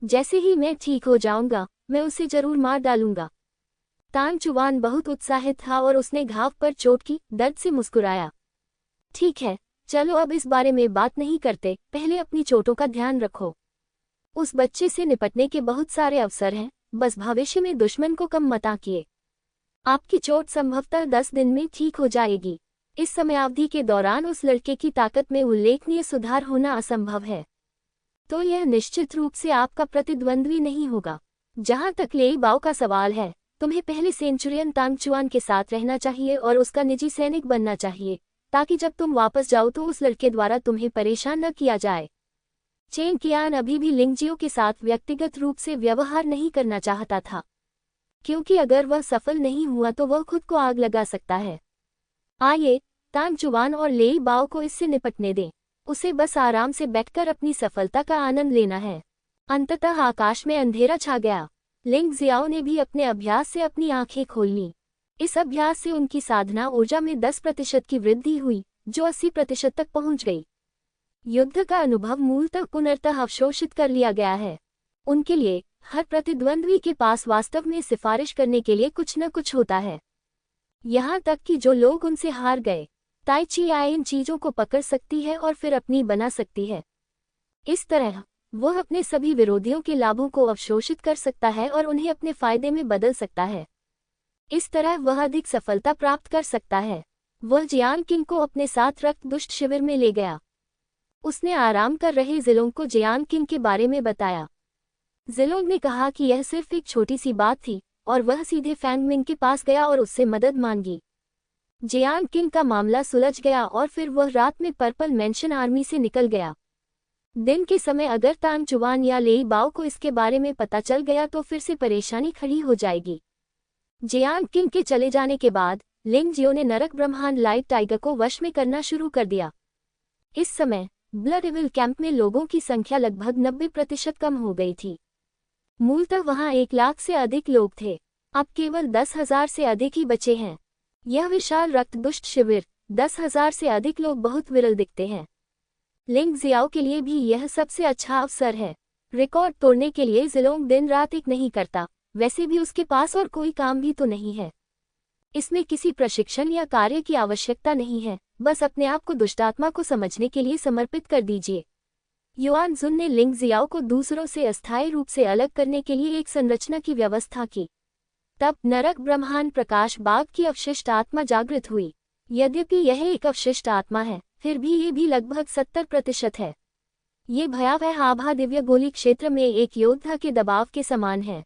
जैसे ही मैं ठीक हो जाऊंगा, मैं उसे जरूर मार डालूंगा। तान चुवान बहुत उत्साहित था और उसने घाव पर चोट की दर्द से मुस्कुराया। ठीक है, चलो अब इस बारे में बात नहीं करते, पहले अपनी चोटों का ध्यान रखो। उस बच्चे से निपटने के बहुत सारे अवसर हैं, बस भविष्य में दुश्मन को कम मत आंकिए। आपकी चोट संभवतः 10 दिन में ठीक हो जाएगी। इस समयावधि के दौरान उस लड़के की ताकत में उल्लेखनीय सुधार होना असंभव है, तो यह निश्चित रूप से आपका प्रतिद्वंद्वी नहीं होगा। जहां तक लेई बाओ का सवाल है, तुम्हें पहले सेंचुरियन तांग चुआन के साथ रहना चाहिए और उसका निजी सैनिक बनना चाहिए, ताकि जब तुम वापस जाओ तो उस लड़के द्वारा तुम्हें परेशान न किया जाए। चेंग कियान अभी भी लिंगजियो के साथ व्यक्तिगत रूप से व्यवहार नहीं करना चाहता था, क्योंकि अगर वह सफल नहीं हुआ तो वह खुद को आग लगा सकता है। आइए, तांग चुआन और लेई बाओ को इससे निपटने दें। उसे बस आराम से बैठकर अपनी सफलता का आनंद लेना है। अंततः आकाश में अंधेरा छा गया। लिंग जियाओ ने भी अपने अभ्यास से अपनी आंखें खोल लीं। इस अभ्यास से उनकी साधना ऊर्जा में 10% की वृद्धि हुई, जो 80% तक पहुंच गई। युद्ध का अनुभव मूलतः पुनर्तः अवशोषित कर लिया गया है। उनके लिए हर प्रतिद्वंद्वी के पास वास्तव में सिफारिश करने के लिए कुछ न कुछ होता है। यहाँ तक कि जो लोग उनसे हार गए, ताई ची आई इन चीजों को पकड़ सकती है और फिर अपनी बना सकती है। इस तरह वह अपने सभी विरोधियों के लाभों को अवशोषित कर सकता है और उन्हें अपने फायदे में बदल सकता है। इस तरह वह अधिक सफलता प्राप्त कर सकता है। वह जियांग किंग को अपने साथ रक्त दुष्ट शिविर में ले गया। उसने आराम कर रहे जिलोंग को जियांग किंग के बारे में बताया। जिलोंग ने कहा कि यह सिर्फ एक छोटी सी बात थी और वह सीधे फैंग मिंग के पास गया और उससे मदद मांगी। जियांग किंग का मामला सुलझ गया और फिर वह रात में पर्पल मेंशन आर्मी से निकल गया। दिन के समय अगर तांग चुआन या लेई बाओ को इसके बारे में पता चल गया तो फिर से परेशानी खड़ी हो जाएगी। जियांग किंग के चले जाने के बाद लिंग जियो ने नरक ब्रह्मांड लाइट टाइगर को वश में करना शुरू कर दिया। इस समय ब्लड इविल कैंप में लोगों की संख्या लगभग 90% कम हो गई थी। मूलतः वहां 1 लाख से अधिक लोग थे, अब केवल 10,000 से अधिक ही बचे हैं। यह विशाल रक्त दुष्ट शिविर, 10,000 से अधिक लोग बहुत विरल दिखते हैं। लिंग जियाओ के लिए भी यह सबसे अच्छा अवसर है। रिकॉर्ड तोड़ने के लिए जिलोंग दिन रात एक नहीं करता, वैसे भी उसके पास और कोई काम भी तो नहीं है। इसमें किसी प्रशिक्षण या कार्य की आवश्यकता नहीं है, बस अपने आप को दुष्टात्मा को समझने के लिए समर्पित कर दीजिए। युआन जुन ने लिंग जियाओ को दूसरों से अस्थायी रूप से अलग करने के लिए एक संरचना की व्यवस्था की। तब नरक ब्रह्मांड प्रकाश बाग की अवशिष्ट आत्मा जागृत हुई। यद्यपि यह एक अवशिष्ट आत्मा है, फिर भी ये भी लगभग 70% है। ये भयावह आभा दिव्य गोली क्षेत्र में एक योद्धा के दबाव के समान है।